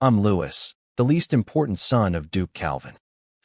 I'm Lewis, the least important son of Duke Calvin.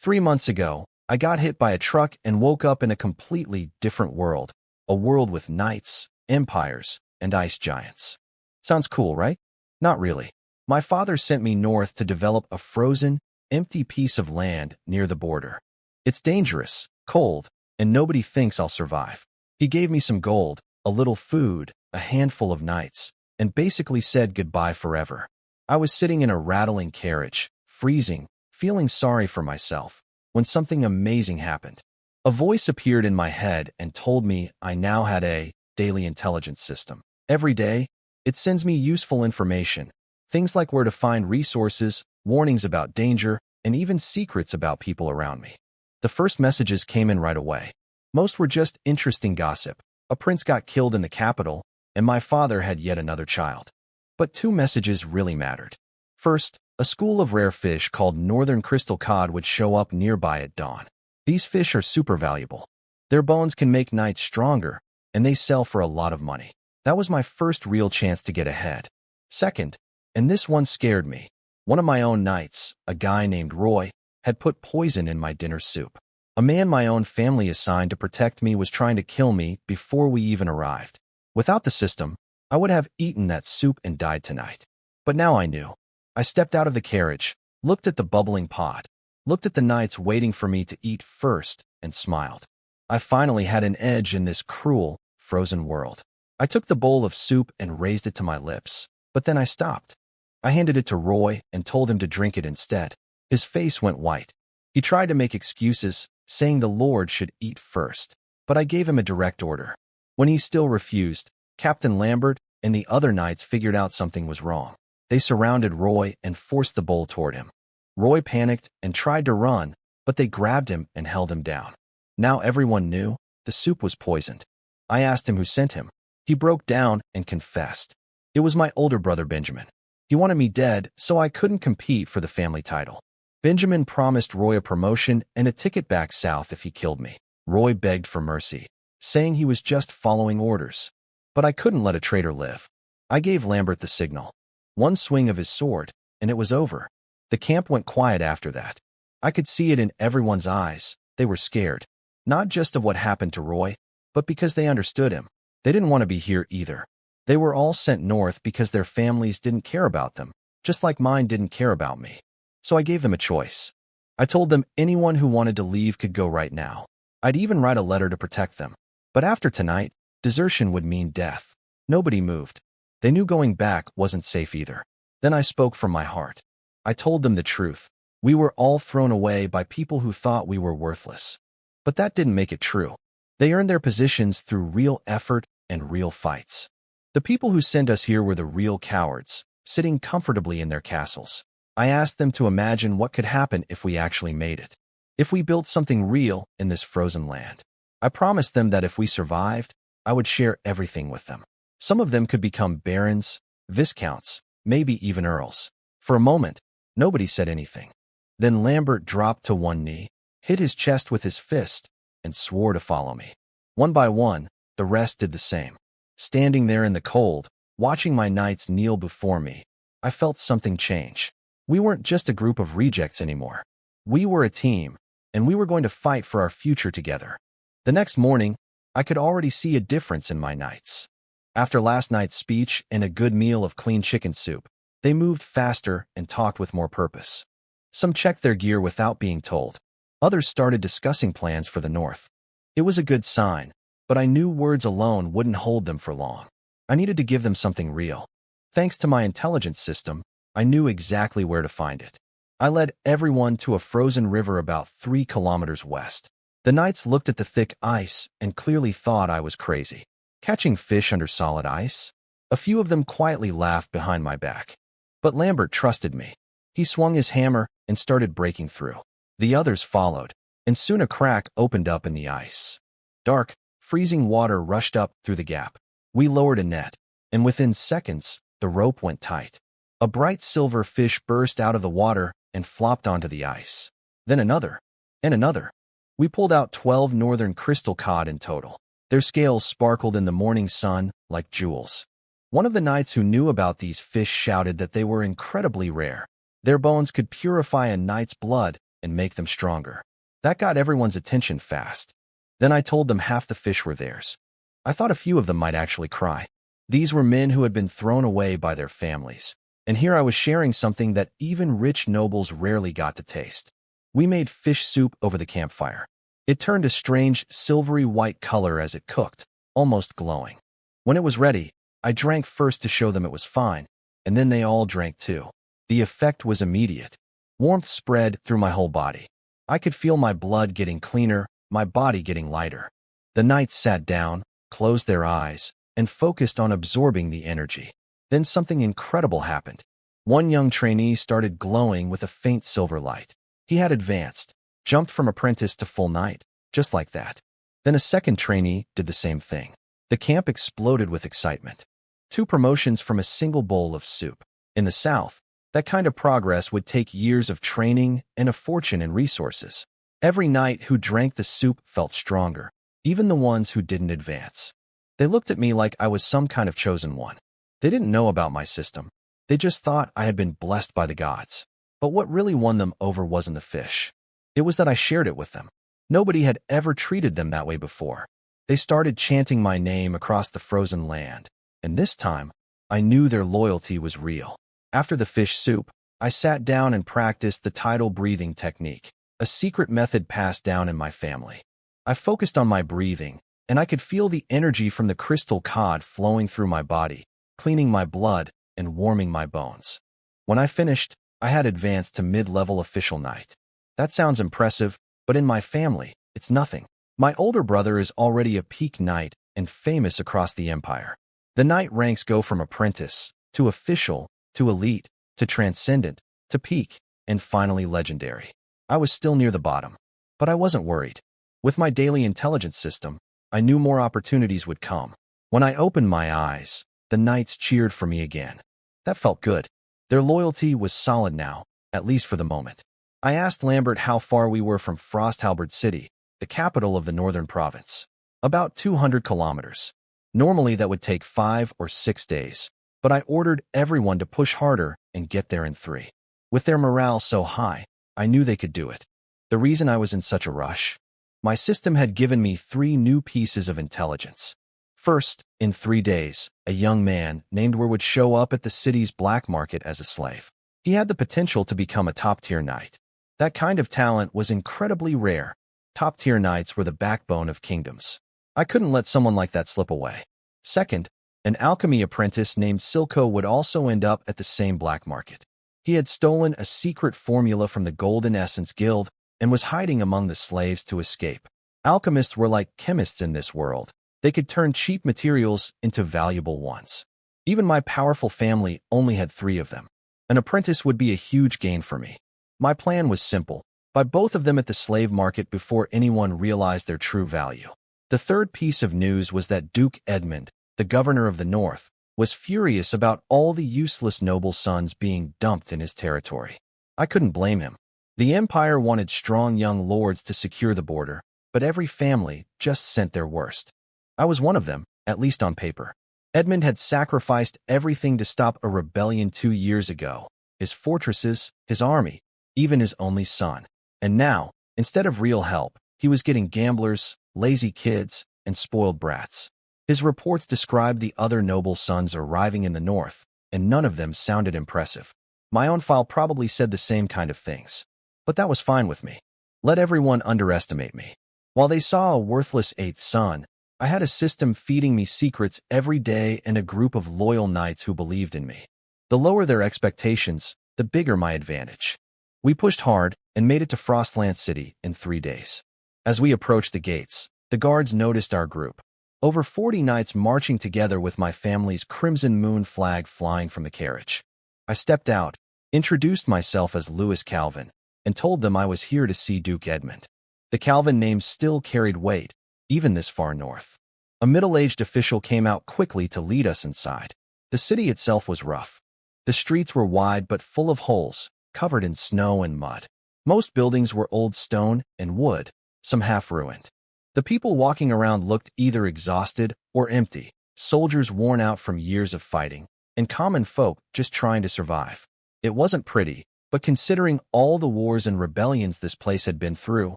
3 months ago, I got hit by a truck and woke up in a completely different world, a world with knights, empires, and ice giants. Sounds cool, right? Not really. My father sent me north to develop a frozen, empty piece of land near the border. It's dangerous, cold, and nobody thinks I'll survive. He gave me some gold, a little food, a handful of knights, and basically said goodbye forever. I was sitting in a rattling carriage, freezing, feeling sorry for myself, when something amazing happened. A voice appeared in my head and told me I now had a daily intelligence system. Every day, it sends me useful information, things like where to find resources, warnings about danger, and even secrets about people around me. The first messages came in right away. Most were just interesting gossip. A prince got killed in the capital, and my father had yet another child. But 2 messages really mattered. First, a school of rare fish called northern crystal cod would show up nearby at dawn. These fish are super valuable. Their bones can make knights stronger, and they sell for a lot of money. That was my first real chance to get ahead. Second, and this one scared me, one of my own knights, a guy named Roy, had put poison in my dinner soup. A man my own family assigned to protect me was trying to kill me before we even arrived. Without the system, I would have eaten that soup and died tonight. But now I knew. I stepped out of the carriage, looked at the bubbling pot, looked at the knights waiting for me to eat first, and smiled. I finally had an edge in this cruel, frozen world. I took the bowl of soup and raised it to my lips, but then I stopped. I handed it to Roy and told him to drink it instead. His face went white. He tried to make excuses, saying the Lord should eat first, but I gave him a direct order. When he still refused, Captain Lambert and the other knights figured out something was wrong. They surrounded Roy and forced the bowl toward him. Roy panicked and tried to run, but they grabbed him and held him down. Now everyone knew the soup was poisoned. I asked him who sent him. He broke down and confessed. It was my older brother Benjamin. He wanted me dead, so I couldn't compete for the family title. Benjamin promised Roy a promotion and a ticket back south if he killed me. Roy begged for mercy, saying he was just following orders. But I couldn't let a traitor live. I gave Lambert the signal. One swing of his sword, and it was over. The camp went quiet after that. I could see it in everyone's eyes. They were scared. Not just of what happened to Roy, but because they understood him. They didn't want to be here either. They were all sent north because their families didn't care about them, just like mine didn't care about me. So I gave them a choice. I told them anyone who wanted to leave could go right now. I'd even write a letter to protect them. But after tonight, desertion would mean death. Nobody moved. They knew going back wasn't safe either. Then I spoke from my heart. I told them the truth. We were all thrown away by people who thought we were worthless. But that didn't make it true. They earned their positions through real effort and real fights. The people who sent us here were the real cowards, sitting comfortably in their castles. I asked them to imagine what could happen if we actually made it. If we built something real in this frozen land. I promised them that if we survived, I would share everything with them. Some of them could become barons, viscounts, maybe even earls. For a moment, nobody said anything. Then Lambert dropped to one knee, hit his chest with his fist, and swore to follow me. One by one, the rest did the same. Standing there in the cold, watching my knights kneel before me, I felt something change. We weren't just a group of rejects anymore. We were a team, and we were going to fight for our future together. The next morning, I could already see a difference in my knights. After last night's speech and a good meal of clean chicken soup, they moved faster and talked with more purpose. Some checked their gear without being told. Others started discussing plans for the north. It was a good sign, but I knew words alone wouldn't hold them for long. I needed to give them something real. Thanks to my intelligence system, I knew exactly where to find it. I led everyone to a frozen river about 3 kilometers west. The knights looked at the thick ice and clearly thought I was crazy. Catching fish under solid ice? A few of them quietly laughed behind my back. But Lambert trusted me. He swung his hammer and started breaking through. The others followed, and soon a crack opened up in the ice. Dark, freezing water rushed up through the gap. We lowered a net, and within seconds, the rope went tight. A bright silver fish burst out of the water and flopped onto the ice. Then another, and another. We pulled out 12 northern crystal cod in total. Their scales sparkled in the morning sun like jewels. One of the knights who knew about these fish shouted that they were incredibly rare. Their bones could purify a knight's blood and make them stronger. That got everyone's attention fast. Then I told them half the fish were theirs. I thought a few of them might actually cry. These were men who had been thrown away by their families. And here I was sharing something that even rich nobles rarely got to taste. We made fish soup over the campfire. It turned a strange, silvery white color as it cooked, almost glowing. When it was ready, I drank first to show them it was fine, and then they all drank too. The effect was immediate. Warmth spread through my whole body. I could feel my blood getting cleaner, my body getting lighter. The knights sat down, closed their eyes, and focused on absorbing the energy. Then something incredible happened. One young trainee started glowing with a faint silver light. He had advanced, jumped from apprentice to full knight, just like that. Then a second trainee did the same thing. The camp exploded with excitement. 2 promotions from a single bowl of soup. In the South, that kind of progress would take years of training and a fortune in resources. Every knight who drank the soup felt stronger, even the ones who didn't advance. They looked at me like I was some kind of chosen one. They didn't know about my system. They just thought I had been blessed by the gods. But what really won them over wasn't the fish. It was that I shared it with them. Nobody had ever treated them that way before. They started chanting my name across the frozen land, and this time, I knew their loyalty was real. After the fish soup, I sat down and practiced the tidal breathing technique, a secret method passed down in my family. I focused on my breathing, and I could feel the energy from the crystal cod flowing through my body, cleaning my blood and warming my bones. When I finished, I had advanced to mid-level official knight. That sounds impressive, but in my family, it's nothing. My older brother is already a peak knight and famous across the empire. The knight ranks go from apprentice, to official, to elite, to transcendent, to peak, and finally legendary. I was still near the bottom, but I wasn't worried. With my daily intelligence system, I knew more opportunities would come. When I opened my eyes, the knights cheered for me again. That felt good. Their loyalty was solid now, at least for the moment. I asked Lambert how far we were from Frosthalberd City, the capital of the northern province. About 200 kilometers. Normally that would take 5 or 6 days, but I ordered everyone to push harder and get there in 3. With their morale so high, I knew they could do it. The reason I was in such a rush? My system had given me 3 new pieces of intelligence. First, in 3 days, a young man named Ware would show up at the city's black market as a slave. He had the potential to become a top-tier knight. That kind of talent was incredibly rare. Top-tier knights were the backbone of kingdoms. I couldn't let someone like that slip away. Second, an alchemy apprentice named Silco would also end up at the same black market. He had stolen a secret formula from the Golden Essence Guild and was hiding among the slaves to escape. Alchemists were like chemists in this world. They could turn cheap materials into valuable ones. Even my powerful family only had 3 of them. An apprentice would be a huge gain for me. My plan was simple: buy both of them at the slave market before anyone realized their true value. The third piece of news was that Duke Edmund, the governor of the north, was furious about all the useless noble sons being dumped in his territory. I couldn't blame him. The empire wanted strong young lords to secure the border, but every family just sent their worst. I was one of them, at least on paper. Edmund had sacrificed everything to stop a rebellion 2 years ago: his fortresses, his army, even his only son. And now, instead of real help, he was getting gamblers, lazy kids, and spoiled brats. His reports described the other noble sons arriving in the north, and none of them sounded impressive. My own file probably said the same kind of things. But that was fine with me. Let everyone underestimate me. While they saw a worthless 8th son, I had a system feeding me secrets every day and a group of loyal knights who believed in me. The lower their expectations, the bigger my advantage. We pushed hard and made it to Frostland City in 3 days. As we approached the gates, the guards noticed our group. Over 40 knights marching together with my family's crimson moon flag flying from the carriage. I stepped out, introduced myself as Louis Calvin, and told them I was here to see Duke Edmund. The Calvin name still carried weight, even this far north. A middle-aged official came out quickly to lead us inside. The city itself was rough. The streets were wide but full of holes, covered in snow and mud. Most buildings were old stone and wood, some half-ruined. The people walking around looked either exhausted or empty, soldiers worn out from years of fighting, and common folk just trying to survive. It wasn't pretty, But considering all the wars and rebellions this place had been through,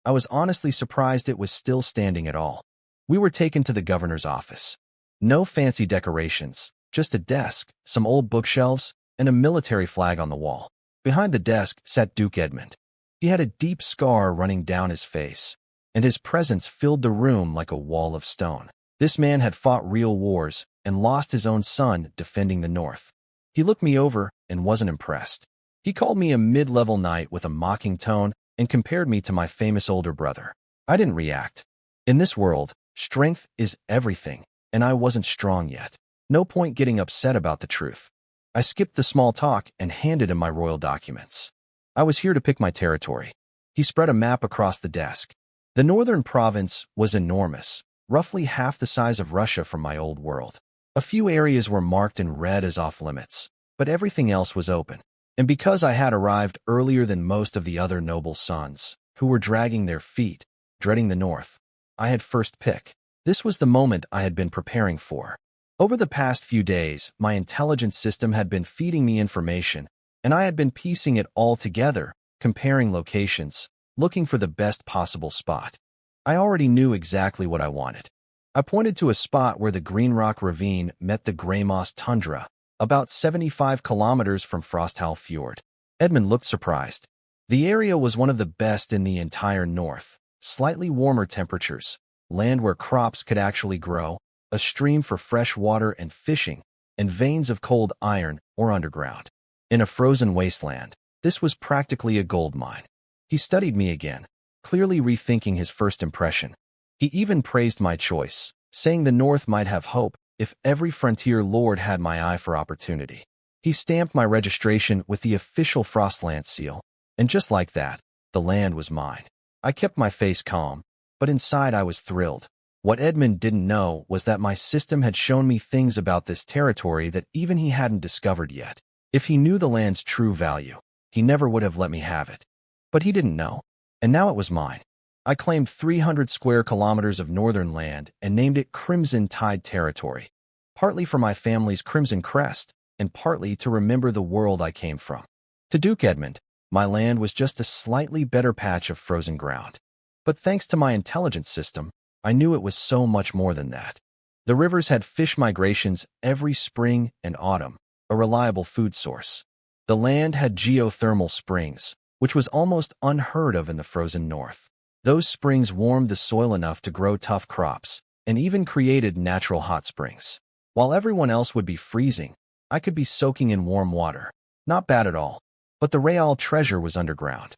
I was honestly surprised it was still standing at all. We were taken to the governor's office. No fancy decorations, just a desk, some old bookshelves, and a military flag on the wall. Behind the desk sat Duke Edmund. He had a deep scar running down his face, and his presence filled the room like a wall of stone. This man had fought real wars and lost his own son defending the North. He looked me over and wasn't impressed. He called me a mid-level knight with a mocking tone and compared me to my famous older brother. I didn't react. In this world, strength is everything, and I wasn't strong yet. No point getting upset about the truth. I skipped the small talk and handed him my royal documents. I was here to pick my territory. He spread a map across the desk. The northern province was enormous, roughly half the size of Russia from my old world. A few areas were marked in red as off-limits, but everything else was open. And because I had arrived earlier than most of the other noble sons, who were dragging their feet, dreading the north, I had first pick. This was the moment I had been preparing for. Over the past few days, my intelligence system had been feeding me information, and I had been piecing it all together, comparing locations, looking for the best possible spot. I already knew exactly what I wanted. I pointed to a spot where the Green Rock Ravine met the Gray Moss Tundra, about 75 kilometers from Frosthowl Fjord. Edmund looked surprised. The area was one of the best in the entire north. Slightly warmer temperatures, land where crops could actually grow, a stream for fresh water and fishing, and veins of cold iron or underground. In a frozen wasteland, this was practically a gold mine. He studied me again, clearly rethinking his first impression. He even praised my choice, saying the North might have hope if every frontier lord had my eye for opportunity. He stamped my registration with the official Frostland seal, and just like that, the land was mine. I kept my face calm, but inside I was thrilled. What Edmund didn't know was that my system had shown me things about this territory that even he hadn't discovered yet. If he knew the land's true value, he never would have let me have it. But he didn't know, and now it was mine. I claimed 300 square kilometers of northern land and named it Crimson Tide Territory, partly for my family's crimson crest and partly to remember the world I came from. To Duke Edmund, my land was just a slightly better patch of frozen ground. But thanks to my intelligence system, I knew it was so much more than that. The rivers had fish migrations every spring and autumn, a reliable food source. The land had geothermal springs, which was almost unheard of in the frozen north. Those springs warmed the soil enough to grow tough crops, and even created natural hot springs. While everyone else would be freezing, I could be soaking in warm water. Not bad at all. But the real treasure was underground.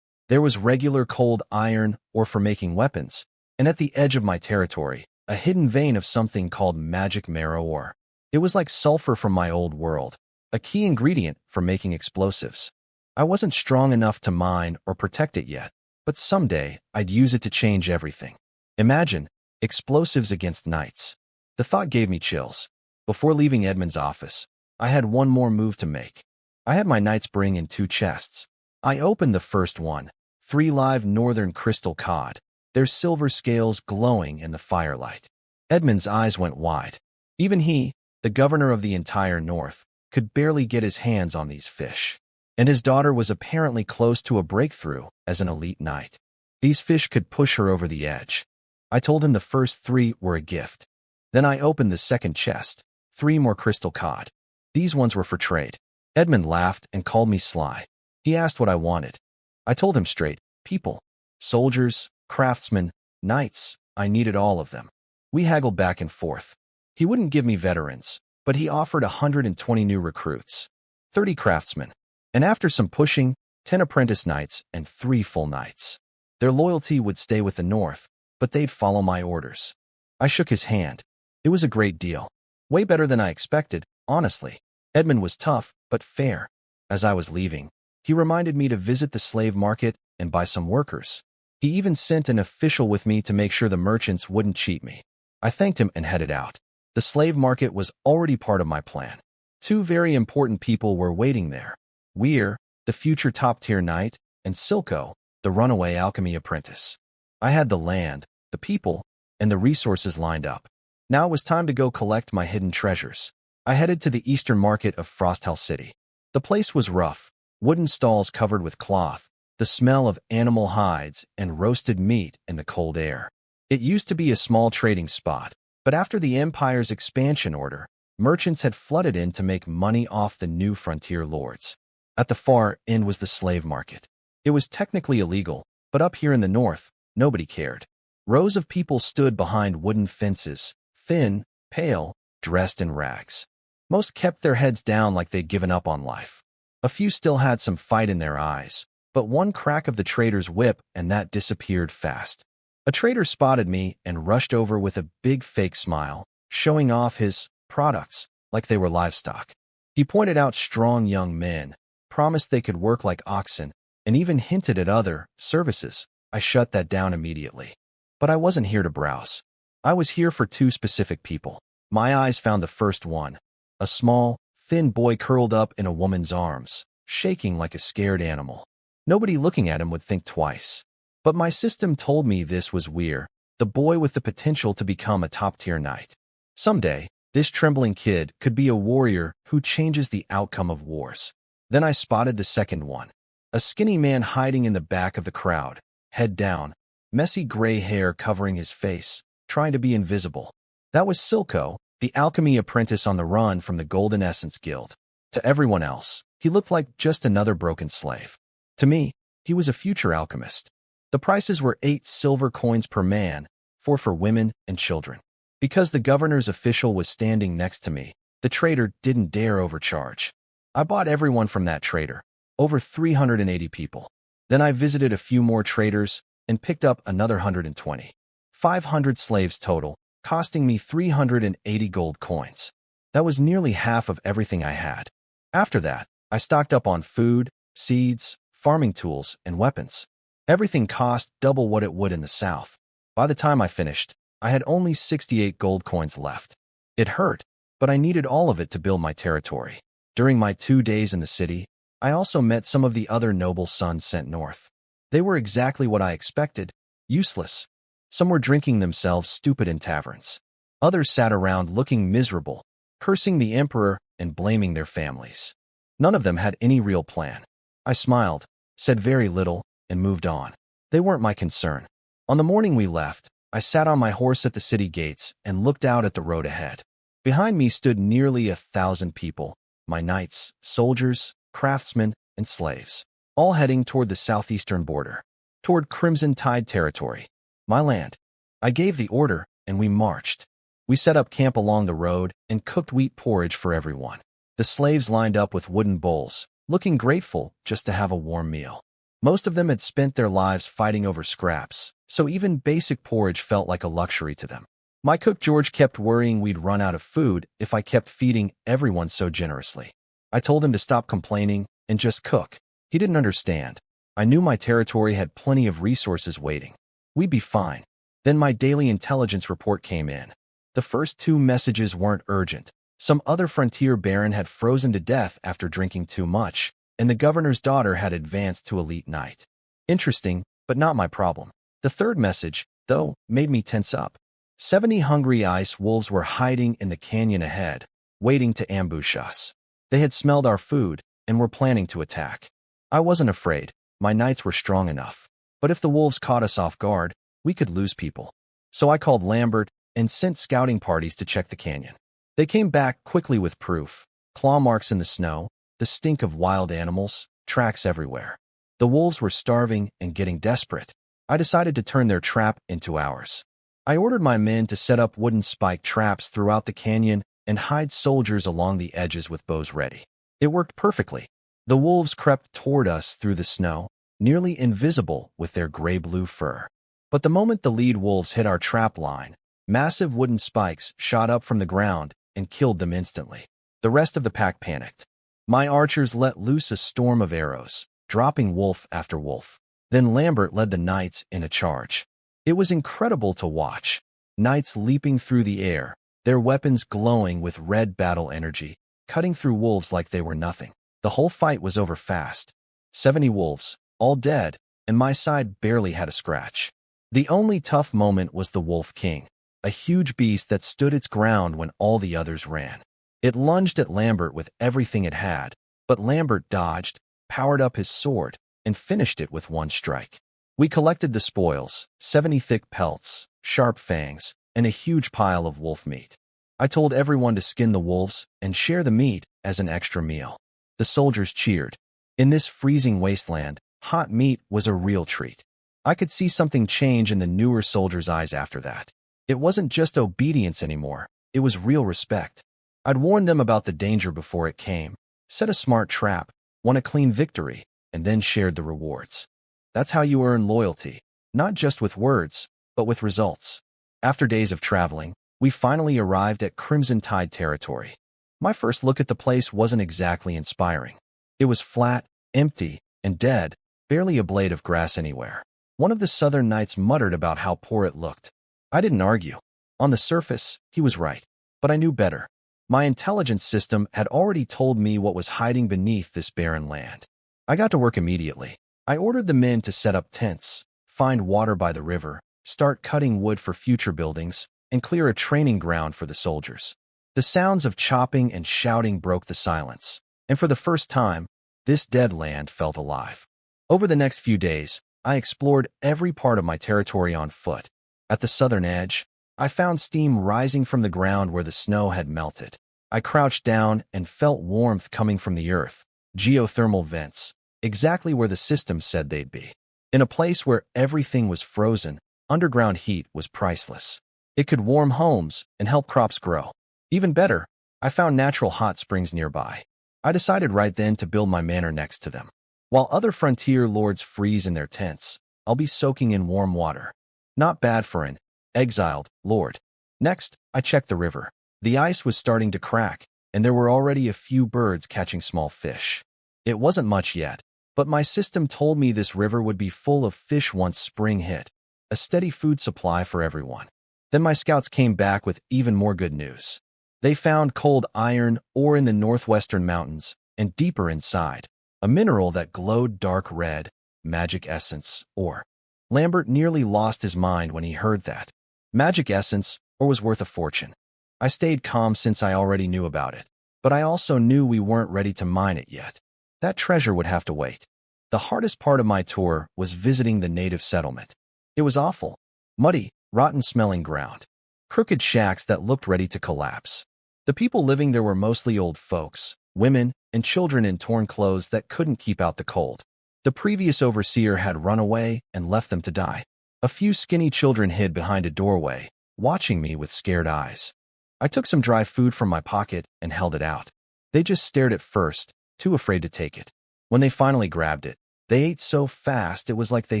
There was regular cold iron ore for making weapons, and at the edge of my territory, a hidden vein of something called magic marrow ore. It was like sulfur from my old world, a key ingredient for making explosives. I wasn't strong enough to mine or protect it yet, but someday I'd use it to change everything. Imagine, explosives against knights. The thought gave me chills. Before leaving Edmund's office, I had one more move to make. I had my knights bring in 2 chests. I opened the first one, 3 live northern crystal cod, their silver scales glowing in the firelight. Edmund's eyes went wide. Even he, the governor of the entire north, could barely get his hands on these fish. And his daughter was apparently close to a breakthrough as an elite knight. These fish could push her over the edge. I told him the first 3 were a gift. Then I opened the second chest, 3 more crystal cod. These ones were for trade. Edmund laughed and called me sly. He asked what I wanted. I told him straight, people, soldiers, craftsmen, knights, I needed all of them. We haggled back and forth. He wouldn't give me veterans, but he offered 120 new recruits, 30 craftsmen, and after some pushing, 10 apprentice knights and 3 full knights. Their loyalty would stay with the North, but they'd follow my orders. I shook his hand. It was a great deal. Way better than I expected, honestly. Edmund was tough, but fair. As I was leaving, he reminded me to visit the slave market and buy some workers. He even sent an official with me to make sure the merchants wouldn't cheat me. I thanked him and headed out. The slave market was already part of my plan. 2 very important people were waiting there. Weir, the future top-tier knight, and Silco, the runaway alchemy apprentice. I had the land, the people, and the resources lined up. Now it was time to go collect my hidden treasures. I headed to the eastern market of Frosthowl City. The place was rough, wooden stalls covered with cloth, the smell of animal hides and roasted meat in the cold air. It used to be a small trading spot, but after the Empire's expansion order, merchants had flooded in to make money off the new frontier lords. At the far end was the slave market. It was technically illegal, but up here in the north, nobody cared. Rows of people stood behind wooden fences, thin, pale, dressed in rags. Most kept their heads down like they'd given up on life. A few still had some fight in their eyes, but one crack of the trader's whip and that disappeared fast. A trader spotted me and rushed over with a big fake smile, showing off his products like they were livestock. He pointed out strong young men, promised they could work like oxen, and even hinted at other services. I shut that down immediately. But I wasn't here to browse. I was here for two specific people. My eyes found the first one, a small, thin boy curled up in a woman's arms, shaking like a scared animal. Nobody looking at him would think twice. But my system told me this was Weir, the boy with the potential to become a top-tier knight. Someday, this trembling kid could be a warrior who changes the outcome of wars. Then I spotted the second one, a skinny man hiding in the back of the crowd, head down, messy gray hair covering his face, trying to be invisible. That was Silco, the alchemy apprentice on the run from the Golden Essence Guild. To everyone else, he looked like just another broken slave. To me, he was a future alchemist. The prices were 8 silver coins per man, 4 for women and children. Because the governor's official was standing next to me, the trader didn't dare overcharge. I bought everyone from that trader, over 380 people. Then I visited a few more traders and picked up another 120. 500 slaves total, costing me 380 gold coins. That was nearly half of everything I had. After that, I stocked up on food, seeds, farming tools, and weapons. Everything cost double what it would in the south. By the time I finished, I had only 68 gold coins left. It hurt, but I needed all of it to build my territory. During my 2 days in the city, I also met some of the other noble sons sent north. They were exactly what I expected, useless. Some were drinking themselves stupid in taverns. Others sat around looking miserable, cursing the emperor and blaming their families. None of them had any real plan. I smiled, said very little, and moved on. They weren't my concern. On the morning we left, I sat on my horse at the city gates and looked out at the road ahead. Behind me stood nearly 1,000 people, my knights, soldiers, craftsmen, and slaves, all heading toward the southeastern border, toward Crimson Tide territory, my land. I gave the order, and we marched. We set up camp along the road and cooked wheat porridge for everyone. The slaves lined up with wooden bowls, looking grateful just to have a warm meal. Most of them had spent their lives fighting over scraps, so even basic porridge felt like a luxury to them. My cook George kept worrying we'd run out of food if I kept feeding everyone so generously. I told him to stop complaining and just cook. He didn't understand. I knew my territory had plenty of resources waiting. We'd be fine. Then my daily intelligence report came in. The first 2 messages weren't urgent. Some other frontier baron had frozen to death after drinking too much, and the governor's daughter had advanced to elite knight. Interesting, but not my problem. The third message, though, made me tense up. 70 hungry ice wolves were hiding in the canyon ahead, waiting to ambush us. They had smelled our food and were planning to attack. I wasn't afraid. My knights were strong enough. But if the wolves caught us off guard, we could lose people. So I called Lambert and sent scouting parties to check the canyon. They came back quickly with proof. Claw marks in the snow, the stink of wild animals, tracks everywhere. The wolves were starving and getting desperate. I decided to turn their trap into ours. I ordered my men to set up wooden spike traps throughout the canyon and hide soldiers along the edges with bows ready. It worked perfectly. The wolves crept toward us through the snow, nearly invisible with their gray-blue fur. But the moment the lead wolves hit our trap line, massive wooden spikes shot up from the ground and killed them instantly. The rest of the pack panicked. My archers let loose a storm of arrows, dropping wolf after wolf. Then Lambert led the knights in a charge. It was incredible to watch. Knights leaping through the air, their weapons glowing with red battle energy, cutting through wolves like they were nothing. The whole fight was over fast. 70 wolves, all dead, and my side barely had a scratch. The only tough moment was the Wolf King, a huge beast that stood its ground when all the others ran. It lunged at Lambert with everything it had, but Lambert dodged, powered up his sword, and finished it with one strike. We collected the spoils, 70 thick pelts, sharp fangs, and a huge pile of wolf meat. I told everyone to skin the wolves and share the meat as an extra meal. The soldiers cheered. In this freezing wasteland, hot meat was a real treat. I could see something change in the newer soldiers' eyes after that. It wasn't just obedience anymore, it was real respect. I'd warned them about the danger before it came, set a smart trap, won a clean victory, and then shared the rewards. That's how you earn loyalty, not just with words, but with results. After days of traveling, we finally arrived at Crimson Tide territory. My first look at the place wasn't exactly inspiring. It was flat, empty, and dead, barely a blade of grass anywhere. One of the southern knights muttered about how poor it looked. I didn't argue. On the surface, he was right. But I knew better. My intelligence system had already told me what was hiding beneath this barren land. I got to work immediately. I ordered the men to set up tents, find water by the river, start cutting wood for future buildings, and clear a training ground for the soldiers. The sounds of chopping and shouting broke the silence, and for the first time, this dead land felt alive. Over the next few days, I explored every part of my territory on foot. At the southern edge, I found steam rising from the ground where the snow had melted. I crouched down and felt warmth coming from the earth, geothermal vents, exactly where the system said they'd be. In a place where everything was frozen, underground heat was priceless. It could warm homes and help crops grow. Even better, I found natural hot springs nearby. I decided right then to build my manor next to them. While other frontier lords freeze in their tents, I'll be soaking in warm water. Not bad for an exiled lord. Next, I checked the river. The ice was starting to crack, and there were already a few birds catching small fish. It wasn't much yet, but my system told me this river would be full of fish once spring hit, a steady food supply for everyone. Then my scouts came back with even more good news. They found cold iron ore in the northwestern mountains, and deeper inside, a mineral that glowed dark red, magic essence, ore. Lambert nearly lost his mind when he heard that. Magic essence, ore was worth a fortune. I stayed calm since I already knew about it, but I also knew we weren't ready to mine it yet. That treasure would have to wait. The hardest part of my tour was visiting the native settlement. It was awful. Muddy, rotten-smelling ground. Crooked shacks that looked ready to collapse. The people living there were mostly old folks, women, and children in torn clothes that couldn't keep out the cold. The previous overseer had run away and left them to die. A few skinny children hid behind a doorway, watching me with scared eyes. I took some dry food from my pocket and held it out. They just stared at first, too afraid to take it. When they finally grabbed it, they ate so fast it was like they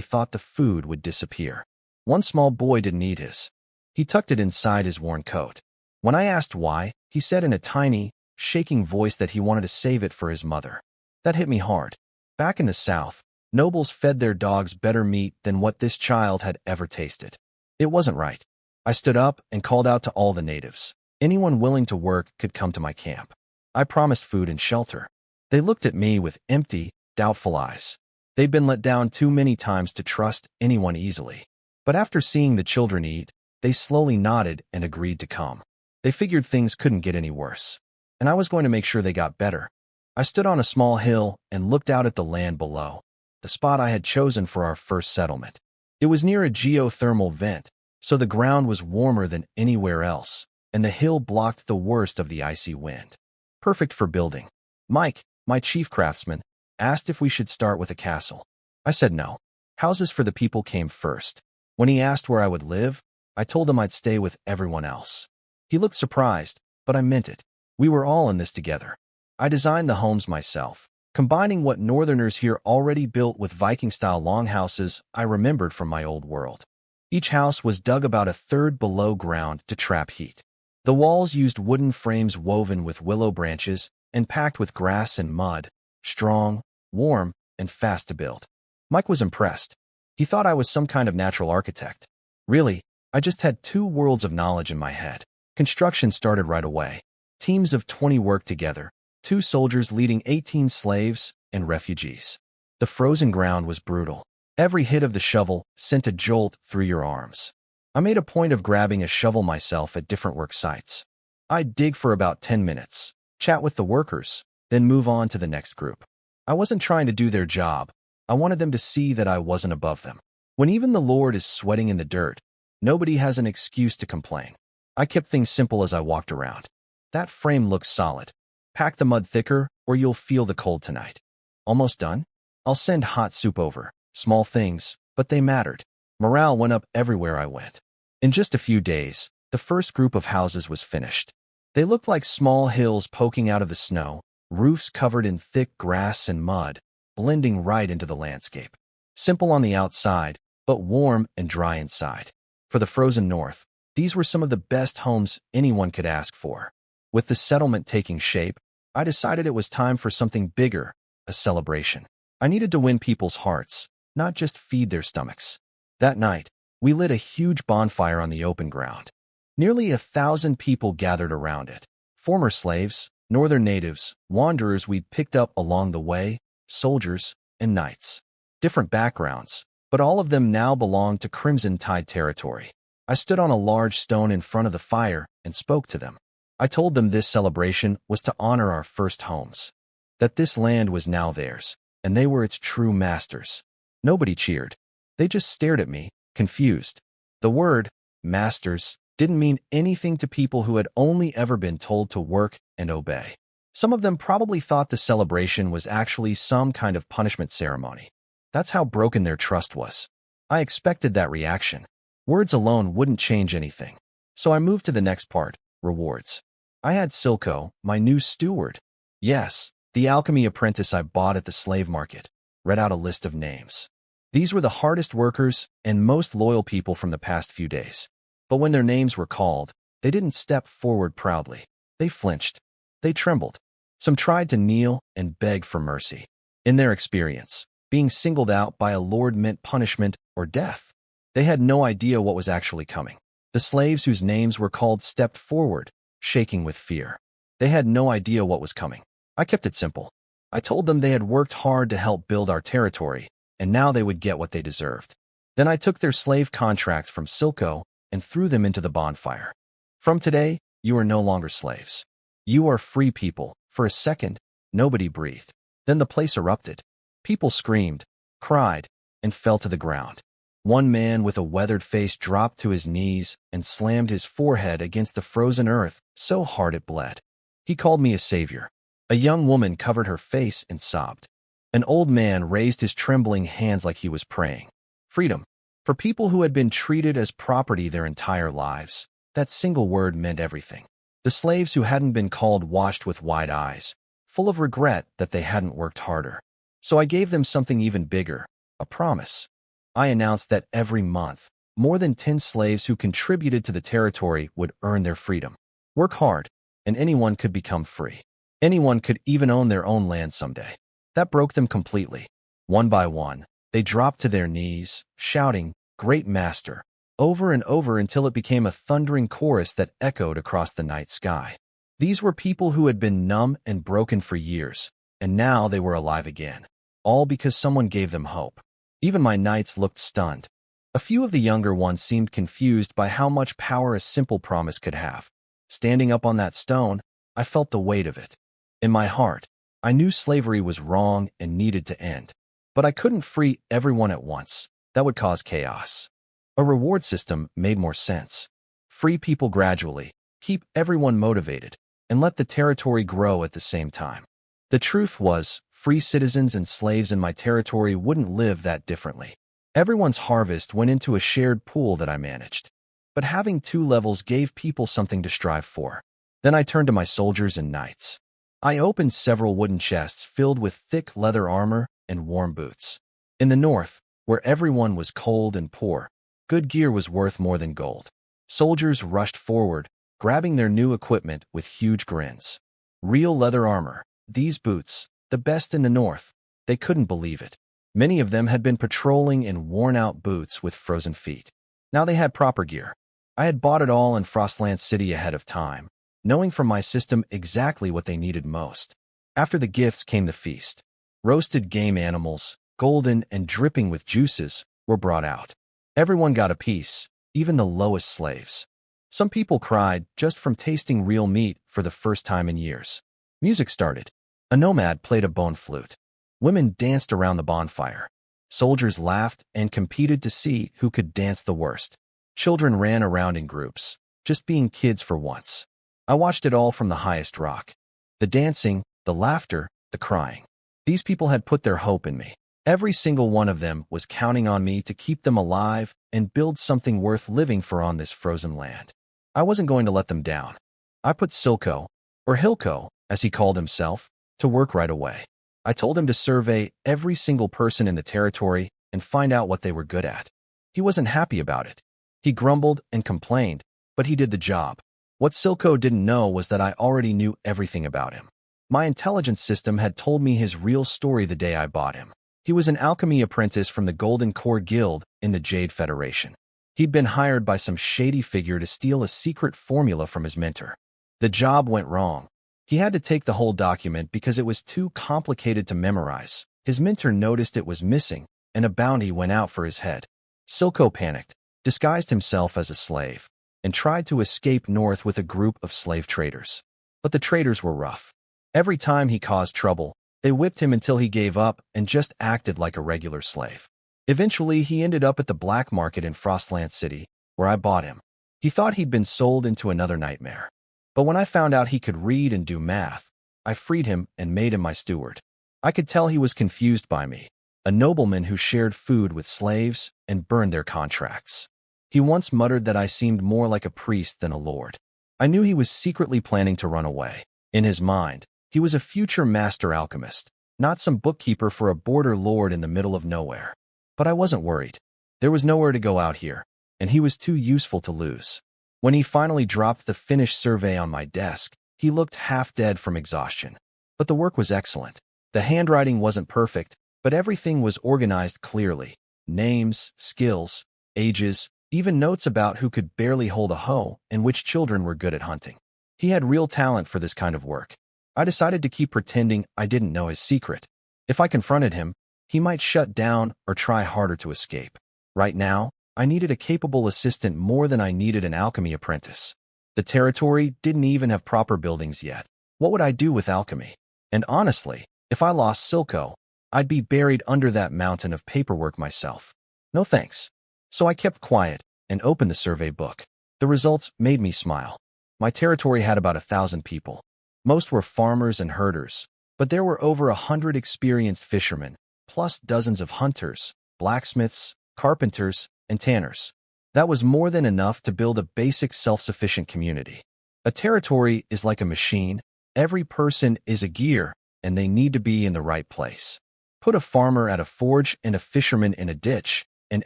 thought the food would disappear. One small boy didn't eat his. He tucked it inside his worn coat. When I asked why, he said in a tiny, shaking voice that he wanted to save it for his mother. That hit me hard. Back in the South, nobles fed their dogs better meat than what this child had ever tasted. It wasn't right. I stood up and called out to all the natives. Anyone willing to work could come to my camp. I promised food and shelter. They looked at me with empty, doubtful eyes. They'd been let down too many times to trust anyone easily. But after seeing the children eat, they slowly nodded and agreed to come. They figured things couldn't get any worse, and I was going to make sure they got better. I stood on a small hill and looked out at the land below, the spot I had chosen for our first settlement. It was near a geothermal vent, so the ground was warmer than anywhere else, and the hill blocked the worst of the icy wind. Perfect for building. Mike, my chief craftsman, asked if we should start with a castle. I said no. Houses for the people came first. When he asked where I would live, I told him I'd stay with everyone else. He looked surprised, but I meant it. We were all in this together. I designed the homes myself, combining what northerners here already built with Viking-style longhouses I remembered from my old world. Each house was dug about a third below ground to trap heat. The walls used wooden frames woven with willow branches and packed with grass and mud, strong, warm, and fast to build. Mike was impressed. He thought I was some kind of natural architect. Really, I just had two worlds of knowledge in my head. Construction started right away. Teams of 20 worked together, 2 soldiers leading 18 slaves and refugees. The frozen ground was brutal. Every hit of the shovel sent a jolt through your arms. I made a point of grabbing a shovel myself at different work sites. I'd dig for about 10 minutes, chat with the workers, then move on to the next group. I wasn't trying to do their job. I wanted them to see that I wasn't above them. When even the Lord is sweating in the dirt, nobody has an excuse to complain. I kept things simple as I walked around. That frame looks solid. Pack the mud thicker or you'll feel the cold tonight. Almost done? I'll send hot soup over. Small things, but they mattered. Morale went up everywhere I went. In just a few days, the first group of houses was finished. They looked like small hills poking out of the snow, roofs covered in thick grass and mud, blending right into the landscape. Simple on the outside, but warm and dry inside. For the frozen north, these were some of the best homes anyone could ask for. With the settlement taking shape, I decided it was time for something bigger, a celebration. I needed to win people's hearts, not just feed their stomachs. That night, we lit a huge bonfire on the open ground. Nearly 1,000 people gathered around it. Former slaves, northern natives, wanderers we'd picked up along the way, soldiers, and knights. Different backgrounds, but all of them now belonged to Crimson Tide territory. I stood on a large stone in front of the fire and spoke to them. I told them this celebration was to honor our first homes, that this land was now theirs, and they were its true masters. Nobody cheered. They just stared at me, confused. The word, masters, didn't mean anything to people who had only ever been told to work and obey. Some of them probably thought the celebration was actually some kind of punishment ceremony. That's how broken their trust was. I expected that reaction. Words alone wouldn't change anything. So I moved to the next part, rewards. I had Silco, my new steward. Yes, the alchemy apprentice I bought at the slave market, read out a list of names. These were the hardest workers and most loyal people from the past few days. But when their names were called, they didn't step forward proudly. They flinched. They trembled. Some tried to kneel and beg for mercy. In their experience, being singled out by a lord meant punishment or death. They had no idea what was actually coming. The slaves whose names were called stepped forward, shaking with fear. They had no idea what was coming. I kept it simple. I told them they had worked hard to help build our territory, and now they would get what they deserved. Then I took their slave contracts from Silco and threw them into the bonfire. From today, you are no longer slaves. You are free people. For a second, nobody breathed. Then the place erupted. People screamed, cried, and fell to the ground. One man with a weathered face dropped to his knees and slammed his forehead against the frozen earth so hard it bled. He called me a savior. A young woman covered her face and sobbed. An old man raised his trembling hands like he was praying. Freedom. For people who had been treated as property their entire lives, that single word meant everything. The slaves who hadn't been called watched with wide eyes, full of regret that they hadn't worked harder. So I gave them something even bigger, a promise. I announced that every month, more than 10 slaves who contributed to the territory would earn their freedom. Work hard, and anyone could become free. Anyone could even own their own land someday. That broke them completely. One by one, they dropped to their knees, shouting, "Great Master," over and over until it became a thundering chorus that echoed across the night sky. These were people who had been numb and broken for years, and now they were alive again, all because someone gave them hope. Even my knights looked stunned. A few of the younger ones seemed confused by how much power a simple promise could have. Standing up on that stone, I felt the weight of it. In my heart, I knew slavery was wrong and needed to end. But I couldn't free everyone at once. That would cause chaos. A reward system made more sense. Free people gradually, keep everyone motivated, and let the territory grow at the same time. The truth was, free citizens and slaves in my territory wouldn't live that differently. Everyone's harvest went into a shared pool that I managed. But having 2 levels gave people something to strive for. Then I turned to my soldiers and knights. I opened several wooden chests filled with thick leather armor and warm boots. In the north, where everyone was cold and poor, good gear was worth more than gold. Soldiers rushed forward, grabbing their new equipment with huge grins. Real leather armor, these boots, the best in the north. They couldn't believe it. Many of them had been patrolling in worn-out boots with frozen feet. Now they had proper gear. I had bought it all in Frostland City ahead of time, knowing from my system exactly what they needed most. After the gifts came the feast. Roasted game animals, golden and dripping with juices, were brought out. Everyone got a piece, even the lowest slaves. Some people cried just from tasting real meat for the first time in years. Music started. A nomad played a bone flute. Women danced around the bonfire. Soldiers laughed and competed to see who could dance the worst. Children ran around in groups, just being kids for once. I watched it all from the highest rock. The dancing, the laughter, the crying. These people had put their hope in me. Every single one of them was counting on me to keep them alive and build something worth living for on this frozen land. I wasn't going to let them down. I put Silco, or Hilco, as he called himself, to work right away. I told him to survey every single person in the territory and find out what they were good at. He wasn't happy about it. He grumbled and complained, but he did the job. What Silco didn't know was that I already knew everything about him. My intelligence system had told me his real story the day I bought him. He was an alchemy apprentice from the Golden Core Guild in the Jade Federation. He'd been hired by some shady figure to steal a secret formula from his mentor. The job went wrong. He had to take the whole document because it was too complicated to memorize. His mentor noticed it was missing, and a bounty went out for his head. Silco panicked, disguised himself as a slave, and tried to escape north with a group of slave traders. But the traders were rough. Every time he caused trouble, they whipped him until he gave up and just acted like a regular slave. Eventually, he ended up at the black market in Frostland City, where I bought him. He thought he'd been sold into another nightmare. But when I found out he could read and do math, I freed him and made him my steward. I could tell he was confused by me, a nobleman who shared food with slaves and burned their contracts. He once muttered that I seemed more like a priest than a lord. I knew he was secretly planning to run away. In his mind, he was a future master alchemist, not some bookkeeper for a border lord in the middle of nowhere. But I wasn't worried. There was nowhere to go out here, and he was too useful to lose. When he finally dropped the finished survey on my desk, he looked half dead from exhaustion. But the work was excellent. The handwriting wasn't perfect, but everything was organized clearly. Names, skills, ages, even notes about who could barely hold a hoe and which children were good at hunting. He had real talent for this kind of work. I decided to keep pretending I didn't know his secret. If I confronted him, he might shut down or try harder to escape. Right now, I needed a capable assistant more than I needed an alchemy apprentice. The territory didn't even have proper buildings yet. What would I do with alchemy? And honestly, if I lost Silco, I'd be buried under that mountain of paperwork myself. No thanks. So I kept quiet and opened the survey book. The results made me smile. My territory had about 1,000 people. Most were farmers and herders, but there were over 100 experienced fishermen, plus dozens of hunters, blacksmiths, carpenters, and tanners. That was more than enough to build a basic self-sufficient community. A territory is like a machine. Every person is a gear, and they need to be in the right place. Put a farmer at a forge and a fisherman in a ditch, and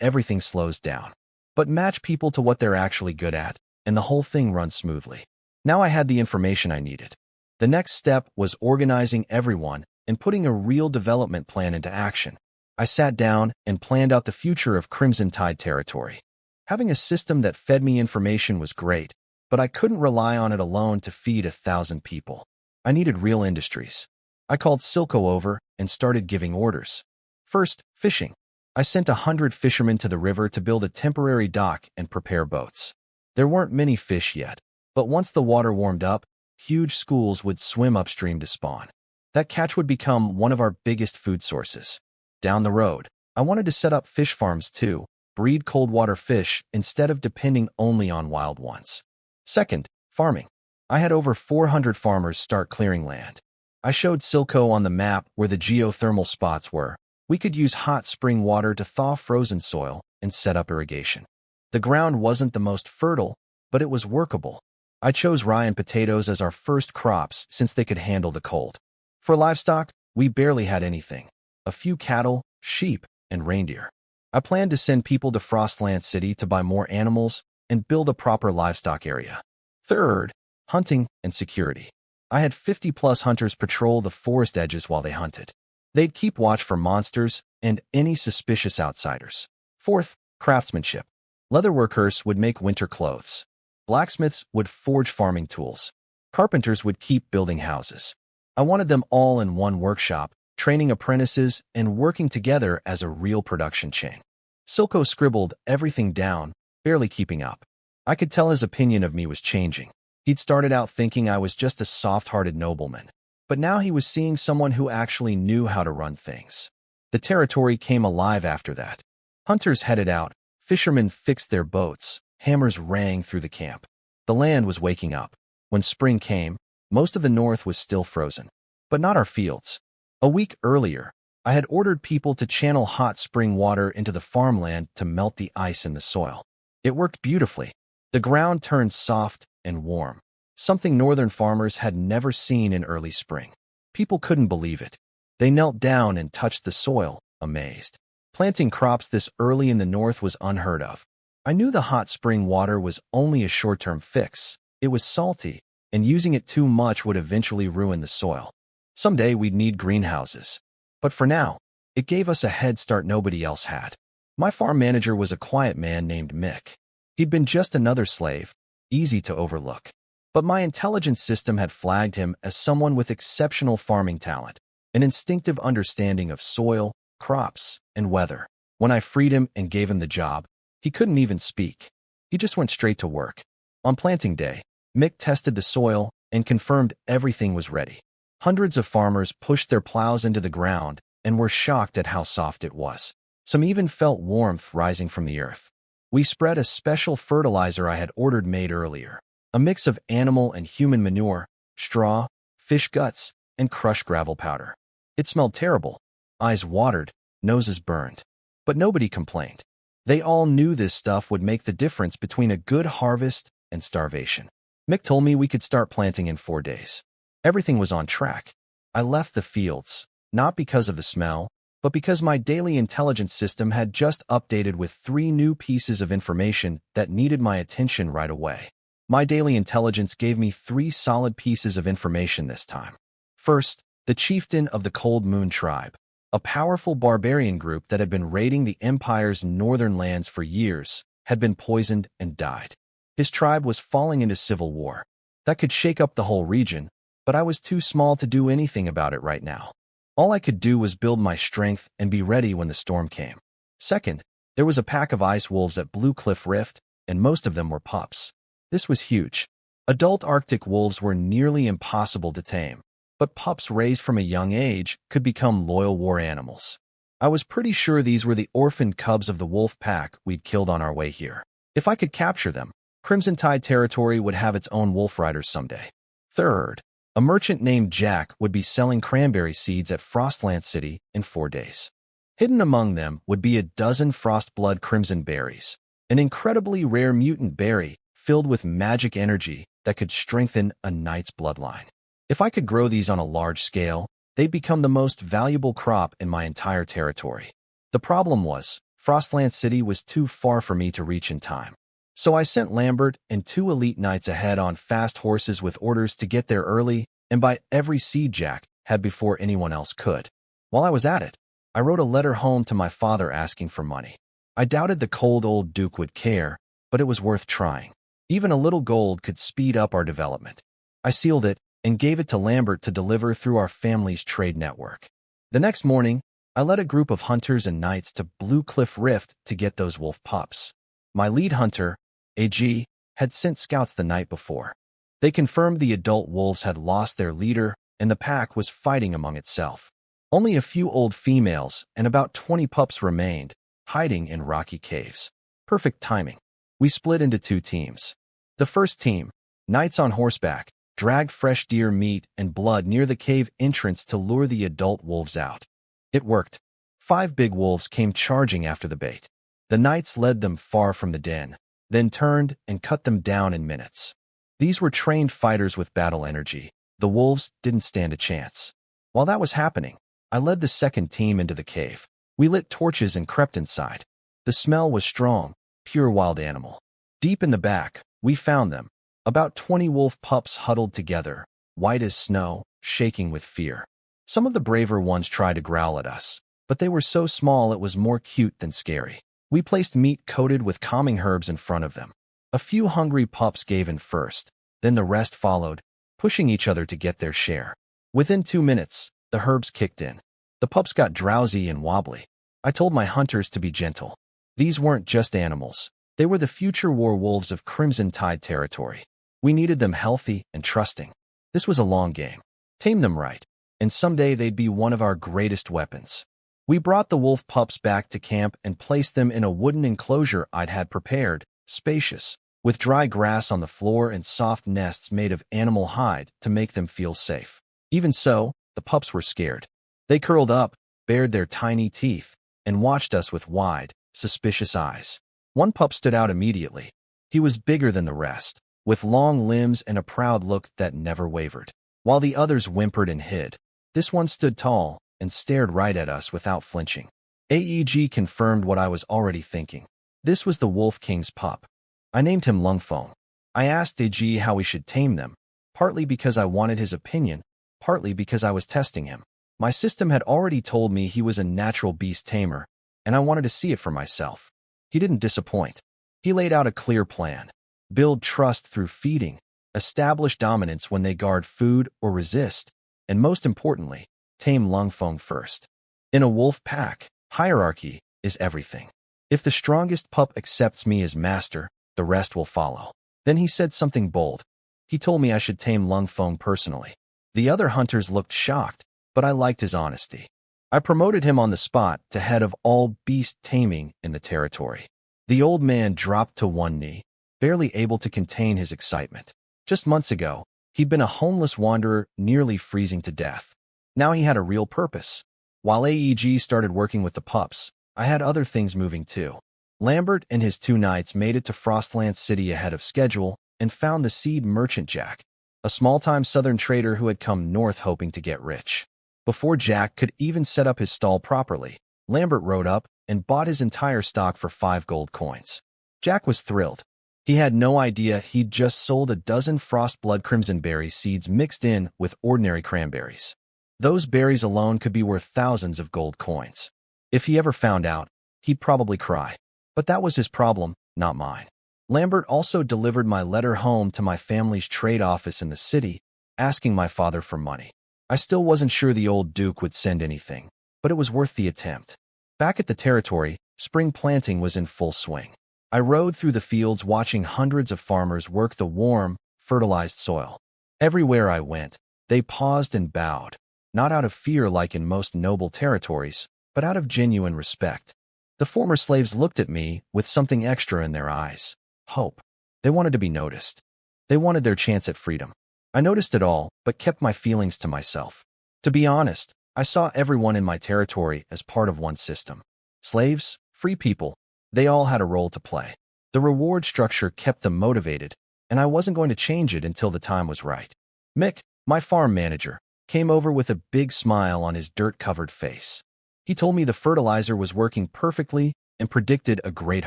everything slows down. But match people to what they're actually good at, and the whole thing runs smoothly. Now I had the information I needed. The next step was organizing everyone and putting a real development plan into action. I sat down and planned out the future of Crimson Tide territory. Having a system that fed me information was great, but I couldn't rely on it alone to feed 1,000 people. I needed real industries. I called Silco over and started giving orders. First, fishing. I sent 100 fishermen to the river to build a temporary dock and prepare boats. There weren't many fish yet, but once the water warmed up, huge schools would swim upstream to spawn. That catch would become one of our biggest food sources. Down the road, I wanted to set up fish farms too, breed cold water fish instead of depending only on wild ones. Second, farming. I had over 400 farmers start clearing land. I showed Silco on the map where the geothermal spots were. We could use hot spring water to thaw frozen soil and set up irrigation. The ground wasn't the most fertile, but it was workable. I chose rye and potatoes as our first crops since they could handle the cold. For livestock, we barely had anything. A few cattle, sheep, and reindeer. I planned to send people to Frostland City to buy more animals and build a proper livestock area. Third, hunting and security. I had 50+ hunters patrol the forest edges while they hunted. They'd keep watch for monsters and any suspicious outsiders. Fourth, craftsmanship. Leatherworkers would make winter clothes. Blacksmiths would forge farming tools. Carpenters would keep building houses. I wanted them all in one workshop, training apprentices and working together as a real production chain. Silco scribbled everything down, barely keeping up. I could tell his opinion of me was changing. He'd started out thinking I was just a soft-hearted nobleman. But now he was seeing someone who actually knew how to run things. The territory came alive after that. Hunters headed out, fishermen fixed their boats, hammers rang through the camp. The land was waking up. When spring came, most of the north was still frozen. But not our fields. A week earlier, I had ordered people to channel hot spring water into the farmland to melt the ice in the soil. It worked beautifully. The ground turned soft and warm, something northern farmers had never seen in early spring. People couldn't believe it. They knelt down and touched the soil, amazed. Planting crops this early in the north was unheard of. I knew the hot spring water was only a short-term fix. It was salty, and using it too much would eventually ruin the soil. Someday we'd need greenhouses. But for now, it gave us a head start nobody else had. My farm manager was a quiet man named Mick. He'd been just another slave, easy to overlook. But my intelligence system had flagged him as someone with exceptional farming talent, an instinctive understanding of soil, crops, and weather. When I freed him and gave him the job, he couldn't even speak. He just went straight to work. On planting day, Mick tested the soil and confirmed everything was ready. Hundreds of farmers pushed their plows into the ground and were shocked at how soft it was. Some even felt warmth rising from the earth. We spread a special fertilizer I had ordered made earlier, a mix of animal and human manure, straw, fish guts, and crushed gravel powder. It smelled terrible. Eyes watered, noses burned. But nobody complained. They all knew this stuff would make the difference between a good harvest and starvation. Mick told me we could start planting in 4 days. Everything was on track. I left the fields, not because of the smell, but because my daily intelligence system had just updated with 3 new pieces of information that needed my attention right away. My daily intelligence gave me 3 solid pieces of information this time. First, the chieftain of the Cold Moon tribe, a powerful barbarian group that had been raiding the Empire's northern lands for years, had been poisoned and died. His tribe was falling into civil war. That could shake up the whole region, but I was too small to do anything about it right now. All I could do was build my strength and be ready when the storm came. Second, there was a pack of ice wolves at Blue Cliff Rift, and most of them were pups. This was huge. Adult Arctic wolves were nearly impossible to tame, but pups raised from a young age could become loyal war animals. I was pretty sure these were the orphaned cubs of the wolf pack we'd killed on our way here. If I could capture them, Crimson Tide territory would have its own wolf riders someday. Third, a merchant named Jack would be selling cranberry seeds at Frostland City in 4 days. Hidden among them would be a dozen Frostblood Crimson berries, an incredibly rare mutant berry filled with magic energy that could strengthen a knight's bloodline. If I could grow these on a large scale, they'd become the most valuable crop in my entire territory. The problem was, Frostland City was too far for me to reach in time. So I sent Lambert and 2 elite knights ahead on fast horses with orders to get there early and buy every seed Jack had before anyone else could. While I was at it, I wrote a letter home to my father asking for money. I doubted the cold old Duke would care, but it was worth trying. Even a little gold could speed up our development. I sealed it and gave it to Lambert to deliver through our family's trade network. The next morning, I led a group of hunters and knights to Blue Cliff Rift to get those wolf pups. My lead hunter, AG, had sent scouts the night before. They confirmed the adult wolves had lost their leader and the pack was fighting among itself. Only a few old females and about 20 pups remained, hiding in rocky caves. Perfect timing. We split into 2 teams. The first team, knights on horseback, dragged fresh deer meat and blood near the cave entrance to lure the adult wolves out. It worked. 5 big wolves came charging after the bait. The knights led them far from the den, then turned and cut them down in minutes. These were trained fighters with battle energy. The wolves didn't stand a chance. While that was happening, I led the second team into the cave. We lit torches and crept inside. The smell was strong, pure wild animal. Deep in the back, we found them, about 20 wolf pups huddled together, white as snow, shaking with fear. Some of the braver ones tried to growl at us, but they were so small it was more cute than scary. We placed meat coated with calming herbs in front of them. A few hungry pups gave in first, then the rest followed, pushing each other to get their share. Within 2 minutes, the herbs kicked in. The pups got drowsy and wobbly. I told my hunters to be gentle. These weren't just animals. They were the future war wolves of Crimson Tide territory. We needed them healthy and trusting. This was a long game. Tame them right, and someday they'd be one of our greatest weapons. We brought the wolf pups back to camp and placed them in a wooden enclosure I'd had prepared, spacious, with dry grass on the floor and soft nests made of animal hide to make them feel safe. Even so, the pups were scared. They curled up, bared their tiny teeth, and watched us with wide, suspicious eyes. One pup stood out immediately. He was bigger than the rest, with long limbs and a proud look that never wavered. While the others whimpered and hid, this one stood tall and stared right at us without flinching. AEG confirmed what I was already thinking. This was the Wolf King's pup. I named him Lungfeng. I asked AG how we should tame them, partly because I wanted his opinion, partly because I was testing him. My system had already told me he was a natural beast tamer, and I wanted to see it for myself. He didn't disappoint. He laid out a clear plan. Build trust through feeding, establish dominance when they guard food or resist, and most importantly, tame Lungfeng first. In a wolf pack, hierarchy is everything. If the strongest pup accepts me as master, the rest will follow. Then he said something bold. He told me I should tame Lungfeng personally. The other hunters looked shocked, but I liked his honesty. I promoted him on the spot to head of all beast taming in the territory. The old man dropped to one knee, barely able to contain his excitement. Just months ago, he'd been a homeless wanderer nearly freezing to death. Now he had a real purpose. While AEG started working with the pups, I had other things moving too. Lambert and his 2 knights made it to Frostland City ahead of schedule and found the seed merchant Jack, a small-time southern trader who had come north hoping to get rich. Before Jack could even set up his stall properly, Lambert rode up and bought his entire stock for 5 gold coins. Jack was thrilled. He had no idea he'd just sold a dozen Frostblood Crimsonberry seeds mixed in with ordinary cranberries. Those berries alone could be worth thousands of gold coins. If he ever found out, he'd probably cry. But that was his problem, not mine. Lambert also delivered my letter home to my family's trade office in the city, asking my father for money. I still wasn't sure the old Duke would send anything, but it was worth the attempt. Back at the territory, spring planting was in full swing. I rode through the fields watching hundreds of farmers work the warm, fertilized soil. Everywhere I went, they paused and bowed, not out of fear like in most noble territories, but out of genuine respect. The former slaves looked at me with something extra in their eyes. Hope. They wanted to be noticed. They wanted their chance at freedom. I noticed it all, but kept my feelings to myself. To be honest, I saw everyone in my territory as part of one system. Slaves, free people, they all had a role to play. The reward structure kept them motivated, and I wasn't going to change it until the time was right. Mick, my farm manager, came over with a big smile on his dirt-covered face. He told me the fertilizer was working perfectly and predicted a great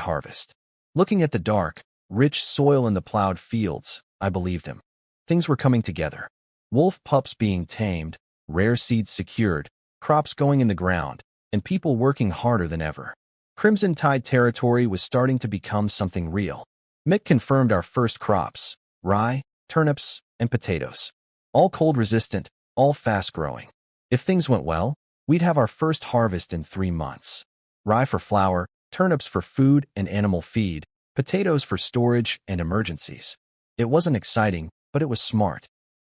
harvest. Looking at the dark, rich soil in the plowed fields, I believed him. Things were coming together. Wolf pups being tamed, rare seeds secured, crops going in the ground, and people working harder than ever. Crimson Tide territory was starting to become something real. Mick confirmed our first crops: rye, turnips, and potatoes. All cold-resistant, all fast-growing. If things went well, we'd have our first harvest in 3 months. Rye for flour, turnips for food and animal feed, potatoes for storage and emergencies. It wasn't exciting, but it was smart.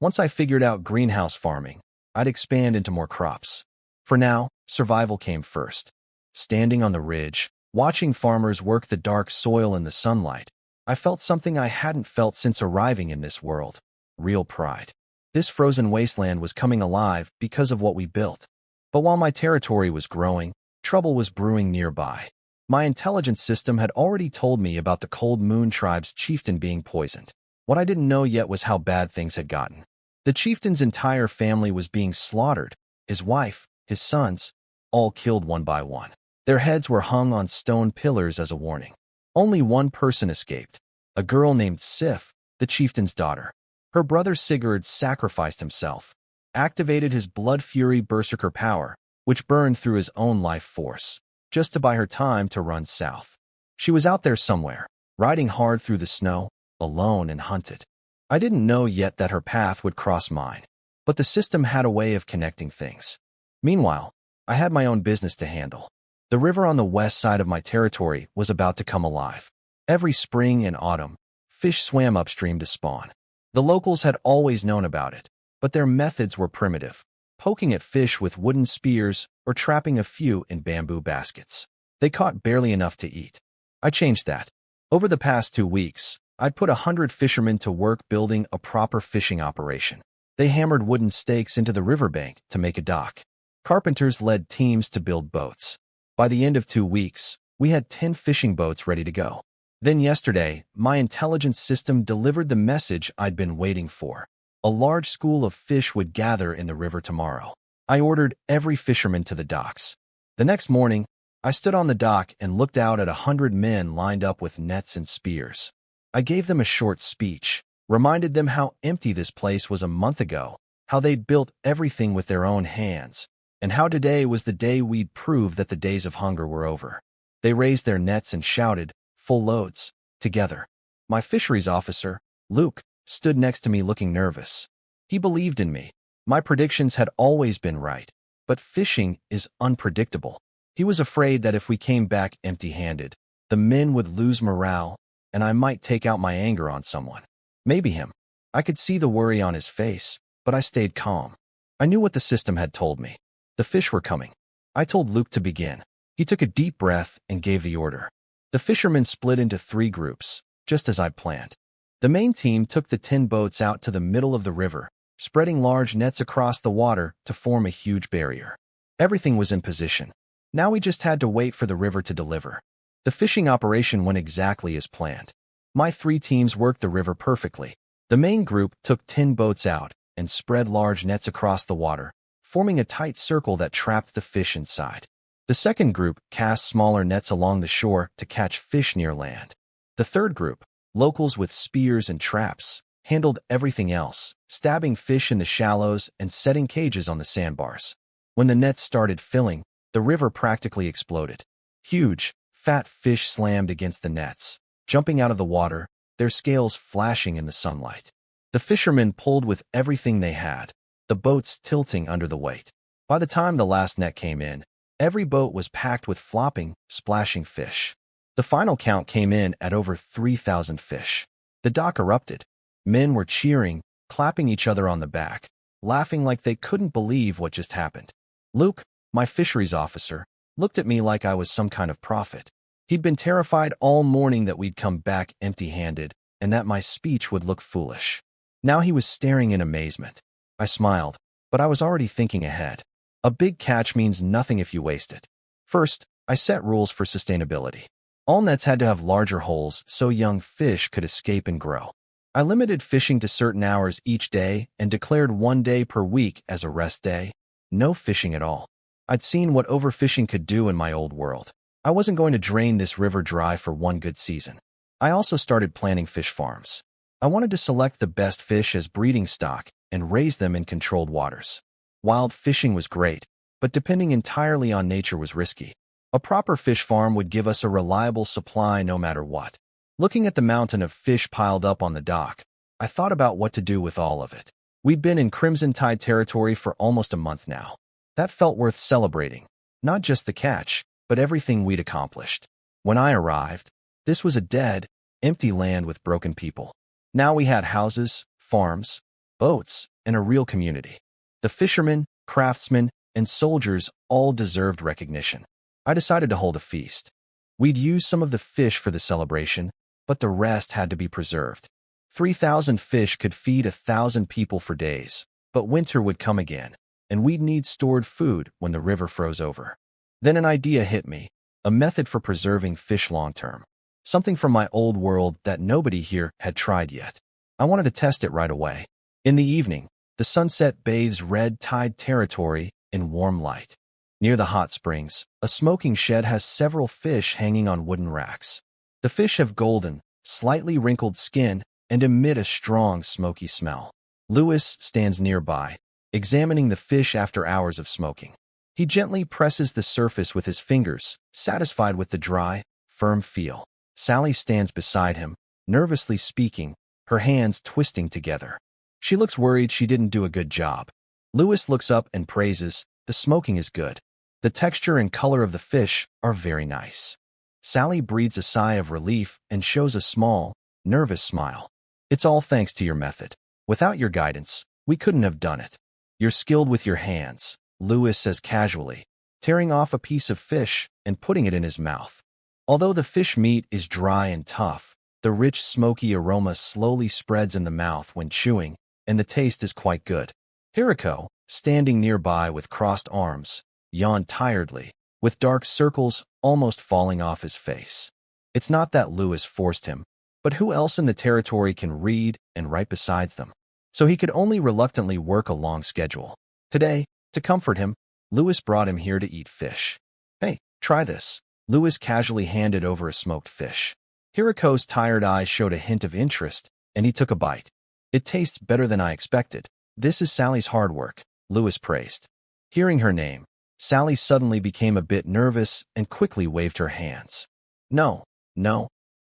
Once I figured out greenhouse farming, I'd expand into more crops. For now, survival came first. Standing on the ridge, watching farmers work the dark soil in the sunlight, I felt something I hadn't felt since arriving in this world: real pride. This frozen wasteland was coming alive because of what we built. But while my territory was growing, trouble was brewing nearby. My intelligence system had already told me about the Cold Moon Tribe's chieftain being poisoned. What I didn't know yet was how bad things had gotten. The chieftain's entire family was being slaughtered, his wife, his sons, all killed one by one. Their heads were hung on stone pillars as a warning. Only one person escaped, a girl named Sif, the chieftain's daughter. Her brother Sigurd sacrificed himself, activated his blood fury berserker power, which burned through his own life force, just to buy her time to run south. She was out there somewhere, riding hard through the snow, alone and hunted. I didn't know yet that her path would cross mine, but the system had a way of connecting things. Meanwhile, I had my own business to handle. The river on the west side of my territory was about to come alive. Every spring and autumn, fish swam upstream to spawn. The locals had always known about it, but their methods were primitive, poking at fish with wooden spears or trapping a few in bamboo baskets. They caught barely enough to eat. I changed that. Over the past 2 weeks, I'd put 100 fishermen to work building a proper fishing operation. They hammered wooden stakes into the riverbank to make a dock. Carpenters led teams to build boats. By the end of 2 weeks, we had 10 fishing boats ready to go. Then yesterday, my intelligence system delivered the message I'd been waiting for. A large school of fish would gather in the river tomorrow. I ordered every fisherman to the docks. The next morning, I stood on the dock and looked out at 100 men lined up with nets and spears. I gave them a short speech, reminded them how empty this place was a month ago, how they'd built everything with their own hands, and how today was the day we'd prove that the days of hunger were over. They raised their nets and shouted, "Full loads, together." My fisheries officer, Luke, stood next to me looking nervous. He believed in me. My predictions had always been right, but fishing is unpredictable. He was afraid that if we came back empty-handed, the men would lose morale, and I might take out my anger on someone. Maybe him. I could see the worry on his face, but I stayed calm. I knew what the system had told me. The fish were coming. I told Luke to begin. He took a deep breath and gave the order. The fishermen split into 3 groups, just as I'd planned. The main team took the 10 boats out to the middle of the river, spreading large nets across the water to form a huge barrier. Everything was in position. Now we just had to wait for the river to deliver. The fishing operation went exactly as planned. My 3 teams worked the river perfectly. The main group took 10 boats out and spread large nets across the water, forming a tight circle that trapped the fish inside. The second group cast smaller nets along the shore to catch fish near land. The third group, locals with spears and traps, handled everything else, stabbing fish in the shallows and setting cages on the sandbars. When the nets started filling, the river practically exploded. Huge, fat fish slammed against the nets, jumping out of the water, their scales flashing in the sunlight. The fishermen pulled with everything they had, the boats tilting under the weight. By the time the last net came in, every boat was packed with flopping, splashing fish. The final count came in at over 3,000 fish. The dock erupted. Men were cheering, clapping each other on the back, laughing like they couldn't believe what just happened. Luke, my fisheries officer, looked at me like I was some kind of prophet. He'd been terrified all morning that we'd come back empty-handed and that my speech would look foolish. Now he was staring in amazement. I smiled, but I was already thinking ahead. A big catch means nothing if you waste it. First, I set rules for sustainability. All nets had to have larger holes so young fish could escape and grow. I limited fishing to certain hours each day and declared 1 day per week as a rest day. No fishing at all. I'd seen what overfishing could do in my old world. I wasn't going to drain this river dry for 1 good season. I also started planning fish farms. I wanted to select the best fish as breeding stock and raise them in controlled waters. Wild fishing was great, but depending entirely on nature was risky. A proper fish farm would give us a reliable supply no matter what. Looking at the mountain of fish piled up on the dock, I thought about what to do with all of it. We'd been in Crimson Tide territory for almost a month now. That felt worth celebrating, not just the catch, but everything we'd accomplished. When I arrived, this was a dead, empty land with broken people. Now we had houses, farms, boats, and a real community. The fishermen, craftsmen, and soldiers all deserved recognition. I decided to hold a feast. We'd use some of the fish for the celebration, but the rest had to be preserved. 3,000 fish could feed 1,000 people for days, but winter would come again, and we'd need stored food when the river froze over. Then an idea hit me, a method for preserving fish long-term. Something from my old world that nobody here had tried yet. I wanted to test it right away. In the evening, the sunset bathes red tide territory in warm light. Near the hot springs, a smoking shed has several fish hanging on wooden racks. The fish have golden, slightly wrinkled skin and emit a strong, smoky smell. Lewis stands nearby, examining the fish after hours of smoking. He gently presses the surface with his fingers, satisfied with the dry, firm feel. Sally stands beside him, nervously speaking, her hands twisting together. She looks worried she didn't do a good job. Lewis looks up and praises, "The smoking is good. The texture and color of the fish are very nice." Sally breathes a sigh of relief and shows a small, nervous smile. "It's all thanks to your method. Without your guidance, We couldn't have done it. You're skilled with your hands, Lewis says casually, tearing off a piece of fish and putting it in his mouth. Although the fish meat is dry and tough, the rich smoky aroma slowly spreads in the mouth when chewing, and the taste is quite good. Hiroko, standing nearby with crossed arms, yawned tiredly, with dark circles almost falling off his face. It's not that Lewis forced him, but who else in the territory can read and write besides them? So he could only reluctantly work a long schedule. Today, to comfort him, Lewis brought him here to eat fish. Hey, try this. Lewis casually handed over a smoked fish. Hiroko's tired eyes showed a hint of interest, and he took a bite. It tastes better than I expected. This is Sally's hard work, Lewis praised. Hearing her name, Sally suddenly became a bit nervous and quickly waved her hands. No,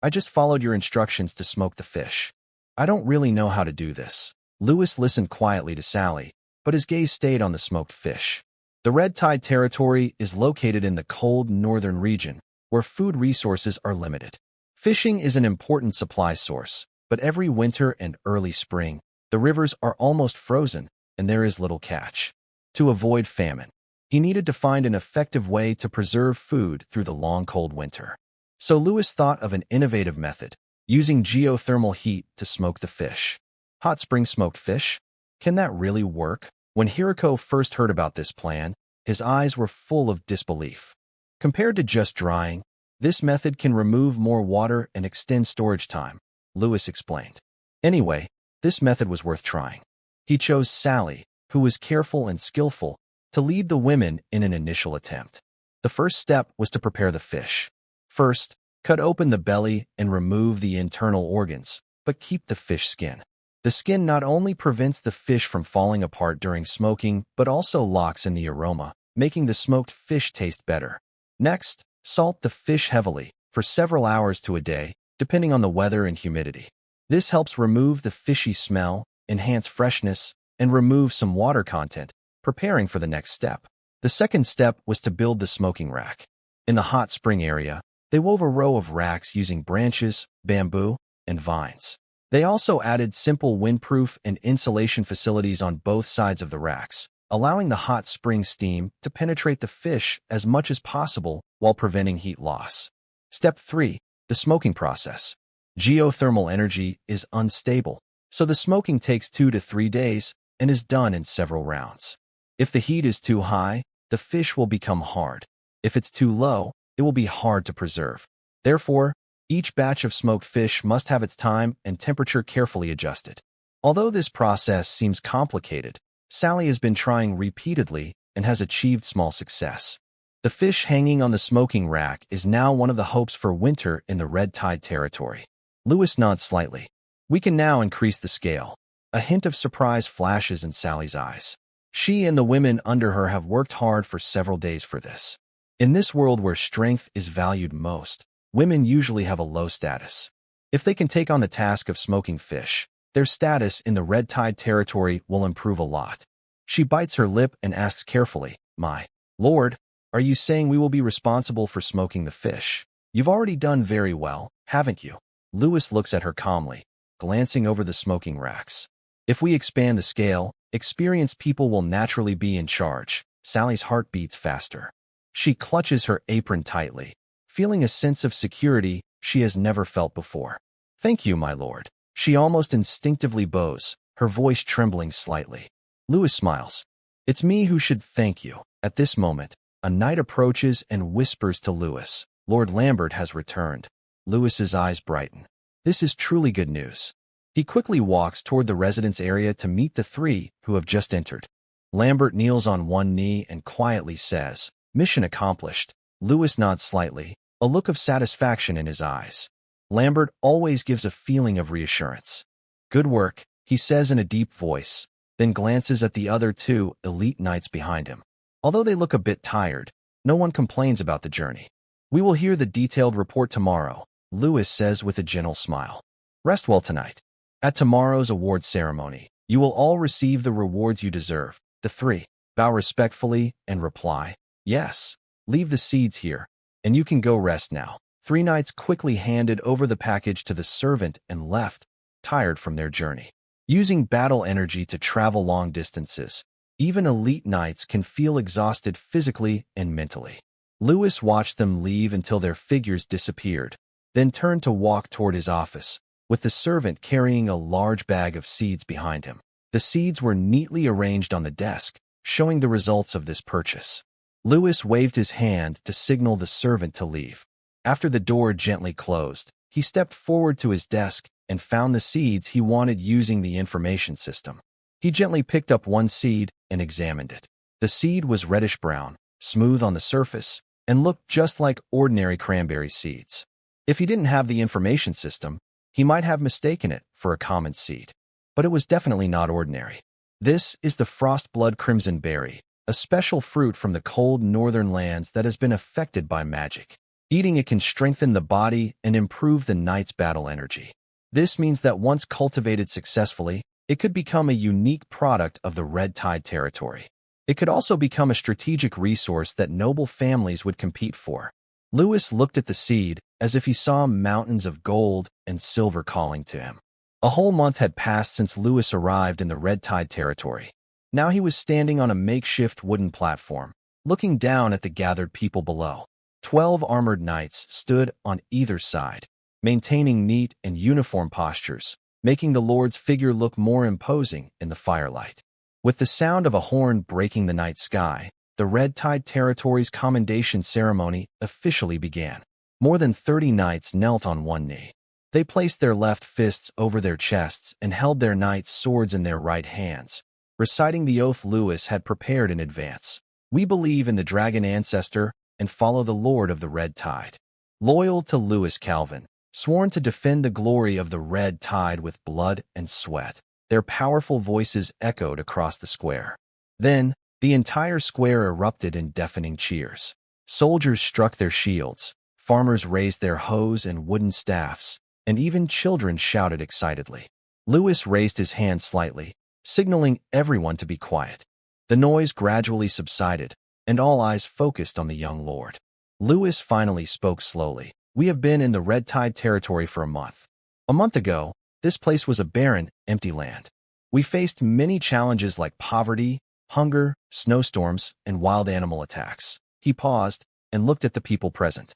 I just followed your instructions to smoke the fish. I don't really know how to do this. Lewis listened quietly to Sally, but his gaze stayed on the smoked fish. The Red Tide Territory is located in the cold northern region, where food resources are limited. Fishing is an important supply source, but every winter and early spring, the rivers are almost frozen, and there is little catch. To avoid famine, he needed to find an effective way to preserve food through the long cold winter. So Lewis thought of an innovative method, using geothermal heat to smoke the fish. Hot spring smoked fish? Can that really work? When Hiroko first heard about this plan, his eyes were full of disbelief. Compared to just drying, this method can remove more water and extend storage time, Lewis explained. Anyway, this method was worth trying. He chose Sally, who was careful and skillful, to lead the women in an initial attempt. The first step was to prepare the fish. First, cut open the belly and remove the internal organs, but keep the fish skin. The skin not only prevents the fish from falling apart during smoking, but also locks in the aroma, making the smoked fish taste better. Next, salt the fish heavily, for several hours to a day, depending on the weather and humidity. This helps remove the fishy smell, enhance freshness, and remove some water content, preparing for the next step. The second step was to build the smoking rack. In the hot spring area, they wove a row of racks using branches, bamboo, and vines. They also added simple windproof and insulation facilities on both sides of the racks, allowing the hot spring steam to penetrate the fish as much as possible while preventing heat loss. Step 3. The smoking process. Geothermal energy is unstable, so the smoking takes 2 to 3 days and is done in several rounds. If the heat is too high, the fish will become hard. If it's too low, it will be hard to preserve. Therefore, each batch of smoked fish must have its time and temperature carefully adjusted. Although this process seems complicated, Sally has been trying repeatedly and has achieved small success. The fish hanging on the smoking rack is now one of the hopes for winter in the Red Tide Territory. Lewis nods slightly. We can now increase the scale. A hint of surprise flashes in Sally's eyes. She and the women under her have worked hard for several days for this. In this world where strength is valued most, women usually have a low status. If they can take on the task of smoking fish, their status in the Red Tide Territory will improve a lot. She bites her lip and asks carefully, "My lord, are you saying we will be responsible for smoking the fish? You've already done very well, haven't you?" Lewis looks at her calmly, glancing over the smoking racks. If we expand the scale, experienced people will naturally be in charge. Sally's heart beats faster. She clutches her apron tightly, feeling a sense of security she has never felt before. "Thank you, my lord." She almost instinctively bows, her voice trembling slightly. Lewis smiles. "It's me who should thank you." At this moment, a knight approaches and whispers to Lewis, "Lord Lambert has returned." Lewis's eyes brighten. This is truly good news. He quickly walks toward the residence area to meet the three who have just entered. Lambert kneels on one knee and quietly says, "Mission accomplished." Lewis nods slightly, a look of satisfaction in his eyes. Lambert always gives a feeling of reassurance. "Good work," he says in a deep voice, then glances at the other two elite knights behind him. Although they look a bit tired, no one complains about the journey. "We will hear the detailed report tomorrow," Lewis says with a gentle smile. "Rest well tonight. At tomorrow's awards ceremony, you will all receive the rewards you deserve." The three bow respectfully and reply, "Yes. Leave the seeds here, and you can go rest now." Three knights quickly handed over the package to the servant and left, tired from their journey. using battle energy to travel long distances. Even elite knights can feel exhausted physically and mentally. Lewis watched them leave until their figures disappeared, then turned to walk toward his office, with the servant carrying a large bag of seeds behind him. The seeds were neatly arranged on the desk, showing the results of this purchase. Lewis waved his hand to signal the servant to leave. After the door gently closed, he stepped forward to his desk and found the seeds he wanted using the information system. He gently picked up one seed and examined it. The seed was reddish-brown, smooth on the surface, and looked just like ordinary cranberry seeds. If he didn't have the information system, he might have mistaken it for a common seed. But it was definitely not ordinary. This is the frostblood crimson berry, a special fruit from the cold northern lands that has been affected by magic. Eating it can strengthen the body and improve the knight's battle energy. This means that once cultivated successfully, it could become a unique product of the Red Tide territory. It could also become a strategic resource that noble families would compete for. Lewis looked at the seed as if he saw mountains of gold and silver calling to him. A whole month had passed since Lewis arrived in the Red Tide territory. Now he was standing on a makeshift wooden platform, looking down at the gathered people below. 12 armored knights stood on either side, maintaining neat and uniform postures, making the Lord's figure look more imposing in the firelight. With the sound of a horn breaking the night sky, the Red Tide territory's commendation ceremony officially began. More than 30 knights knelt on one knee. They placed their left fists over their chests and held their knight's swords in their right hands, reciting the oath Lewis had prepared in advance. We believe in the dragon ancestor and follow the Lord of the Red Tide. Loyal to Lewis Calvin, sworn to defend the glory of the Red Tide with blood and sweat. Their powerful voices echoed across the square. Then, the entire square erupted in deafening cheers. Soldiers struck their shields, farmers raised their hoes and wooden staffs, and even children shouted excitedly. Lewis raised his hand slightly, signaling everyone to be quiet. The noise gradually subsided, and all eyes focused on the young lord. Lewis finally spoke slowly. We have been in the Red Tide territory for a month. A month ago, this place was a barren, empty land. We faced many challenges like poverty, hunger, snowstorms, and wild animal attacks. He paused and looked at the people present.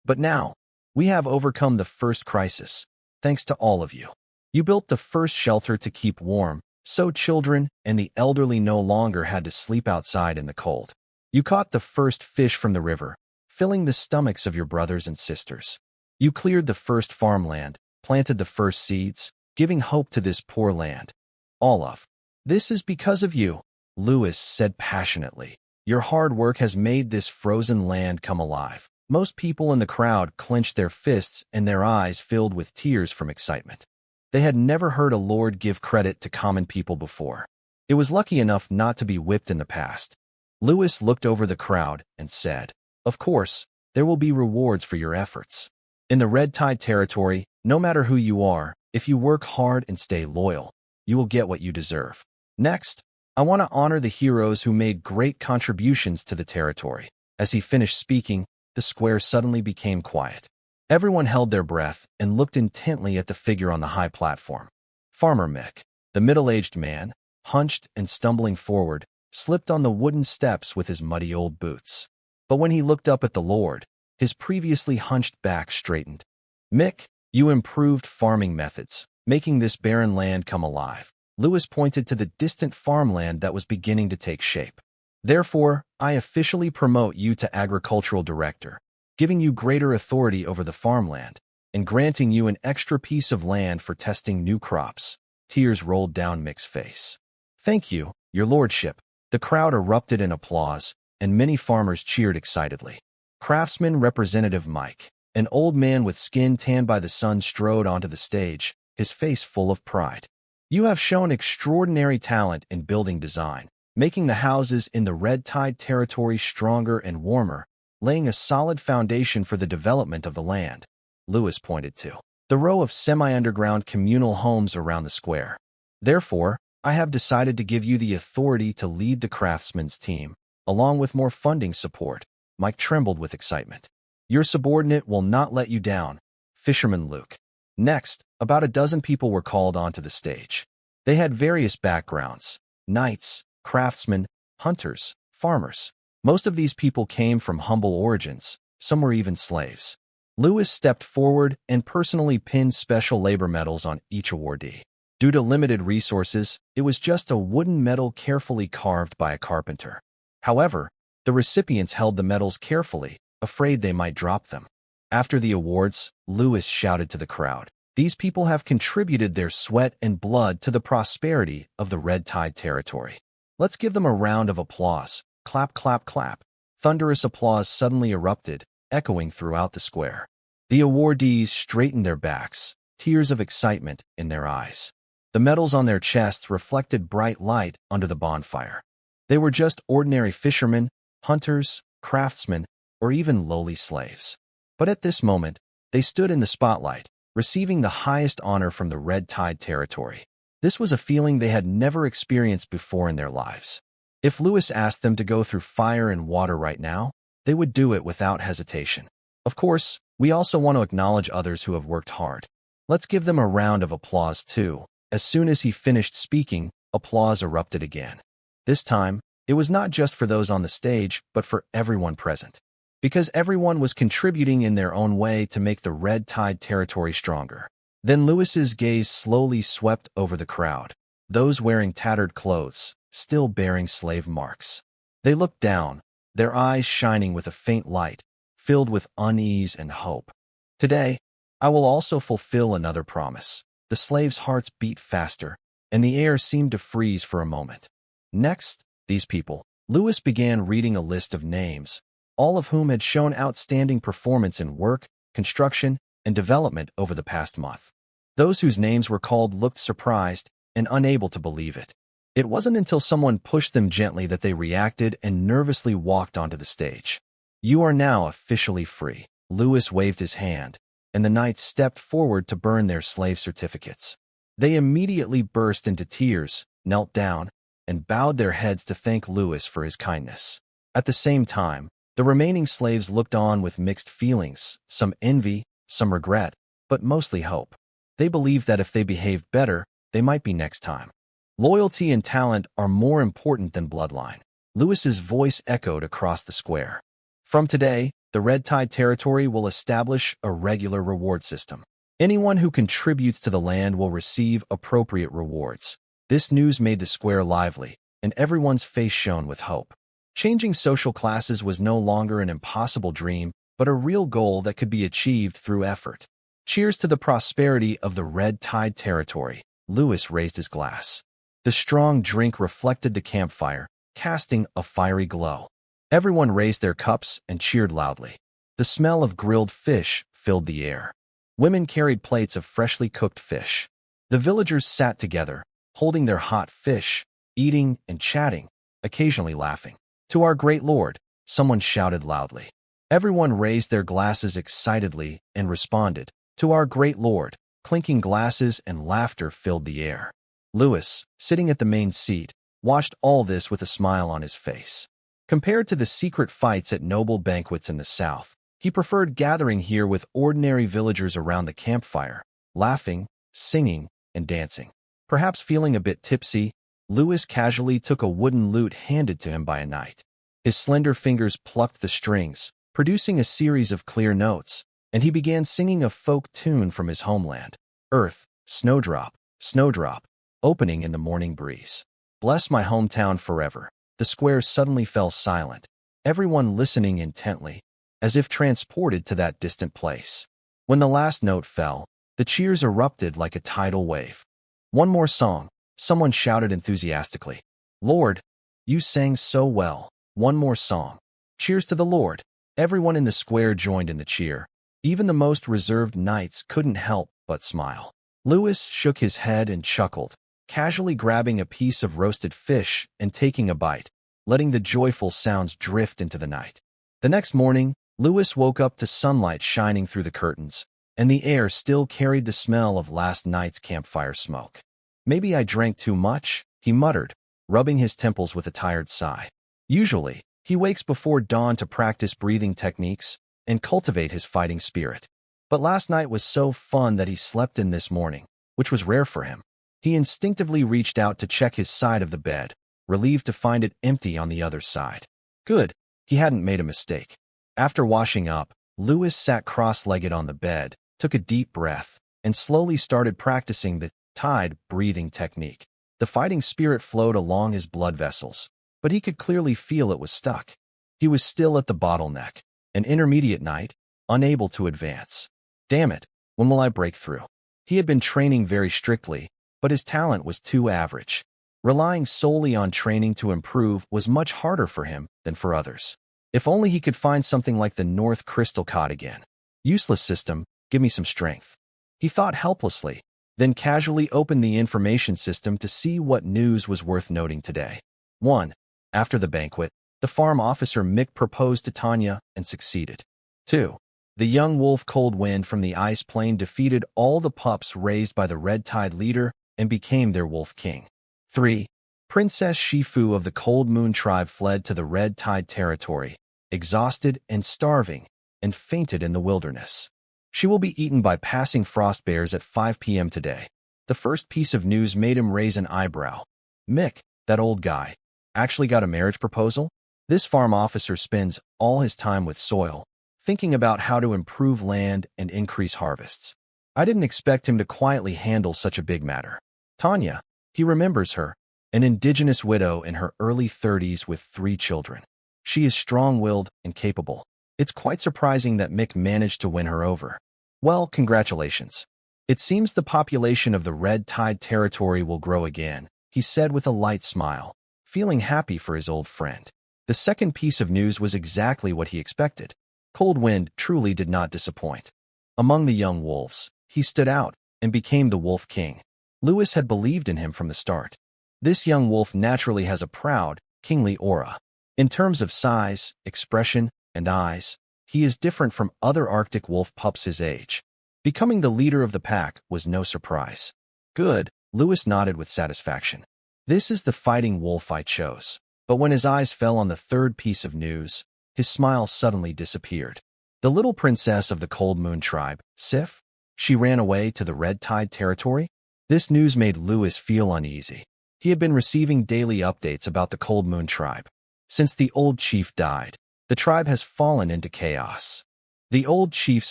But now, we have overcome the first crisis, thanks to all of you. You built the first shelter to keep warm, so children and the elderly no longer had to sleep outside in the cold. You caught the first fish from the river, filling the stomachs of your brothers and sisters. You cleared the first farmland, planted the first seeds, giving hope to this poor land. All of this is because of you, Lewis said passionately. Your hard work has made this frozen land come alive. Most people in the crowd clenched their fists and their eyes filled with tears from excitement. They had never heard a lord give credit to common people before. It was lucky enough not to be whipped in the past. Lewis looked over the crowd and said, "Of course, there will be rewards for your efforts. In the Red Tide territory, no matter who you are, if you work hard and stay loyal, you will get what you deserve. Next, I want to honor the heroes who made great contributions to the territory." As he finished speaking, the square suddenly became quiet. Everyone held their breath and looked intently at the figure on the high platform. Farmer Mick, the middle-aged man, hunched and stumbling forward, slipped on the wooden steps with his muddy old boots. But when he looked up at the Lord, his previously hunched back straightened. "Mick, you improved farming methods, making this barren land come alive." Lewis pointed to the distant farmland that was beginning to take shape. "Therefore, I officially promote you to agricultural director, giving you greater authority over the farmland, and granting you an extra piece of land for testing new crops." Tears rolled down Mick's face. "Thank you, your lordship." The crowd erupted in applause, and many farmers cheered excitedly. Craftsman Representative Mike, an old man with skin tanned by the sun, strode onto the stage, his face full of pride. "You have shown extraordinary talent in building design, making the houses in the Red Tide territory stronger and warmer, laying a solid foundation for the development of the land." Lewis pointed to the row of semi-underground communal homes around the square. "Therefore, I have decided to give you the authority to lead the craftsmen's team, along with more funding support." Mike trembled with excitement. "Your subordinate will not let you down, Fisherman Luke." Next, about a dozen people were called onto the stage. They had various backgrounds: knights, craftsmen, hunters, farmers. Most of these people came from humble origins, some were even slaves. Lewis stepped forward and personally pinned special labor medals on each awardee. Due to limited resources, it was just a wooden medal carefully carved by a carpenter. However, the recipients held the medals carefully, afraid they might drop them. After the awards, Lewis shouted to the crowd, "These people have contributed their sweat and blood to the prosperity of the Red Tide territory. Let's give them a round of applause." Clap, clap, clap. Thunderous applause suddenly erupted, echoing throughout the square. The awardees straightened their backs, tears of excitement in their eyes. The medals on their chests reflected bright light under the bonfire. They were just ordinary fishermen, hunters, craftsmen, or even lowly slaves. But at this moment, they stood in the spotlight, receiving the highest honor from the Red Tide territory. This was a feeling they had never experienced before in their lives. If Lewis asked them to go through fire and water right now, they would do it without hesitation. Of course, we also want to acknowledge others who have worked hard. Let's give them a round of applause too. As soon as he finished speaking, applause erupted again. This time, it was not just for those on the stage, but for everyone present. Because everyone was contributing in their own way to make the Red Tide territory stronger. Then Lewis's gaze slowly swept over the crowd. Those wearing tattered clothes, still bearing slave marks. They looked down, their eyes shining with a faint light, filled with unease and hope. Today, I will also fulfill another promise. The slaves' hearts beat faster, and the air seemed to freeze for a moment. Next, these people. Lewis began reading a list of names, all of whom had shown outstanding performance in work, construction, and development over the past month. Those whose names were called looked surprised and unable to believe it. It wasn't until someone pushed them gently that they reacted and nervously walked onto the stage. "You are now officially free." Lewis waved his hand, and the knights stepped forward to burn their slave certificates. They immediately burst into tears, knelt down, and bowed their heads to thank Lewis for his kindness. At the same time, the remaining slaves looked on with mixed feelings, some envy, some regret, but mostly hope. They believed that if they behaved better, they might be next time. Loyalty and talent are more important than bloodline. Lewis's voice echoed across the square. From today, the Red Tide territory will establish a regular reward system. Anyone who contributes to the land will receive appropriate rewards. This news made the square lively, and everyone's face shone with hope. Changing social classes was no longer an impossible dream, but a real goal that could be achieved through effort. Cheers to the prosperity of the Red Tide territory. Lewis raised his glass. The strong drink reflected the campfire, casting a fiery glow. Everyone raised their cups and cheered loudly. The smell of grilled fish filled the air. Women carried plates of freshly cooked fish. The villagers sat together, holding their hot fish, eating and chatting, occasionally laughing. "To our great Lord," someone shouted loudly. Everyone raised their glasses excitedly and responded, "To our great Lord." Clinking glasses and laughter filled the air. Lewis, sitting at the main seat, watched all this with a smile on his face. Compared to the secret fights at noble banquets in the South, he preferred gathering here with ordinary villagers around the campfire, laughing, singing, and dancing. Perhaps feeling a bit tipsy, Lewis casually took a wooden lute handed to him by a knight. His slender fingers plucked the strings, producing a series of clear notes, and he began singing a folk tune from his homeland. "Earth, snowdrop, snowdrop, opening in the morning breeze. Bless my hometown forever." The square suddenly fell silent, everyone listening intently, as if transported to that distant place. When the last note fell, the cheers erupted like a tidal wave. "One more song," someone shouted enthusiastically. "Lord, you sang so well. One more song." "Cheers to the Lord." Everyone in the square joined in the cheer. Even the most reserved knights couldn't help but smile. Lewis shook his head and chuckled, casually grabbing a piece of roasted fish and taking a bite, letting the joyful sounds drift into the night. The next morning, Lewis woke up to sunlight shining through the curtains, and the air still carried the smell of last night's campfire smoke. "Maybe I drank too much," he muttered, rubbing his temples with a tired sigh. Usually, he wakes before dawn to practice breathing techniques and cultivate his fighting spirit. But last night was so fun that he slept in this morning, which was rare for him. He instinctively reached out to check his side of the bed, relieved to find it empty on the other side. Good, he hadn't made a mistake. After washing up, Lewis sat cross-legged on the bed, took a deep breath, and slowly started practicing the tide breathing technique. The fighting spirit flowed along his blood vessels, but he could clearly feel it was stuck. He was still at the bottleneck, an intermediate knight, unable to advance. Damn it, when will I break through? He had been training very strictly, but his talent was too average. Relying solely on training to improve was much harder for him than for others. If only he could find something like the North Crystal Cod again. Useless system, give me some strength. He thought helplessly, then casually opened the information system to see what news was worth noting today. 1. After the banquet, the farm officer Mick proposed to Tanya and succeeded. 2. The young wolf Cold Wind from the ice plain defeated all the pups raised by the Red Tide leader and became their wolf king. 3. Princess Shifu of the Cold Moon tribe fled to the Red Tide territory, exhausted and starving, and fainted in the wilderness. She will be eaten by passing frost bears at 5 p.m. today. The first piece of news made him raise an eyebrow. Mick, that old guy, actually got a marriage proposal? This farm officer spends all his time with soil, thinking about how to improve land and increase harvests. I didn't expect him to quietly handle such a big matter. Tanya, he remembers her, an indigenous widow in her early 30s with 3 children. She is strong-willed and capable. It's quite surprising that Mick managed to win her over. Well, congratulations. It seems the population of the Red Tide territory will grow again, he said with a light smile, feeling happy for his old friend. The second piece of news was exactly what he expected. Cold Wind truly did not disappoint. Among the young wolves, he stood out and became the Wolf King. Lewis had believed in him from the start. This young wolf naturally has a proud, kingly aura. In terms of size, expression, and eyes, he is different from other Arctic wolf pups his age. Becoming the leader of the pack was no surprise. Good, Lewis nodded with satisfaction. This is the fighting wolf I chose. But when his eyes fell on the third piece of news, his smile suddenly disappeared. The little princess of the Cold Moon tribe, Sif? She ran away to the Red Tide territory? This news made Lewis feel uneasy. He had been receiving daily updates about the Cold Moon tribe. Since the old chief died, the tribe has fallen into chaos. The old chief's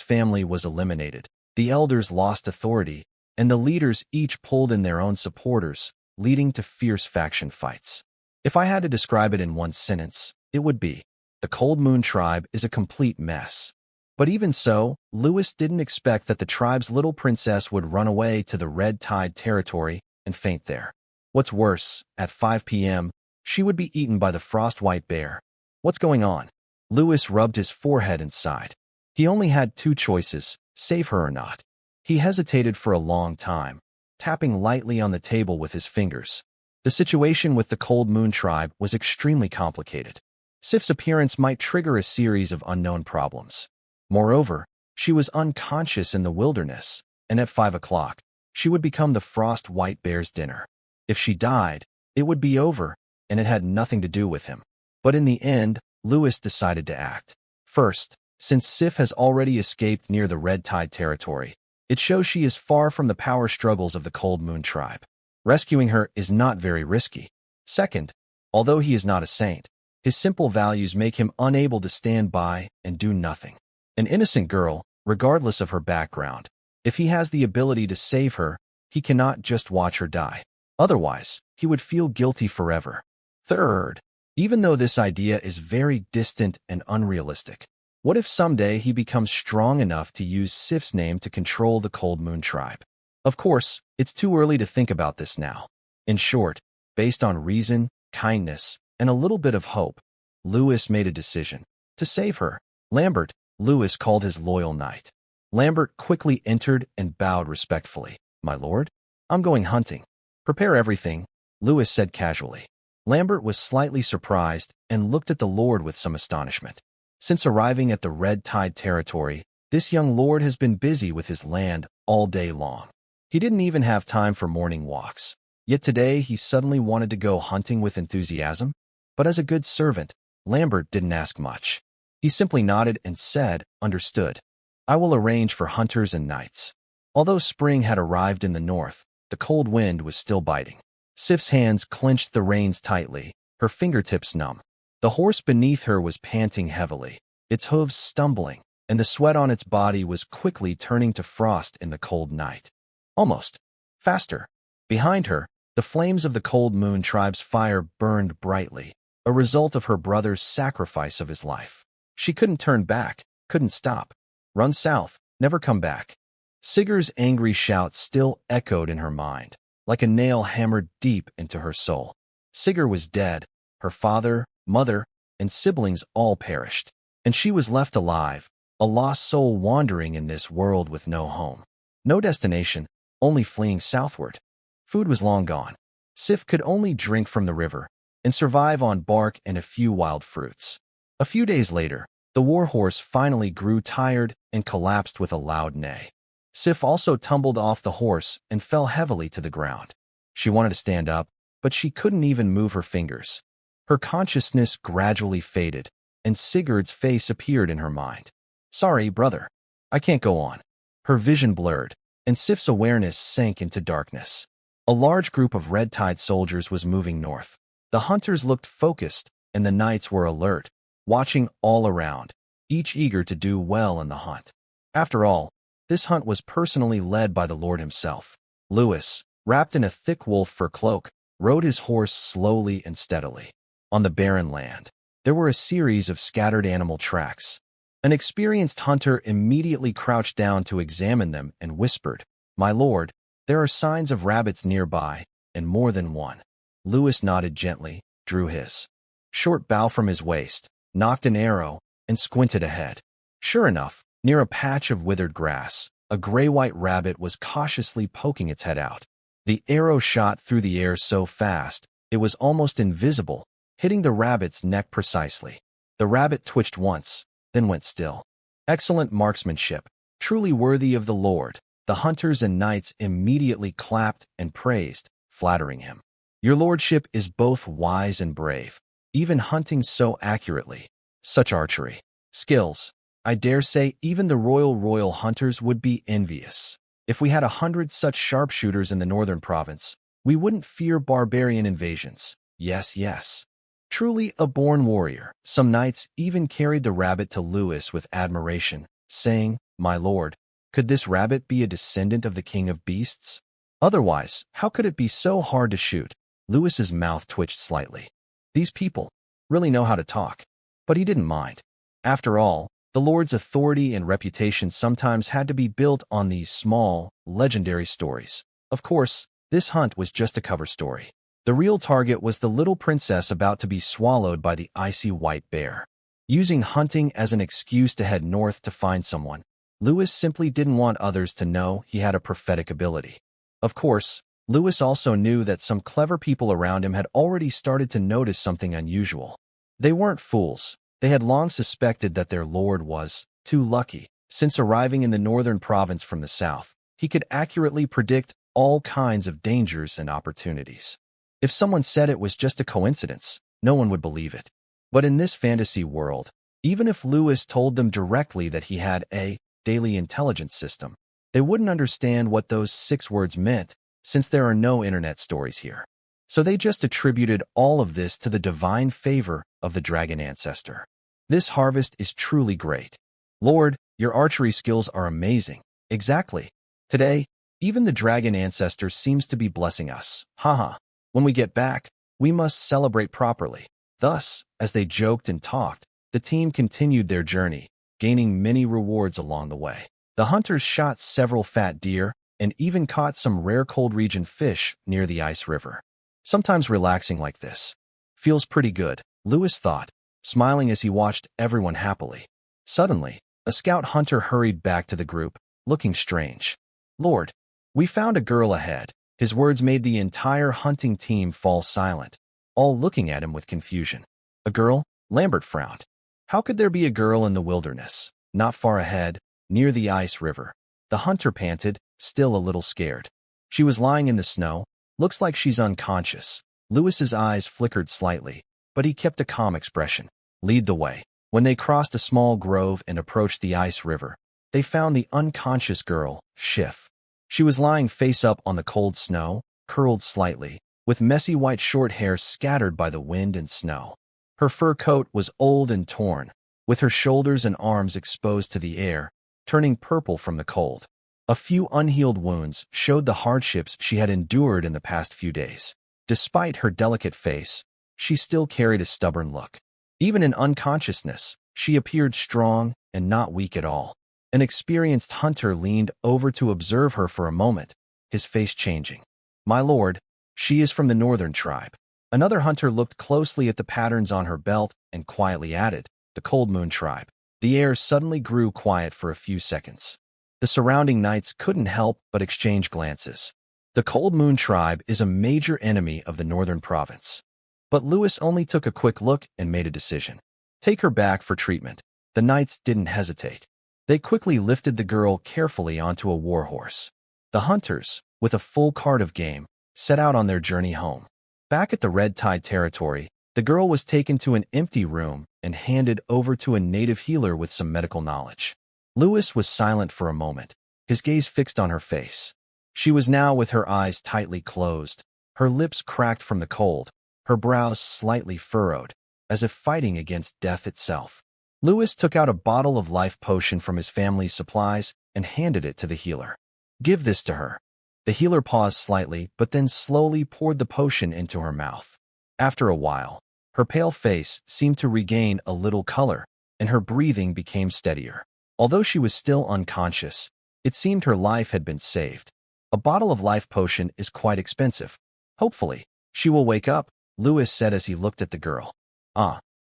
family was eliminated, the elders lost authority, and the leaders each pulled in their own supporters, leading to fierce faction fights. If I had to describe it in one sentence, it would be, the Cold Moon tribe is a complete mess. But even so, Lewis didn't expect that the tribe's little princess would run away to the Red Tide territory and faint there. What's worse, at 5 p.m., she would be eaten by the frost-white bear. What's going on? Lewis rubbed his forehead and sighed. He only had 2 choices, save her or not. He hesitated for a long time, tapping lightly on the table with his fingers. The situation with the Cold Moon tribe was extremely complicated. Sif's appearance might trigger a series of unknown problems. Moreover, she was unconscious in the wilderness, and at 5 o'clock, she would become the frost-white bear's dinner. If she died, it would be over, and it had nothing to do with him. But in the end, Lewis decided to act. First, since Sif has already escaped near the Red Tide territory, it shows she is far from the power struggles of the Cold Moon tribe. Rescuing her is not very risky. Second, although he is not a saint, his simple values make him unable to stand by and do nothing. An innocent girl, regardless of her background, if he has the ability to save her, he cannot just watch her die. Otherwise, he would feel guilty forever. Third, even though this idea is very distant and unrealistic, what if someday he becomes strong enough to use Sif's name to control the Cold Moon tribe? Of course, it's too early to think about this now. In short, based on reason, kindness, and a little bit of hope, Lewis made a decision. To save her, Lambert, Lewis called his loyal knight. Lambert quickly entered and bowed respectfully. My lord? I'm going hunting. Prepare everything, Lewis said casually. Lambert was slightly surprised and looked at the lord with some astonishment. Since arriving at the Red Tide territory, this young lord has been busy with his land all day long. He didn't even have time for morning walks. Yet today he suddenly wanted to go hunting with enthusiasm. But as a good servant, Lambert didn't ask much. He simply nodded and said, understood. I will arrange for hunters and knights. Although spring had arrived in the north, the cold wind was still biting. Sif's hands clenched the reins tightly, her fingertips numb. The horse beneath her was panting heavily, its hooves stumbling, and the sweat on its body was quickly turning to frost in the cold night. Almost. Faster. Behind her, the flames of the Cold Moon tribe's fire burned brightly, a result of her brother's sacrifice of his life. She couldn't turn back, couldn't stop. Run south, never come back. Sigurd's angry shout still echoed in her mind, like a nail hammered deep into her soul. Sigurd was dead, her father, mother, and siblings all perished, and she was left alive, a lost soul wandering in this world with no home. No destination, only fleeing southward. Food was long gone. Sif could only drink from the river and survive on bark and a few wild fruits. A few days later, the warhorse finally grew tired and collapsed with a loud neigh. Sif also tumbled off the horse and fell heavily to the ground. She wanted to stand up, but she couldn't even move her fingers. Her consciousness gradually faded, and Sigurd's face appeared in her mind. "Sorry, brother. I can't go on." Her vision blurred, and Sif's awareness sank into darkness. A large group of Red Tide soldiers was moving north. The hunters looked focused, and the knights were alert, watching all around, each eager to do well in the hunt. After all, this hunt was personally led by the Lord himself. Lewis, wrapped in a thick wolf fur cloak, rode his horse slowly and steadily. On the barren land, there were a series of scattered animal tracks. An experienced hunter immediately crouched down to examine them and whispered, "My lord, there are signs of rabbits nearby, and more than one." Lewis nodded gently, drew his short bow from his waist, nocked an arrow, and squinted ahead. Sure enough, near a patch of withered grass, a gray-white rabbit was cautiously poking its head out. The arrow shot through the air so fast, it was almost invisible, hitting the rabbit's neck precisely. The rabbit twitched once, then went still. Excellent marksmanship, truly worthy of the Lord. The hunters and knights immediately clapped and praised, flattering him. "Your lordship is both wise and brave, even hunting so accurately. Such archery skills. I dare say even the royal hunters would be envious. If we had 100 such sharpshooters in the northern province, we wouldn't fear barbarian invasions. Yes, yes. Truly a born warrior." Some knights even carried the rabbit to Lewis with admiration, saying, "My lord, could this rabbit be a descendant of the king of beasts? Otherwise, how could it be so hard to shoot?" Lewis's mouth twitched slightly. These people really know how to talk. But he didn't mind. After all, the Lord's authority and reputation sometimes had to be built on these small, legendary stories. Of course, this hunt was just a cover story. The real target was the little princess about to be swallowed by the icy white bear. Using hunting as an excuse to head north to find someone, Lewis simply didn't want others to know he had a prophetic ability. Of course, Lewis also knew that some clever people around him had already started to notice something unusual. They weren't fools. They had long suspected that their lord was too lucky. Since arriving in the northern province from the south, he could accurately predict all kinds of dangers and opportunities. If someone said it was just a coincidence, no one would believe it. But in this fantasy world, even if Lewis told them directly that he had a daily intelligence system, they wouldn't understand what those 6 words meant, since there are no internet stories here. So they just attributed all of this to the divine favor of the dragon ancestor. "This harvest is truly great. Lord, your archery skills are amazing." "Exactly. Today, even the dragon ancestor seems to be blessing us. Haha. When we get back, we must celebrate properly." Thus, as they joked and talked, the team continued their journey, gaining many rewards along the way. The hunters shot several fat deer and even caught some rare cold region fish near the ice river. Sometimes relaxing like this feels pretty good, Lewis thought, smiling as he watched everyone happily. Suddenly, a scout hunter hurried back to the group, looking strange. "Lord, we found a girl ahead." His words made the entire hunting team fall silent, all looking at him with confusion. "A girl?" Lambert frowned. How could there be a girl in the wilderness, not far ahead, near the ice river? The hunter panted, still a little scared. "She was lying in the snow. Looks like she's unconscious." Lewis's eyes flickered slightly, but he kept a calm expression. "Lead the way." When they crossed a small grove and approached the ice river, they found the unconscious girl, Schiff. She was lying face up on the cold snow, curled slightly, with messy white short hair scattered by the wind and snow. Her fur coat was old and torn, with her shoulders and arms exposed to the air, turning purple from the cold. A few unhealed wounds showed the hardships she had endured in the past few days. Despite her delicate face, she still carried a stubborn look. Even in unconsciousness, she appeared strong and not weak at all. An experienced hunter leaned over to observe her for a moment, his face changing. "My lord, she is from the northern tribe." Another hunter looked closely at the patterns on her belt and quietly added, "The Cold Moon tribe." The air suddenly grew quiet for a few seconds. The surrounding knights couldn't help but exchange glances. The Cold Moon tribe is a major enemy of the northern province. But Lewis only took a quick look and made a decision. Take her back for treatment. The knights didn't hesitate. They quickly lifted the girl carefully onto a warhorse. The hunters, with a full cart of game, set out on their journey home. Back at the Red Tide territory, the girl was taken to an empty room and handed over to a native healer with some medical knowledge. Lewis was silent for a moment, his gaze fixed on her face. She was now with her eyes tightly closed, her lips cracked from the cold, her brows slightly furrowed, as if fighting against death itself. Lewis took out a bottle of life potion from his family's supplies and handed it to the healer. "Give this to her." The healer paused slightly, but then slowly poured the potion into her mouth. After a while, her pale face seemed to regain a little color, and her breathing became steadier. Although she was still unconscious, it seemed her life had been saved. A bottle of life potion is quite expensive. "Hopefully, she will wake up," Lewis said as he looked at the girl.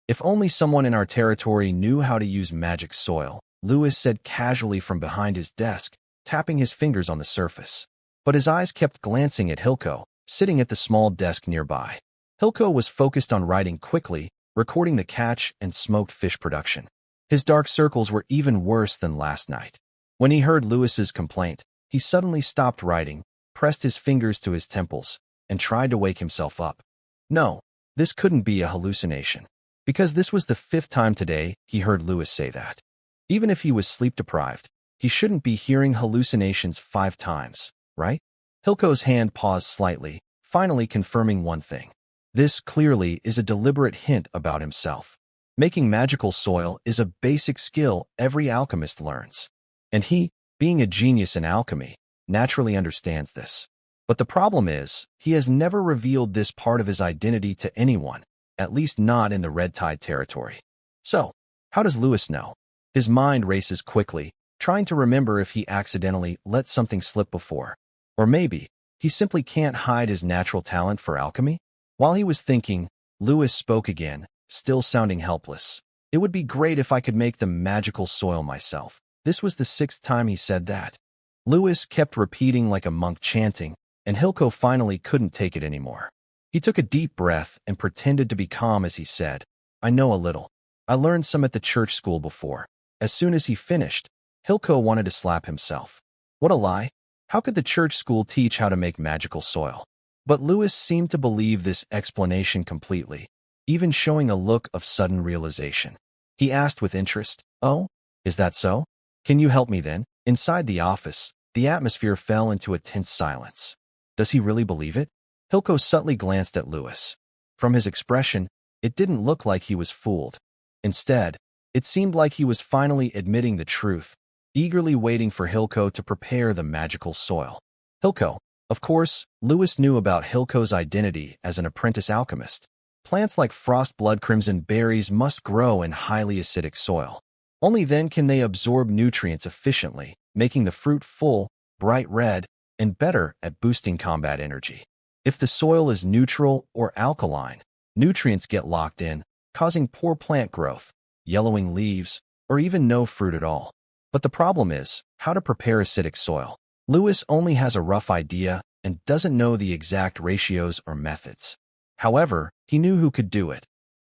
If only someone in our territory knew how to use magic soil," Lewis said casually from behind his desk, tapping his fingers on the surface. But his eyes kept glancing at Hilko, sitting at the small desk nearby. Hilko was focused on writing quickly, recording the catch and smoked fish production. His dark circles were even worse than last night. When he heard Lewis's complaint, he suddenly stopped writing, pressed his fingers to his temples, and tried to wake himself up. No, this couldn't be a hallucination. Because this was the 5th time today he heard Lewis say that. Even if he was sleep-deprived, he shouldn't be hearing hallucinations 5 times, right? Hilko's hand paused slightly, finally confirming one thing. This clearly is a deliberate hint about himself. Making magical soil is a basic skill every alchemist learns. And he, being a genius in alchemy, naturally understands this. But the problem is, he has never revealed this part of his identity to anyone, at least not in the Red Tide territory. So, how does Lewis know? His mind races quickly, trying to remember if he accidentally let something slip before. Or maybe, he simply can't hide his natural talent for alchemy? While he was thinking, Lewis spoke again, still sounding helpless. "It would be great if I could make the magical soil myself." This was the 6th time he said that. Lewis kept repeating like a monk chanting, and Hilko finally couldn't take it anymore. He took a deep breath and pretended to be calm as he said, "I know a little. I learned some at the church school before." As soon as he finished, Hilko wanted to slap himself. What a lie! How could the church school teach how to make magical soil? But Lewis seemed to believe this explanation completely, even showing a look of sudden realization. He asked with interest, "Oh, is that so? Can you help me then?" Inside the office, the atmosphere fell into a tense silence. Does he really believe it? Hilko subtly glanced at Lewis. From his expression, it didn't look like he was fooled. Instead, it seemed like he was finally admitting the truth, eagerly waiting for Hilko to prepare the magical soil. Hilko. Of course, Lewis knew about Hilko's identity as an apprentice alchemist. Plants like frost blood crimson berries must grow in highly acidic soil. Only then can they absorb nutrients efficiently, making the fruit full, bright red, and better at boosting combat energy. If the soil is neutral or alkaline, nutrients get locked in, causing poor plant growth, yellowing leaves, or even no fruit at all. But the problem is how to prepare acidic soil. Lewis only has a rough idea and doesn't know the exact ratios or methods. However, he knew who could do it.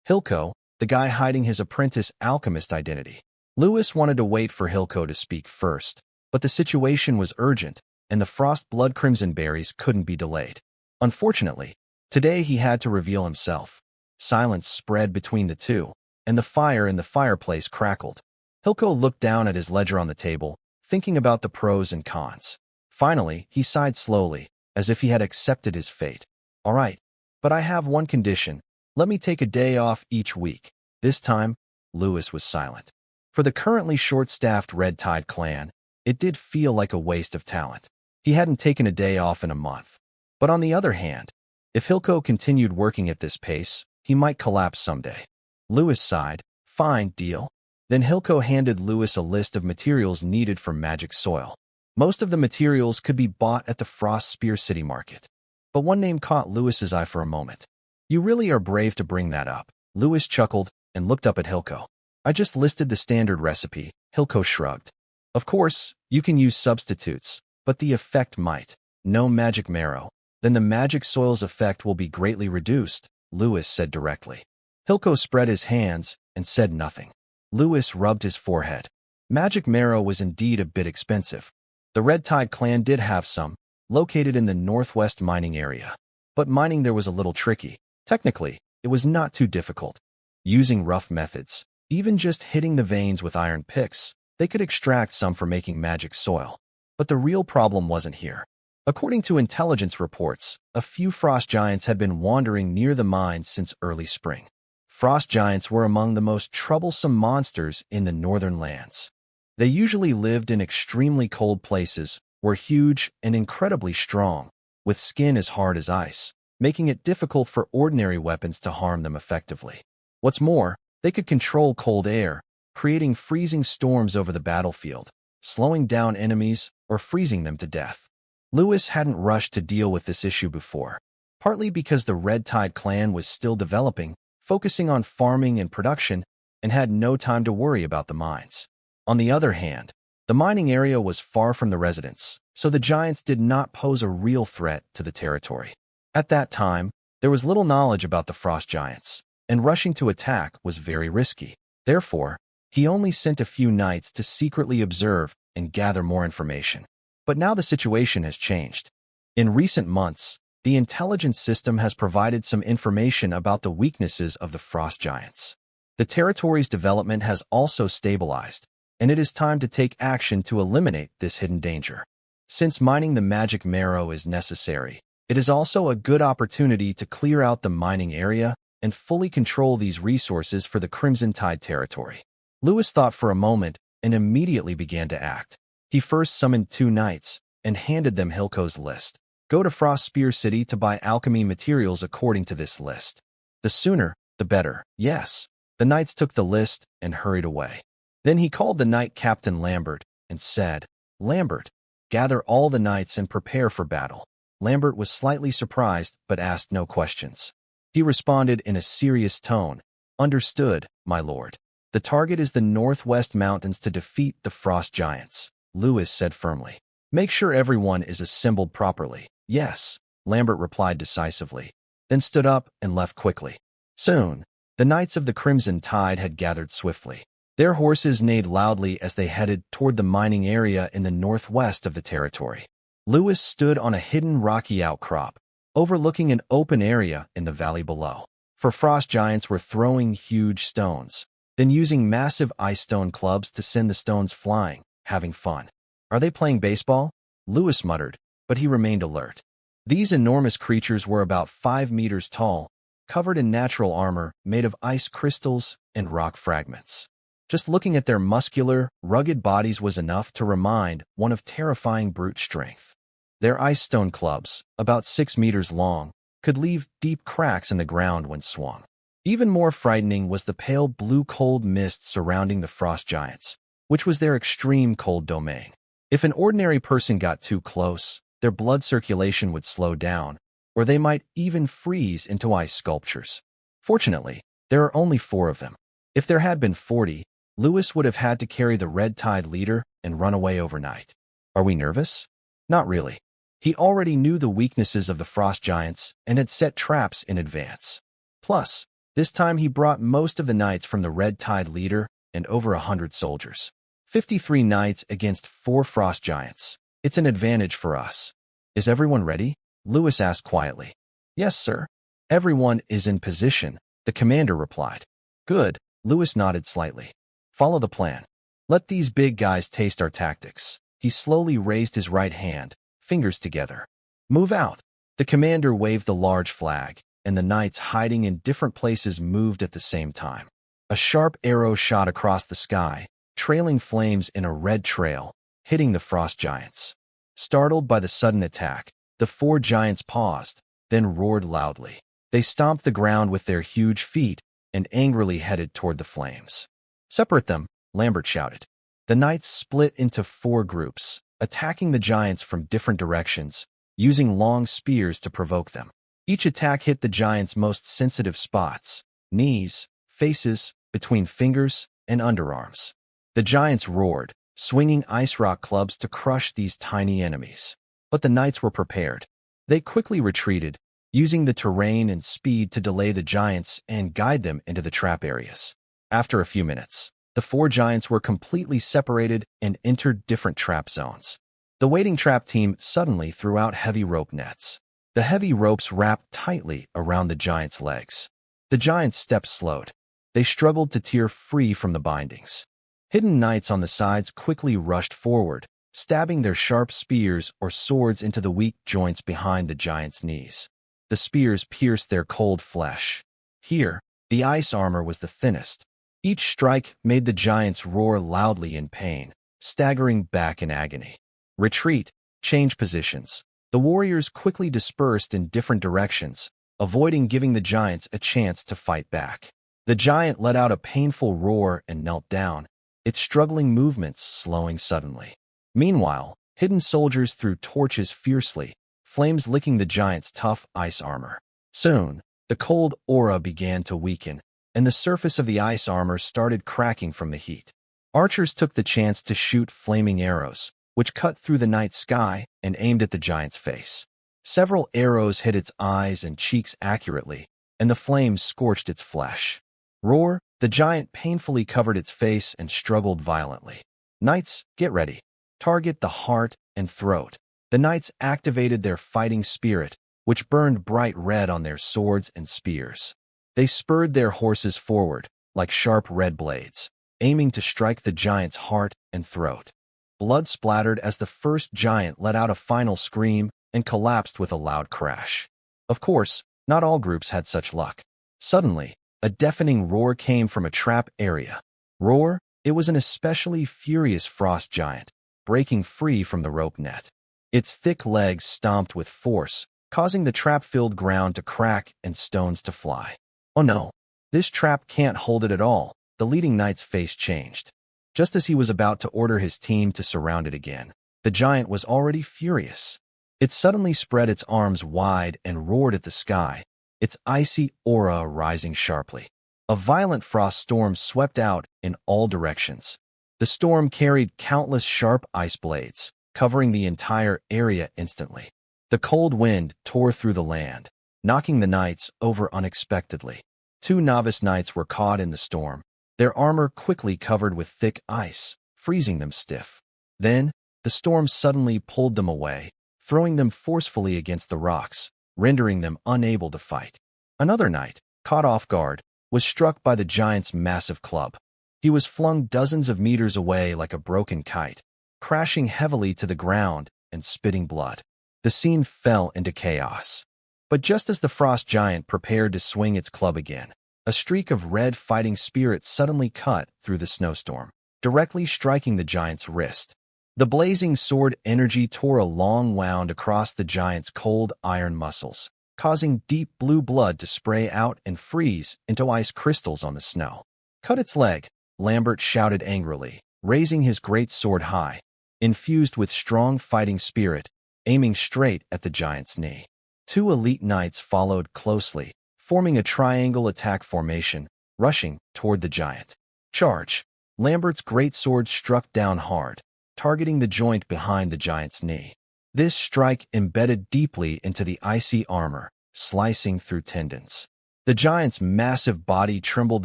Hilko, the guy hiding his apprentice alchemist identity. Lewis wanted to wait for Hilko to speak first, but the situation was urgent, and the frost blood crimson berries couldn't be delayed. Unfortunately, today he had to reveal himself. Silence spread between the two, and the fire in the fireplace crackled. Hilko looked down at his ledger on the table, thinking about the pros and cons. Finally, he sighed slowly, as if he had accepted his fate. All right, but I have one condition. Let me take a day off each week. This time, Lewis was silent. For the currently short-staffed Red Tide clan, it did feel like a waste of talent. He hadn't taken a day off in a month. But on the other hand, if Hilco continued working at this pace, he might collapse someday. Lewis sighed. Fine, deal. Then Hilco handed Lewis a list of materials needed for magic soil. Most of the materials could be bought at the Frost Spear City Market. But one name caught Lewis's eye for a moment. You really are brave to bring that up. Lewis chuckled and looked up at Hilco. I just listed the standard recipe. Hilco shrugged. Of course, you can use substitutes, but the effect might. No magic marrow. Then the magic soil's effect will be greatly reduced, Lewis said directly. Hilco spread his hands and said nothing. Lewis rubbed his forehead. Magic marrow was indeed a bit expensive. The Red Tide clan did have some, located in the northwest mining area. But mining there was a little tricky. Technically, it was not too difficult. Using rough methods, even just hitting the veins with iron picks, they could extract some for making magic soil. But the real problem wasn't here. According to intelligence reports, a few frost giants had been wandering near the mines since early spring. Frost giants were among the most troublesome monsters in the northern lands. They usually lived in extremely cold places, were huge and incredibly strong, with skin as hard as ice, making it difficult for ordinary weapons to harm them effectively. What's more, they could control cold air, creating freezing storms over the battlefield, slowing down enemies or freezing them to death. Lewis hadn't rushed to deal with this issue before, partly because the Red Tide clan was still developing, focusing on farming and production, and had no time to worry about the mines. On the other hand, the mining area was far from the residents, so the giants did not pose a real threat to the territory. At that time, there was little knowledge about the frost giants, and rushing to attack was very risky. Therefore, he only sent a few knights to secretly observe and gather more information. But now the situation has changed. In recent months, the intelligence system has provided some information about the weaknesses of the frost giants. The territory's development has also stabilized, and it is time to take action to eliminate this hidden danger. Since mining the magic marrow is necessary, it is also a good opportunity to clear out the mining area and fully control these resources for the Crimson Tide territory. Lewis thought for a moment and immediately began to act. He first summoned 2 knights and handed them Hilco's list. Go to Frost Spear City to buy alchemy materials according to this list. The sooner, the better. Yes. The knights took the list and hurried away. Then he called the knight Captain Lambert and said, Lambert, gather all the knights and prepare for battle. Lambert was slightly surprised but asked no questions. He responded in a serious tone, Understood, my lord. The target is the Northwest Mountains to defeat the frost giants, Lewis said firmly. Make sure everyone is assembled properly. Yes, Lambert replied decisively, then stood up and left quickly. Soon, the Knights of the Crimson Tide had gathered swiftly. Their horses neighed loudly as they headed toward the mining area in the northwest of the territory. Lewis stood on a hidden rocky outcrop, overlooking an open area in the valley below. For frost giants were throwing huge stones, then using massive ice stone clubs to send the stones flying, having fun. Are they playing baseball? Lewis muttered, but he remained alert. These enormous creatures were about 5 meters tall, covered in natural armor made of ice crystals and rock fragments. Just looking at their muscular, rugged bodies was enough to remind one of terrifying brute strength. Their ice stone clubs, about 6 meters long, could leave deep cracks in the ground when swung. Even more frightening was the pale blue cold mist surrounding the frost giants, which was their extreme cold domain. If an ordinary person got too close, their blood circulation would slow down, or they might even freeze into ice sculptures. Fortunately, there are only 4 of them. If there had been 40, Lewis would have had to carry the Red Tide leader and run away overnight. Are we nervous? Not really. He already knew the weaknesses of the frost giants and had set traps in advance. Plus, this time he brought most of the knights from the Red Tide leader and over 100 soldiers. 53 knights against 4 frost giants. It's an advantage for us. Is everyone ready? Lewis asked quietly. Yes, sir. Everyone is in position, the commander replied. Good, Lewis nodded slightly. Follow the plan. Let these big guys taste our tactics. He slowly raised his right hand, fingers together. "Move out!" The commander waved the large flag, and the knights hiding in different places moved at the same time. A sharp arrow shot across the sky, trailing flames in a red trail, hitting the frost giants. Startled by the sudden attack, the four giants paused, then roared loudly. They stomped the ground with their huge feet and angrily headed toward the flames. "Separate them," Lambert shouted. The knights split into four groups, attacking the giants from different directions, using long spears to provoke them. Each attack hit the giants' most sensitive spots: knees, faces, between fingers, and underarms. The giants roared, swinging ice rock clubs to crush these tiny enemies. But the knights were prepared. They quickly retreated, using the terrain and speed to delay the giants and guide them into the trap areas. After a few minutes, the four giants were completely separated and entered different trap zones. The waiting trap team suddenly threw out heavy rope nets. The heavy ropes wrapped tightly around the giants' legs. The giants' steps slowed. They struggled to tear free from the bindings. Hidden knights on the sides quickly rushed forward, stabbing their sharp spears or swords into the weak joints behind the giants' knees. The spears pierced their cold flesh. Here, the ice armor was the thinnest. Each strike made the giants roar loudly in pain, staggering back in agony. "Retreat, change positions." The warriors quickly dispersed in different directions, avoiding giving the giants a chance to fight back. The giant let out a painful roar and knelt down, its struggling movements slowing suddenly. Meanwhile, hidden soldiers threw torches fiercely, flames licking the giant's tough ice armor. Soon, the cold aura began to weaken, and the surface of the ice armor started cracking from the heat. Archers took the chance to shoot flaming arrows, which cut through the night sky and aimed at the giant's face. Several arrows hit its eyes and cheeks accurately, and the flames scorched its flesh. Roar, the giant painfully covered its face and struggled violently. "Knights, get ready. Target the heart and throat." The knights activated their fighting spirit, which burned bright red on their swords and spears. They spurred their horses forward, like sharp red blades, aiming to strike the giant's heart and throat. Blood splattered as the first giant let out a final scream and collapsed with a loud crash. Of course, not all groups had such luck. Suddenly, a deafening roar came from a trap area. Roar, it was an especially furious frost giant, breaking free from the rope net. Its thick legs stomped with force, causing the trap-filled ground to crack and stones to fly. "Oh no, this trap can't hold it at all." The leading knight's face changed. Just as he was about to order his team to surround it again, the giant was already furious. It suddenly spread its arms wide and roared at the sky, its icy aura rising sharply. A violent frost storm swept out in all directions. The storm carried countless sharp ice blades, covering the entire area instantly. The cold wind tore through the land, knocking the knights over unexpectedly. Two novice knights were caught in the storm, their armor quickly covered with thick ice, freezing them stiff. Then, the storm suddenly pulled them away, throwing them forcefully against the rocks, rendering them unable to fight. Another knight, caught off guard, was struck by the giant's massive club. He was flung dozens of meters away like a broken kite, crashing heavily to the ground and spitting blood. The scene fell into chaos. But just as the frost giant prepared to swing its club again, a streak of red fighting spirit suddenly cut through the snowstorm, directly striking the giant's wrist. The blazing sword energy tore a long wound across the giant's cold iron muscles, causing deep blue blood to spray out and freeze into ice crystals on the snow. "Cut its leg," Lambert shouted angrily, raising his great sword high, infused with strong fighting spirit, aiming straight at the giant's knee. Two elite knights followed closely, forming a triangle attack formation, rushing toward the giant. "Charge!" Lambert's great sword struck down hard, targeting the joint behind the giant's knee. This strike embedded deeply into the icy armor, slicing through tendons. The giant's massive body trembled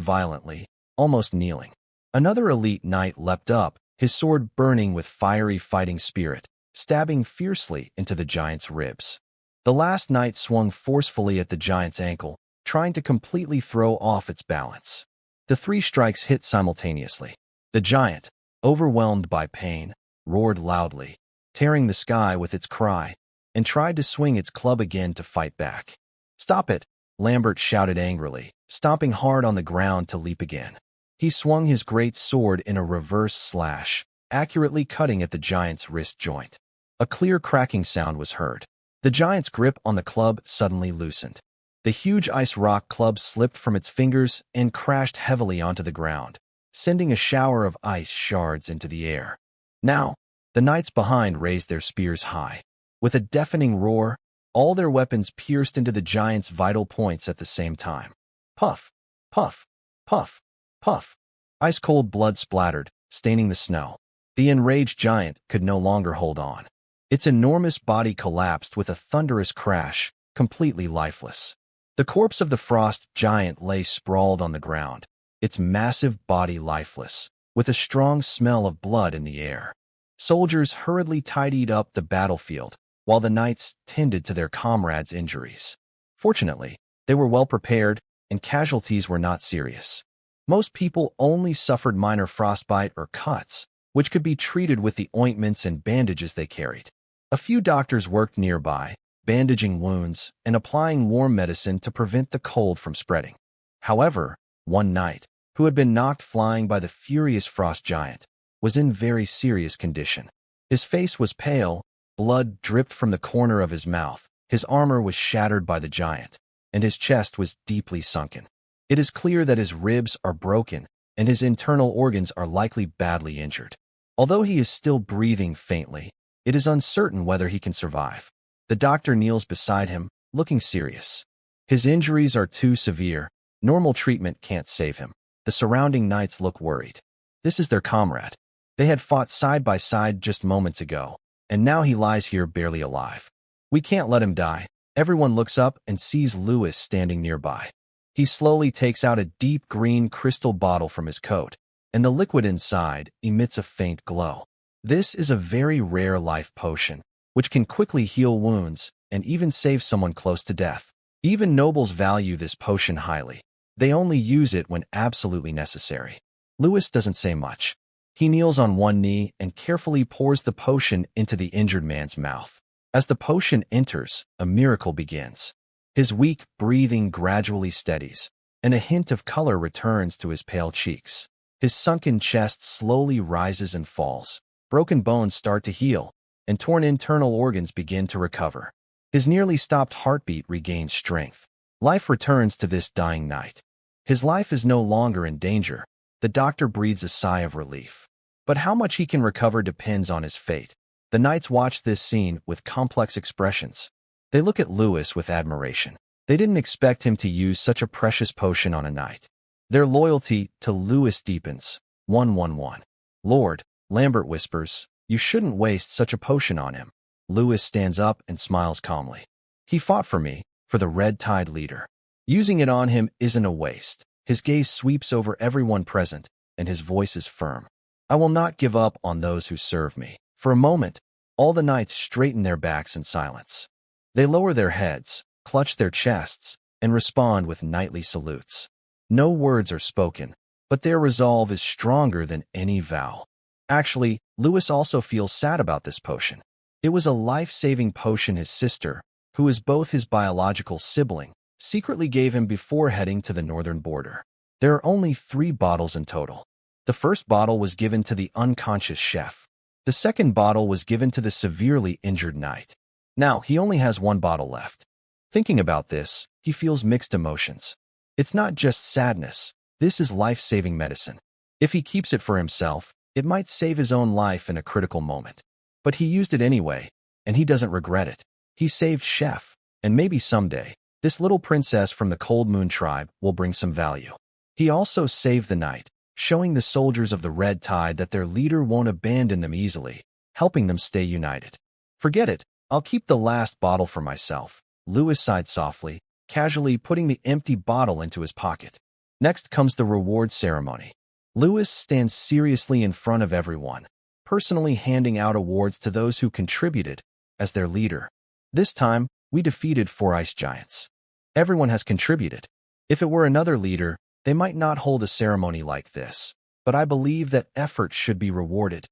violently, almost kneeling. Another elite knight leapt up, his sword burning with fiery fighting spirit, stabbing fiercely into the giant's ribs. The last knight swung forcefully at the giant's ankle, trying to completely throw off its balance. The three strikes hit simultaneously. The giant, overwhelmed by pain, roared loudly, tearing the sky with its cry, and tried to swing its club again to fight back. "Stop it!" Lambert shouted angrily, stomping hard on the ground to leap again. He swung his great sword in a reverse slash, accurately cutting at the giant's wrist joint. A clear cracking sound was heard. The giant's grip on the club suddenly loosened. The huge ice rock club slipped from its fingers and crashed heavily onto the ground, sending a shower of ice shards into the air. Now, the knights behind raised their spears high. With a deafening roar, all their weapons pierced into the giant's vital points at the same time. Puff, puff, puff, puff. Ice-cold blood splattered, staining the snow. The enraged giant could no longer hold on. Its enormous body collapsed with a thunderous crash, completely lifeless. The corpse of the frost giant lay sprawled on the ground, its massive body lifeless, with a strong smell of blood in the air. Soldiers hurriedly tidied up the battlefield, while the knights tended to their comrades' injuries. Fortunately, they were well prepared, and casualties were not serious. Most people only suffered minor frostbite or cuts, which could be treated with the ointments and bandages they carried. A few doctors worked nearby, bandaging wounds and applying warm medicine to prevent the cold from spreading. However, one knight, who had been knocked flying by the furious frost giant, was in very serious condition. His face was pale, blood dripped from the corner of his mouth, his armor was shattered by the giant, and his chest was deeply sunken. It is clear that his ribs are broken, and his internal organs are likely badly injured. Although he is still breathing faintly, it is uncertain whether he can survive. The doctor kneels beside him, looking serious. His injuries are too severe. Normal treatment can't save him. The surrounding knights look worried. This is their comrade. They had fought side by side just moments ago, and now he lies here barely alive. We can't let him die. Everyone looks up and sees Lewis standing nearby. He slowly takes out a deep green crystal bottle from his coat, and the liquid inside emits a faint glow. This is a very rare life potion, which can quickly heal wounds and even save someone close to death. Even nobles value this potion highly. They only use it when absolutely necessary. Lewis doesn't say much. He kneels on one knee and carefully pours the potion into the injured man's mouth. As the potion enters, a miracle begins. His weak breathing gradually steadies, and a hint of color returns to his pale cheeks. His sunken chest slowly rises and falls. Broken bones start to heal, and torn internal organs begin to recover. His nearly stopped heartbeat regains strength. Life returns to this dying knight. His life is no longer in danger. The doctor breathes a sigh of relief. But how much he can recover depends on his fate. The knights watch this scene with complex expressions. They look at Lewis with admiration. They didn't expect him to use such a precious potion on a knight. Their loyalty to Lewis deepens. 111. Lord, Lambert whispers, you shouldn't waste such a potion on him. Lewis stands up and smiles calmly. He fought for me, for the Red Tide leader. Using it on him isn't a waste. His gaze sweeps over everyone present, and his voice is firm. I will not give up on those who serve me. For a moment, all the knights straighten their backs in silence. They lower their heads, clutch their chests, and respond with knightly salutes. No words are spoken, but their resolve is stronger than any vow. Actually, Lewis also feels sad about this potion. It was a life-saving potion his sister, who is both his biological sibling, secretly gave him before heading to the northern border. There are only 3 bottles in total. The first bottle was given to the unconscious chef. The second bottle was given to the severely injured knight. Now, he only has 1 bottle left. Thinking about this, he feels mixed emotions. It's not just sadness. This is life-saving medicine. If he keeps it for himself, it might save his own life in a critical moment. But he used it anyway, and he doesn't regret it. He saved Chef, and maybe someday, this little princess from the Cold Moon tribe will bring some value. He also saved the knight, showing the soldiers of the Red Tide that their leader won't abandon them easily, helping them stay united. Forget it, I'll keep the last bottle for myself. Lewis sighed softly, casually putting the empty bottle into his pocket. Next comes the reward ceremony. Lewis stands seriously in front of everyone, personally handing out awards to those who contributed as their leader. This time, we defeated 4 ice giants. Everyone has contributed. If it were another leader, they might not hold a ceremony like this, but I believe that effort should be rewarded.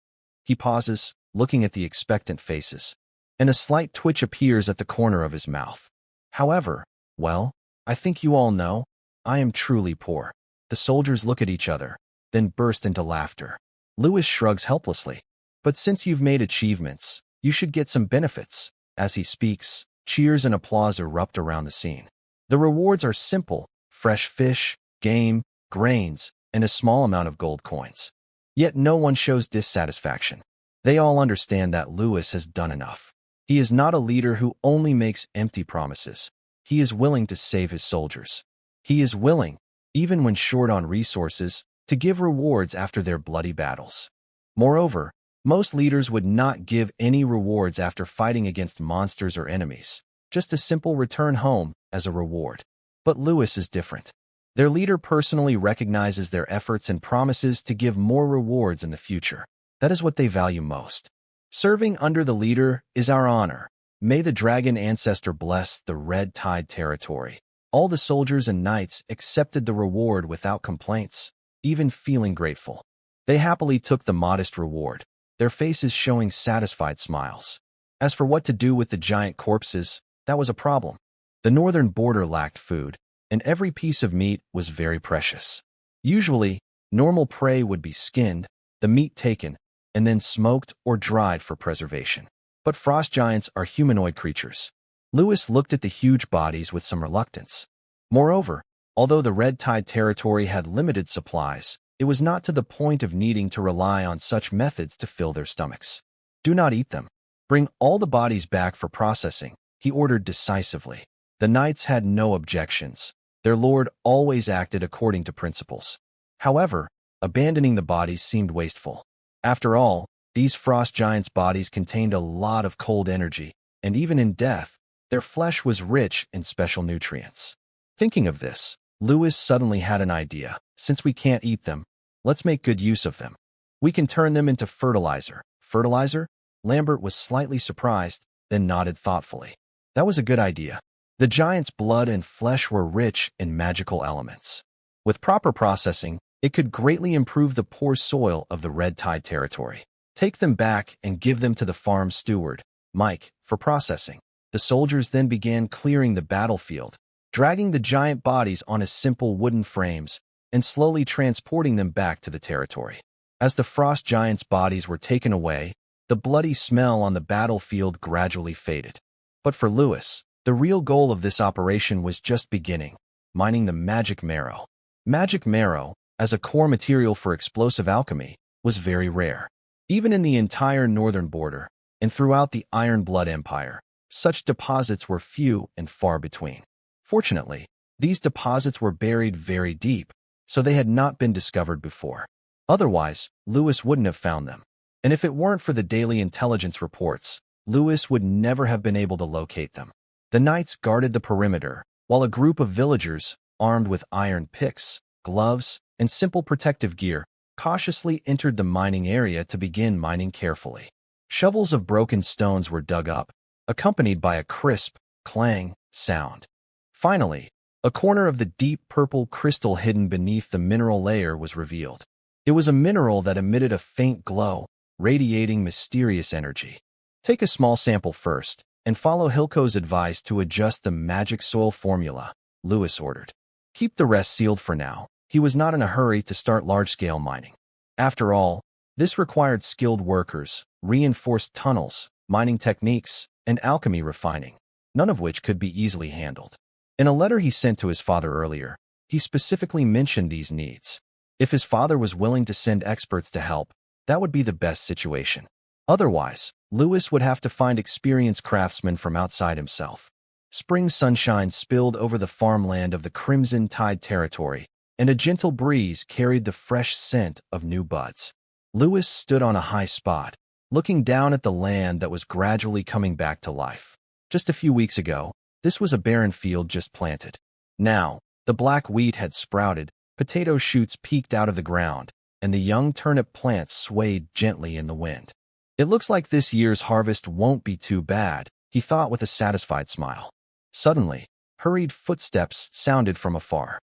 He pauses, looking at the expectant faces, and a slight twitch appears at the corner of his mouth. However, well, I think you all know, I am truly poor. The soldiers look at each other, then burst into laughter. Lewis shrugs helplessly. But since you've made achievements, you should get some benefits. As he speaks, cheers and applause erupt around the scene. The rewards are simple: fresh fish, game, grains, and a small amount of gold coins. Yet no one shows dissatisfaction. They all understand that Lewis has done enough. He is not a leader who only makes empty promises. He is willing to save his soldiers. He is willing, even when short on resources, to give rewards after their bloody battles. Moreover, most leaders would not give any rewards after fighting against monsters or enemies, just a simple return home as a reward. But Lewis is different. Their leader personally recognizes their efforts and promises to give more rewards in the future. That is what they value most. Serving under the leader is our honor. May the dragon ancestor bless the Red Tide territory. All the soldiers and knights accepted the reward without complaints, even feeling grateful. They happily took the modest reward, their faces showing satisfied smiles. As for what to do with the giant corpses, that was a problem. The northern border lacked food, and every piece of meat was very precious. Usually, normal prey would be skinned, the meat taken, and then smoked or dried for preservation. But frost giants are humanoid creatures. Lewis looked at the huge bodies with some reluctance. Moreover, although the Red Tide territory had limited supplies, it was not to the point of needing to rely on such methods to fill their stomachs. Do not eat them. Bring all the bodies back for processing, he ordered decisively. The knights had no objections. Their lord always acted according to principles. However, abandoning the bodies seemed wasteful. After all, these frost giants' bodies contained a lot of cold energy, and even in death, their flesh was rich in special nutrients. Thinking of this, Lewis suddenly had an idea. Since we can't eat them, let's make good use of them. We can turn them into fertilizer. Fertilizer? Lambert was slightly surprised, then nodded thoughtfully. That was a good idea. The giant's blood and flesh were rich in magical elements. With proper processing, it could greatly improve the poor soil of the Red Tide territory. Take them back and give them to the farm steward, Mike, for processing. The soldiers then began clearing the battlefield, dragging the giant bodies on simple wooden frames and slowly transporting them back to the territory. As the frost giants' bodies were taken away, the bloody smell on the battlefield gradually faded. But for Lewis, the real goal of this operation was just beginning: mining the magic marrow. Magic marrow, as a core material for explosive alchemy, was very rare. Even in the entire northern border, and throughout the Iron Blood Empire, such deposits were few and far between. Fortunately, these deposits were buried very deep, so they had not been discovered before. Otherwise, Lewis wouldn't have found them. And if it weren't for the daily intelligence reports, Lewis would never have been able to locate them. The knights guarded the perimeter, while a group of villagers, armed with iron picks, gloves, and simple protective gear, cautiously entered the mining area to begin mining carefully. Shovels of broken stones were dug up, accompanied by a crisp, clang sound. Finally, a corner of the deep purple crystal hidden beneath the mineral layer was revealed. It was a mineral that emitted a faint glow, radiating mysterious energy. Take a small sample first, and follow Hilco's advice to adjust the magic soil formula, Lewis ordered. Keep the rest sealed for now. He was not in a hurry to start large-scale mining. After all, this required skilled workers, reinforced tunnels, mining techniques, and alchemy refining, none of which could be easily handled. In a letter he sent to his father earlier, he specifically mentioned these needs. If his father was willing to send experts to help, that would be the best situation. Otherwise, Lewis would have to find experienced craftsmen from outside himself. Spring sunshine spilled over the farmland of the Crimson Tide territory, and a gentle breeze carried the fresh scent of new buds. Lewis stood on a high spot, looking down at the land that was gradually coming back to life. Just a few weeks ago, this was a barren field just planted. Now, the black wheat had sprouted, potato shoots peeked out of the ground, and the young turnip plants swayed gently in the wind. It looks like this year's harvest won't be too bad, he thought with a satisfied smile. Suddenly, hurried footsteps sounded from afar.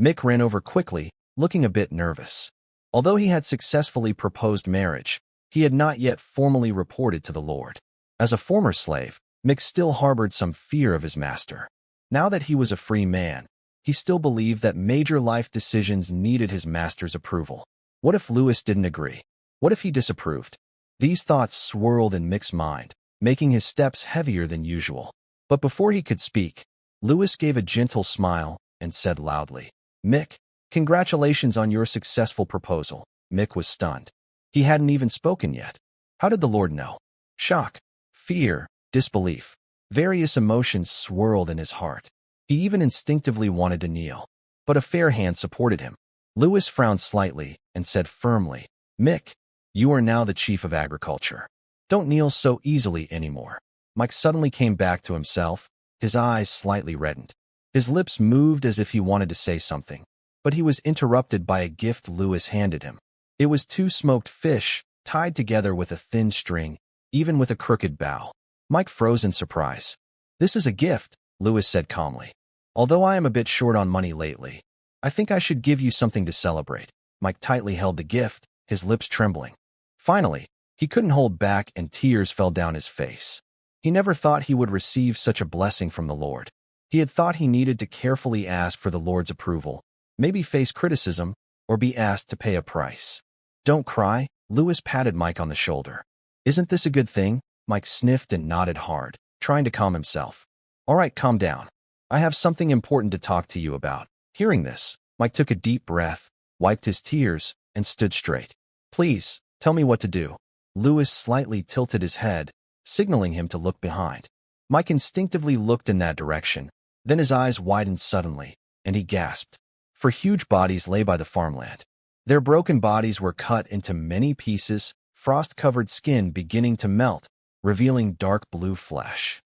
Mick ran over quickly, looking a bit nervous. Although he had successfully proposed marriage, He had not yet formally reported to the Lord. As a former slave, Mick still harbored some fear of his master. Now that he was a free man, he still believed that major life decisions needed his master's approval. What if Lewis didn't agree? What if he disapproved? These thoughts swirled in Mick's mind, making his steps heavier than usual. But before he could speak, Lewis gave a gentle smile and said loudly, "Mick, congratulations on your successful proposal." Mick was stunned. He hadn't even spoken yet. How did the Lord know? Shock, fear, disbelief. Various emotions swirled in his heart. He even instinctively wanted to kneel. But a fair hand supported him. Lewis frowned slightly and said firmly, "Mick, you are now the chief of agriculture. Don't kneel so easily anymore." Mike suddenly came back to himself, his eyes slightly reddened. His lips moved as if he wanted to say something, but he was interrupted by a gift Lewis handed him. It was 2 smoked fish, tied together with a thin string, even with a crooked bow. Mike froze in surprise. "This is a gift," Lewis said calmly. "Although I am a bit short on money lately, I think I should give you something to celebrate." Mike tightly held the gift, his lips trembling. Finally, he couldn't hold back and tears fell down his face. He never thought he would receive such a blessing from the Lord. He had thought he needed to carefully ask for the Lord's approval, maybe face criticism, or be asked to pay a price. "Don't cry," Lewis patted Mike on the shoulder. "Isn't this a good thing?" Mike sniffed and nodded hard, trying to calm himself. "All right, calm down. I have something important to talk to you about." Hearing this, Mike took a deep breath, wiped his tears, and stood straight. "Please, tell me what to do." Lewis slightly tilted his head, signaling him to look behind. Mike instinctively looked in that direction, then his eyes widened suddenly, and he gasped. For huge bodies lay by the farmland. Their broken bodies were cut into many pieces, frost-covered skin beginning to melt, revealing dark blue flesh.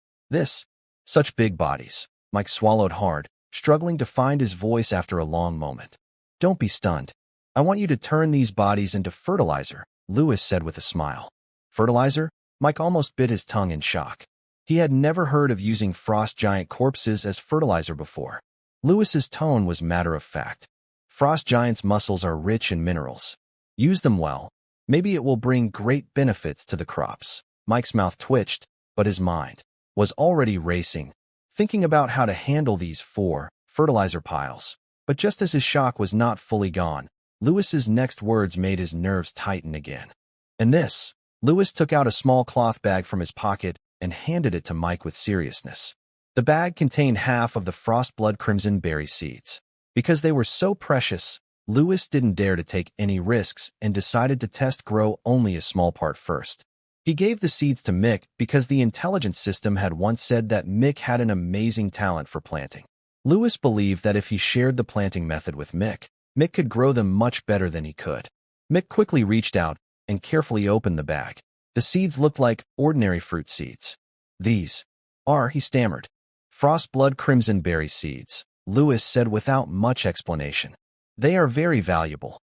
Such big bodies. Mike swallowed hard, struggling to find his voice after a long moment. "Don't be stunned. I want you to turn these bodies into fertilizer," Lewis said with a smile. Fertilizer? Mike almost bit his tongue in shock. He had never heard of using frost giant corpses as fertilizer before. Lewis's tone was matter-of-fact. "Frost giants' muscles are rich in minerals. Use them well. Maybe it will bring great benefits to the crops." Mike's mouth twitched, but his mind was already racing, thinking about how to handle these 4 fertilizer piles. But just as his shock was not fully gone, Lewis's next words made his nerves tighten again. "And this?" Lewis took out a small cloth bag from his pocket and handed it to Mike with seriousness. The bag contained half of the frostblood crimson berry seeds. Because they were so precious, Lewis didn't dare to take any risks and decided to test grow only a small part first. He gave the seeds to Mick because the intelligence system had once said that Mick had an amazing talent for planting. Lewis believed that if he shared the planting method with Mick, Mick could grow them much better than he could. Mick quickly reached out and carefully opened the bag. The seeds looked like ordinary fruit seeds. "These are," he stammered, "frostblood crimson berry seeds," Lewis said without much explanation. "They are very valuable.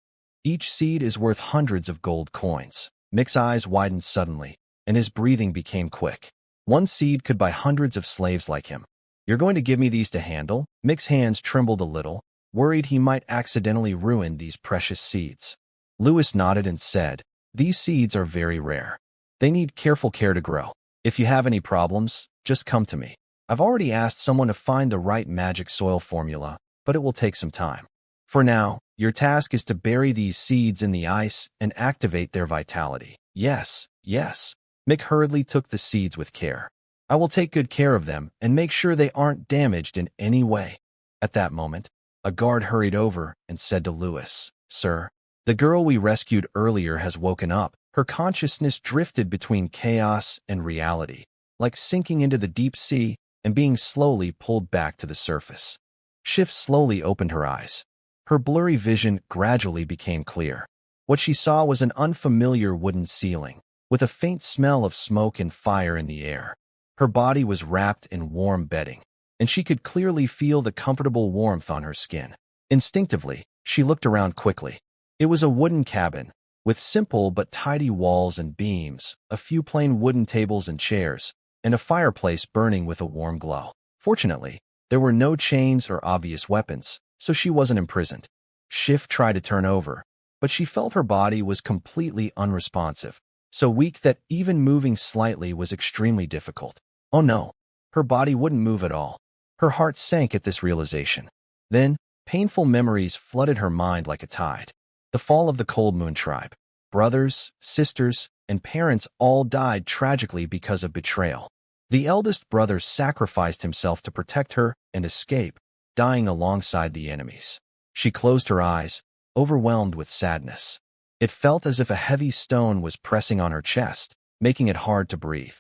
Each seed is worth hundreds of gold coins." Mick's eyes widened suddenly, and his breathing became quick. One seed could buy hundreds of slaves like him. "You're going to give me these to handle?" Mick's hands trembled a little, worried he might accidentally ruin these precious seeds. Lewis nodded and said, "These seeds are very rare. They need careful care to grow. If you have any problems, just come to me. I've already asked someone to find the right magic soil formula, but it will take some time. For now, your task is to bury these seeds in the ice and activate their vitality." Yes. Mick hurriedly took the seeds with care. "I will take good care of them and make sure they aren't damaged in any way." At that moment, a guard hurried over and said to Lewis, "Sir, the girl we rescued earlier has woken up." Her consciousness drifted between chaos and reality, like sinking into the deep sea and being slowly pulled back to the surface. Shiv slowly opened her eyes. Her blurry vision gradually became clear. What she saw was an unfamiliar wooden ceiling, with a faint smell of smoke and fire in the air. Her body was wrapped in warm bedding, and she could clearly feel the comfortable warmth on her skin. Instinctively, she looked around quickly. It was a wooden cabin, with simple but tidy walls and beams, a few plain wooden tables and chairs, and a fireplace burning with a warm glow. Fortunately, there were no chains or obvious weapons, so she wasn't imprisoned. Shiv tried to turn over, but she felt her body was completely unresponsive, so weak that even moving slightly was extremely difficult. Oh no, her body wouldn't move at all. Her heart sank at this realization. Then, painful memories flooded her mind like a tide. The fall of the Cold Moon tribe. Brothers, sisters, and parents all died tragically because of betrayal. The eldest brother sacrificed himself to protect her and escape, dying alongside the enemies. She closed her eyes, overwhelmed with sadness. It felt as if a heavy stone was pressing on her chest, making it hard to breathe.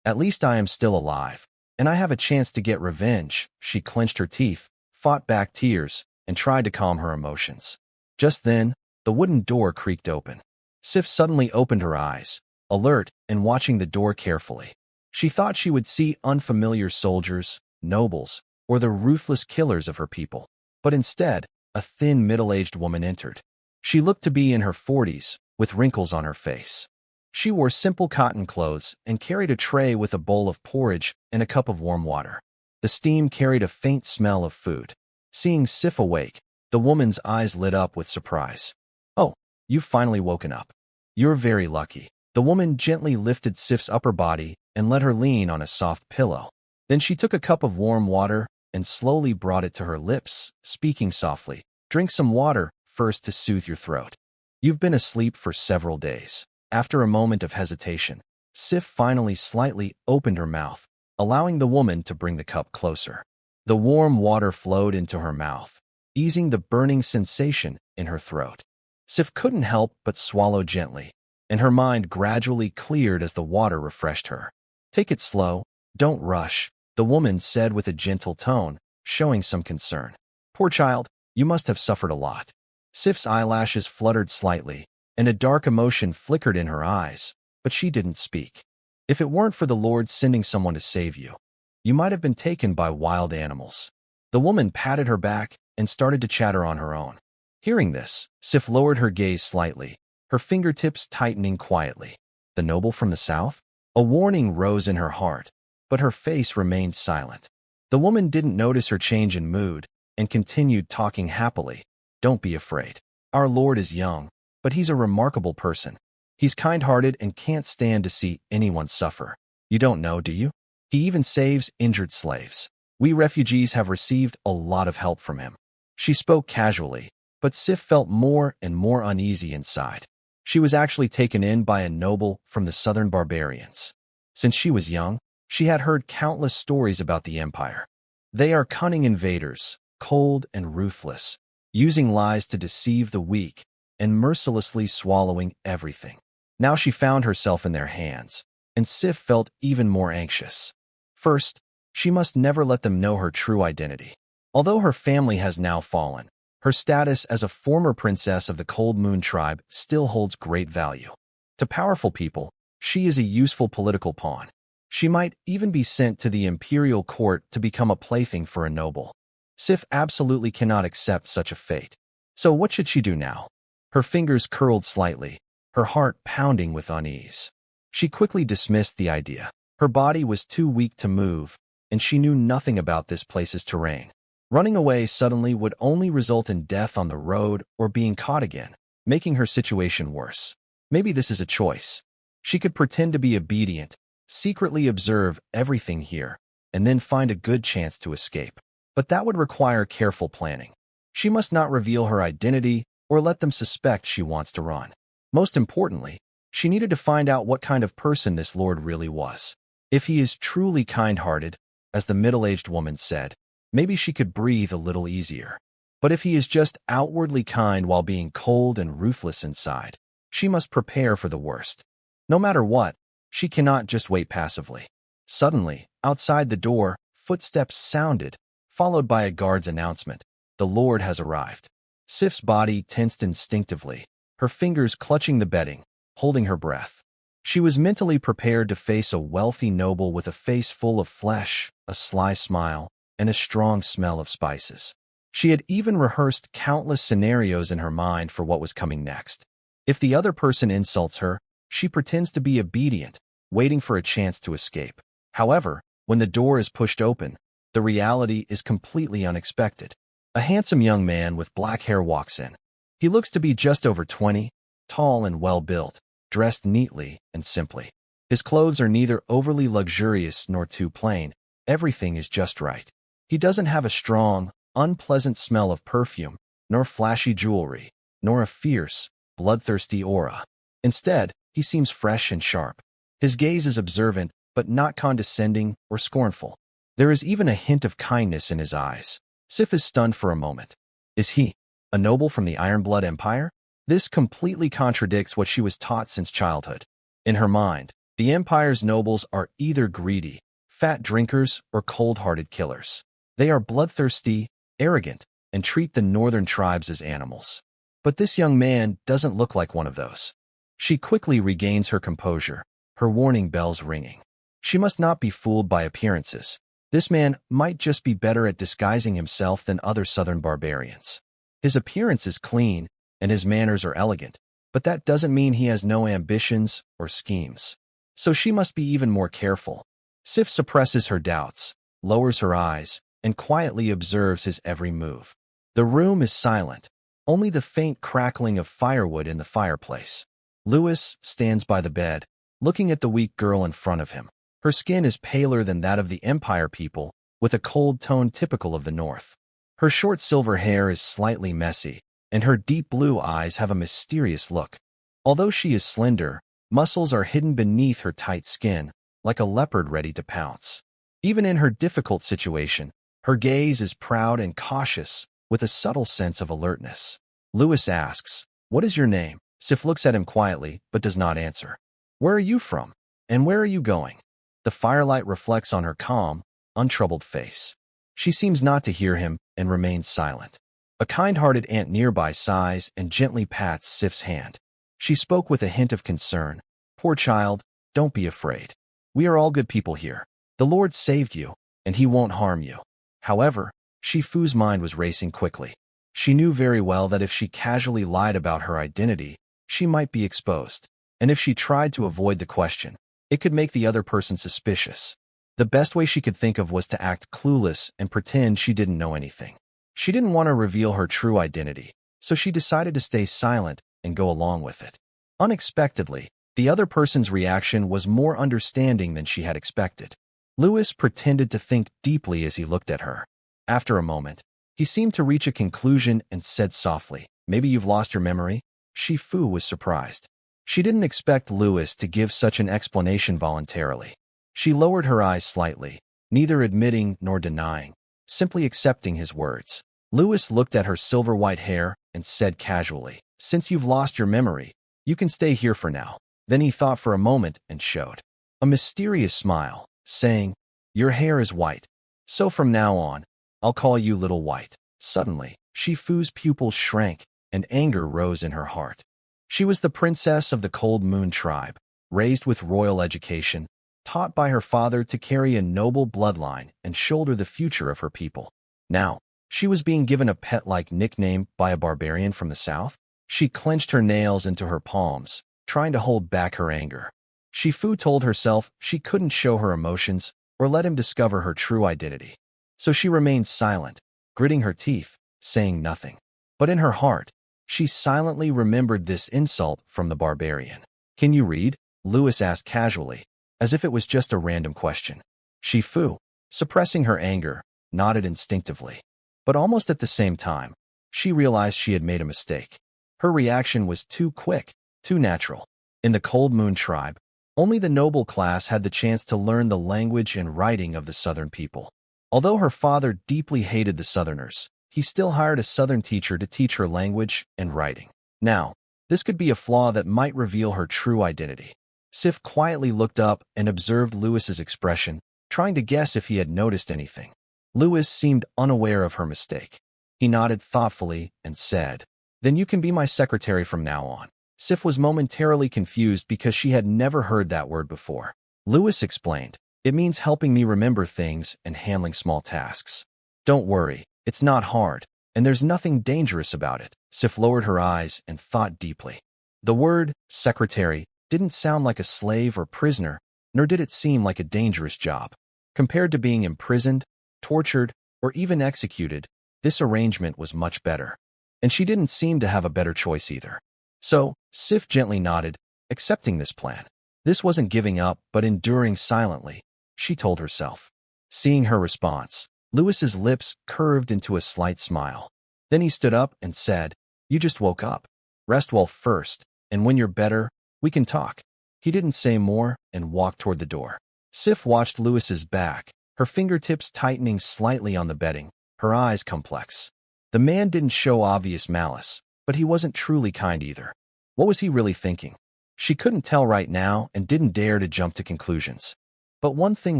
At least I am still alive, and I have a chance to get revenge. She clenched her teeth, fought back tears, and tried to calm her emotions. Just then, the wooden door creaked open. Sif suddenly opened her eyes, alert and watching the door carefully. She thought she would see unfamiliar soldiers, nobles, or the ruthless killers of her people. But instead, a thin, middle-aged woman entered. She looked to be in her 40s, with wrinkles on her face. She wore simple cotton clothes and carried a tray with a bowl of porridge and a cup of warm water. The steam carried a faint smell of food. Seeing Sif awake, the woman's eyes lit up with surprise. "Oh, you've finally woken up. You're very lucky." The woman gently lifted Sif's upper body and let her lean on a soft pillow. Then she took a cup of warm water and slowly brought it to her lips, speaking softly. "Drink some water first to soothe your throat. You've been asleep for several days." After a moment of hesitation, Sif finally slightly opened her mouth, allowing the woman to bring the cup closer. The warm water flowed into her mouth, easing the burning sensation in her throat. Sif couldn't help but swallow gently, and her mind gradually cleared as the water refreshed her. "Take it slow, don't rush," the woman said with a gentle tone, showing some concern. "Poor child, you must have suffered a lot." Sif's eyelashes fluttered slightly, and a dark emotion flickered in her eyes, but she didn't speak. "If it weren't for the Lord sending someone to save you, you might have been taken by wild animals." The woman patted her back and started to chatter on her own. Hearing this, Sif lowered her gaze slightly, her fingertips tightening quietly. The noble from the south? A warning rose in her heart, but her face remained silent. The woman didn't notice her change in mood and continued talking happily. "Don't be afraid. Our Lord is young, but he's a remarkable person. He's kind-hearted and can't stand to see anyone suffer. You don't know, do you? He even saves injured slaves. We refugees have received a lot of help from him." She spoke casually, but Sif felt more and more uneasy inside. She was actually taken in by a noble from the southern barbarians. Since she was young, she had heard countless stories about the empire. They are cunning invaders, cold and ruthless, using lies to deceive the weak, and mercilessly swallowing everything. Now she found herself in their hands, and Sif felt even more anxious. First, she must never let them know her true identity. Although her family has now fallen, her status as a former princess of the Cold Moon tribe still holds great value. To powerful people, she is a useful political pawn. She might even be sent to the imperial court to become a plaything for a noble. Sif absolutely cannot accept such a fate. So what should she do now? Her fingers curled slightly, her heart pounding with unease. She quickly dismissed the idea. Her body was too weak to move, and she knew nothing about this place's terrain. Running away suddenly would only result in death on the road or being caught again, making her situation worse. Maybe this is a choice. She could pretend to be obedient, secretly observe everything here, and then find a good chance to escape. But that would require careful planning. She must not reveal her identity or let them suspect she wants to run. Most importantly, she needed to find out what kind of person this Lord really was. If he is truly kind-hearted, as the middle-aged woman said, maybe she could breathe a little easier. But if he is just outwardly kind while being cold and ruthless inside, she must prepare for the worst. No matter what, she cannot just wait passively. Suddenly, outside the door, footsteps sounded, followed by a guard's announcement. "The Lord has arrived." Sif's body tensed instinctively, her fingers clutching the bedding, holding her breath. She was mentally prepared to face a wealthy noble with a face full of flesh, a sly smile, and a strong smell of spices. She had even rehearsed countless scenarios in her mind for what was coming next. If the other person insults her, she pretends to be obedient, waiting for a chance to escape. However, when the door is pushed open, the reality is completely unexpected. A handsome young man with black hair walks in. He looks to be just over 20, tall and well-built, dressed neatly and simply. His clothes are neither overly luxurious nor too plain. Everything is just right. He doesn't have a strong, unpleasant smell of perfume, nor flashy jewelry, nor a fierce, bloodthirsty aura. Instead, he seems fresh and sharp. His gaze is observant, but not condescending or scornful. There is even a hint of kindness in his eyes. Sif is stunned for a moment. Is he a noble from the Ironblood Empire? This completely contradicts what she was taught since childhood. In her mind, the Empire's nobles are either greedy, fat drinkers, or cold-hearted killers. They are bloodthirsty, arrogant, and treat the northern tribes as animals. But this young man doesn't look like one of those. She quickly regains her composure, her warning bells ringing. She must not be fooled by appearances. This man might just be better at disguising himself than other southern barbarians. His appearance is clean, and his manners are elegant, but that doesn't mean he has no ambitions or schemes. So she must be even more careful. Sif suppresses her doubts, lowers her eyes, and quietly observes his every move. The room is silent, only the faint crackling of firewood in the fireplace. Lewis stands by the bed, looking at the weak girl in front of him. Her skin is paler than that of the Empire people, with a cold tone typical of the North. Her short silver hair is slightly messy, and her deep blue eyes have a mysterious look. Although she is slender, muscles are hidden beneath her tight skin, like a leopard ready to pounce. Even in her difficult situation, her gaze is proud and cautious, with a subtle sense of alertness. Lewis asks, "What is your name?" Sif looks at him quietly, but does not answer. "Where are you from? And where are you going?" The firelight reflects on her calm, untroubled face. She seems not to hear him and remains silent. A kind-hearted aunt nearby sighs and gently pats Sif's hand. She spoke with a hint of concern. "Poor child, don't be afraid. We are all good people here. The Lord saved you, and he won't harm you." However, Shifu's mind was racing quickly. She knew very well that if she casually lied about her identity, she might be exposed. And if she tried to avoid the question, it could make the other person suspicious. The best way she could think of was to act clueless and pretend she didn't know anything. She didn't want to reveal her true identity, so she decided to stay silent and go along with it. Unexpectedly, the other person's reaction was more understanding than she had expected. Lewis pretended to think deeply as he looked at her. After a moment, he seemed to reach a conclusion and said softly, "Maybe you've lost your memory?" Shifu was surprised. She didn't expect Lewis to give such an explanation voluntarily. She lowered her eyes slightly, neither admitting nor denying, simply accepting his words. Lewis looked at her silver-white hair and said casually, "Since you've lost your memory, you can stay here for now." Then he thought for a moment and showed a mysterious smile, saying, "Your hair is white, so from now on, I'll call you Little White." Suddenly, Shifu's pupils shrank, and anger rose in her heart. She was the princess of the Cold Moon tribe, raised with royal education, taught by her father to carry a noble bloodline and shoulder the future of her people. Now, she was being given a pet-like nickname by a barbarian from the south. She clenched her nails into her palms, trying to hold back her anger. Shifu told herself she couldn't show her emotions or let him discover her true identity. So she remained silent, gritting her teeth, saying nothing. But in her heart, she silently remembered this insult from the barbarian. "Can you read?" Lewis asked casually, as if it was just a random question. Shifu, suppressing her anger, nodded instinctively. But almost at the same time, she realized she had made a mistake. Her reaction was too quick, too natural. In the Cold Moon tribe, only the noble class had the chance to learn the language and writing of the southern people. Although her father deeply hated the southerners, he still hired a southern teacher to teach her language and writing. Now, this could be a flaw that might reveal her true identity. Sif quietly looked up and observed Lewis's expression, trying to guess if he had noticed anything. Lewis seemed unaware of her mistake. He nodded thoughtfully and said, "Then you can be my secretary from now on." Sif was momentarily confused because she had never heard that word before. Lewis explained, "It means helping me remember things and handling small tasks. Don't worry, it's not hard, and there's nothing dangerous about it." Sif lowered her eyes and thought deeply. The word, secretary, didn't sound like a slave or prisoner, nor did it seem like a dangerous job. Compared to being imprisoned, tortured, or even executed, this arrangement was much better. And she didn't seem to have a better choice either. So, Sif gently nodded, accepting this plan. This wasn't giving up, but enduring silently, she told herself. Seeing her response, Lewis's lips curved into a slight smile. Then he stood up and said, "You just woke up. Rest well first, and when you're better, we can talk." He didn't say more and walked toward the door. Sif watched Lewis's back, her fingertips tightening slightly on the bedding, her eyes complex. The man didn't show obvious malice, but he wasn't truly kind either. What was he really thinking? She couldn't tell right now and didn't dare to jump to conclusions. But one thing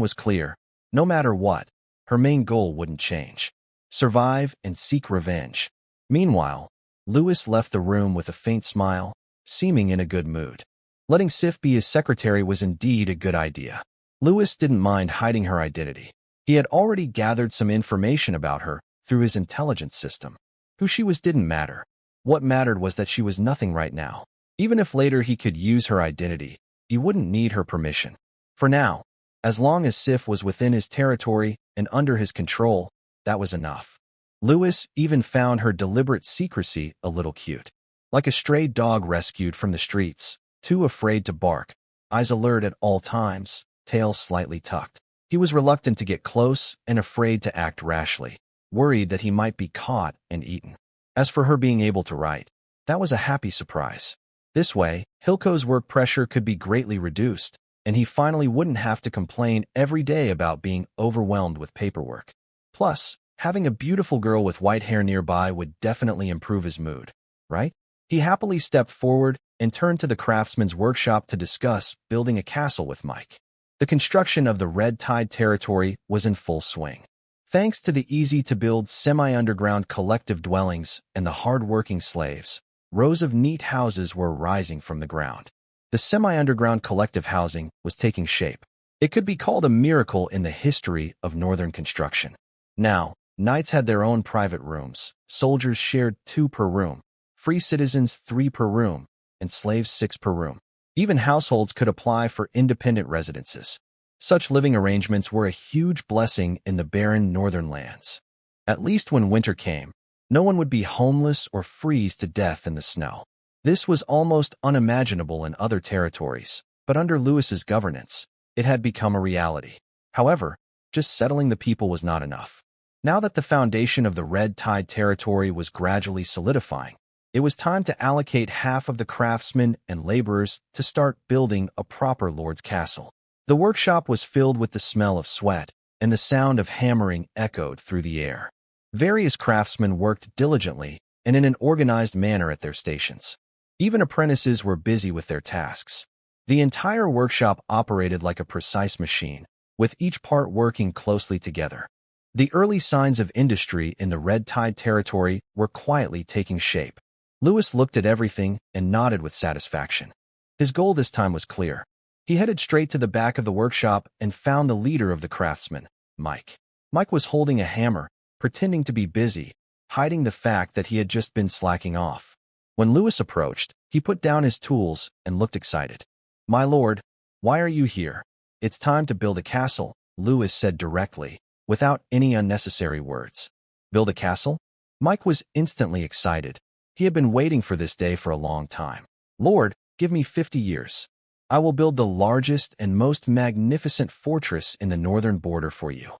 was clear: no matter what, her main goal wouldn't change. Survive and seek revenge. Meanwhile, Lewis left the room with a faint smile, seeming in a good mood. Letting Sif be his secretary was indeed a good idea. Lewis didn't mind hiding her identity. He had already gathered some information about her through his intelligence system. Who she was didn't matter. What mattered was that she was nothing right now. Even if later he could use her identity, he wouldn't need her permission. For now, as long as Sif was within his territory and under his control, that was enough. Lewis even found her deliberate secrecy a little cute. Like a stray dog rescued from the streets, too afraid to bark, eyes alert at all times, tail slightly tucked. He was reluctant to get close and afraid to act rashly, worried that he might be caught and eaten. As for her being able to write, that was a happy surprise. This way, Hilco's work pressure could be greatly reduced, and he finally wouldn't have to complain every day about being overwhelmed with paperwork. Plus, having a beautiful girl with white hair nearby would definitely improve his mood, right? He happily stepped forward and turned to the craftsman's workshop to discuss building a castle with Mike. The construction of the Red Tide territory was in full swing. Thanks to the easy-to-build semi-underground collective dwellings and the hard-working slaves, rows of neat houses were rising from the ground. The semi-underground collective housing was taking shape. It could be called a miracle in the history of northern construction. Now, knights had their own private rooms, soldiers shared 2 per room, free citizens 3 per room, and slaves 6 per room. Even households could apply for independent residences. Such living arrangements were a huge blessing in the barren northern lands. At least when winter came, no one would be homeless or freeze to death in the snow. This was almost unimaginable in other territories, but under Lewis's governance, it had become a reality. However, just settling the people was not enough. Now that the foundation of the Red Tide territory was gradually solidifying, it was time to allocate half of the craftsmen and laborers to start building a proper lord's castle. The workshop was filled with the smell of sweat, and the sound of hammering echoed through the air. Various craftsmen worked diligently and in an organized manner at their stations. Even apprentices were busy with their tasks. The entire workshop operated like a precise machine, with each part working closely together. The early signs of industry in the Red Tide territory were quietly taking shape. Lewis looked at everything and nodded with satisfaction. His goal this time was clear. He headed straight to the back of the workshop and found the leader of the craftsmen, Mike. Mike was holding a hammer, pretending to be busy, hiding the fact that he had just been slacking off. When Lewis approached, he put down his tools and looked excited. "My lord, why are you here?" "It's time to build a castle," Lewis said directly, without any unnecessary words. "Build a castle?" Mike was instantly excited. He had been waiting for this day for a long time. "Lord, give me 50 years. I will build the largest and most magnificent fortress in the northern border for you."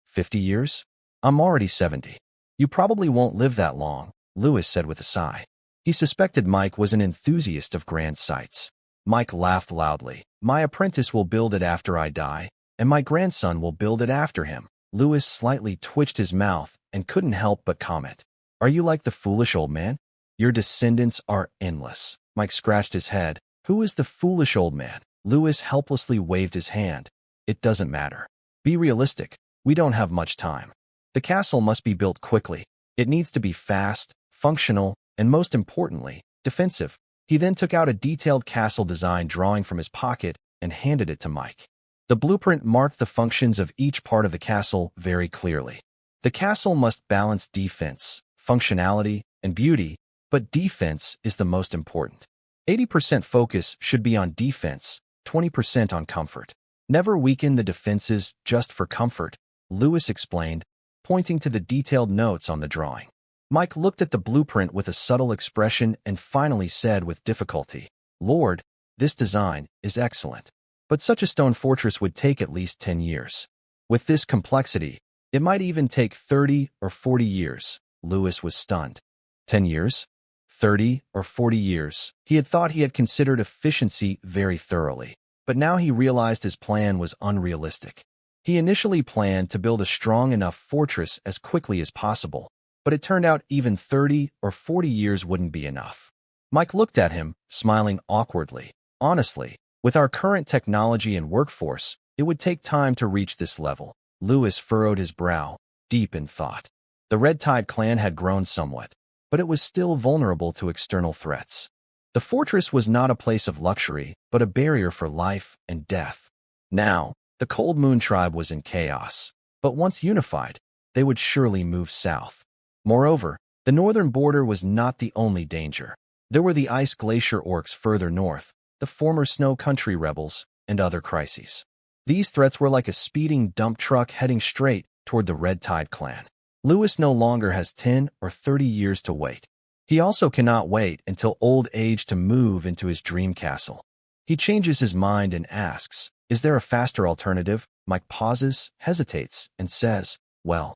50 years? I'm already 70. You probably won't live that long, Lewis said with a sigh. He suspected Mike was an enthusiast of grand sights. Mike laughed loudly. "My apprentice will build it after I die, and my grandson will build it after him." Lewis slightly twitched his mouth and couldn't help but comment. "Are you like the foolish old man? Your descendants are endless." Mike scratched his head. "Who is the foolish old man?" Lewis helplessly waved his hand. "It doesn't matter. Be realistic. We don't have much time. The castle must be built quickly. It needs to be fast, functional, and most importantly, defensive." He then took out a detailed castle design drawing from his pocket and handed it to Mike. The blueprint marked the functions of each part of the castle very clearly. The castle must balance defense, functionality, and beauty, but defense is the most important. 80% focus should be on defense, 20% on comfort. Never weaken the defenses just for comfort, Lewis explained, pointing to the detailed notes on the drawing. Mike looked at the blueprint with a subtle expression and finally said with difficulty, "Lord, This design is excellent. But such a stone fortress would take at least 10 years. With this complexity, it might even take 30 or 40 years. Lewis was stunned. 10 years? 30 or 40 years. He had thought he had considered efficiency very thoroughly, but now he realized his plan was unrealistic. He initially planned to build a strong enough fortress as quickly as possible, but it turned out even 30 or 40 years wouldn't be enough. Mike looked at him, smiling awkwardly. Honestly, with our current technology and workforce, it would take time to reach this level. Lewis furrowed his brow, deep in thought. The Red Tide clan had grown somewhat, but it was still vulnerable to external threats. The fortress was not a place of luxury, but a barrier for life and death. Now, the Cold Moon tribe was in chaos, but once unified, they would surely move south. Moreover, the northern border was not the only danger. There were the ice glacier orcs further north, the former snow country rebels, and other crises. These threats were like a speeding dump truck heading straight toward the Red Tide clan. Lewis no longer has 10 or 30 years to wait. He also cannot wait until old age to move into his dream castle. He changes his mind and asks, "Is there a faster alternative?" Mike pauses, hesitates, and says, "Well,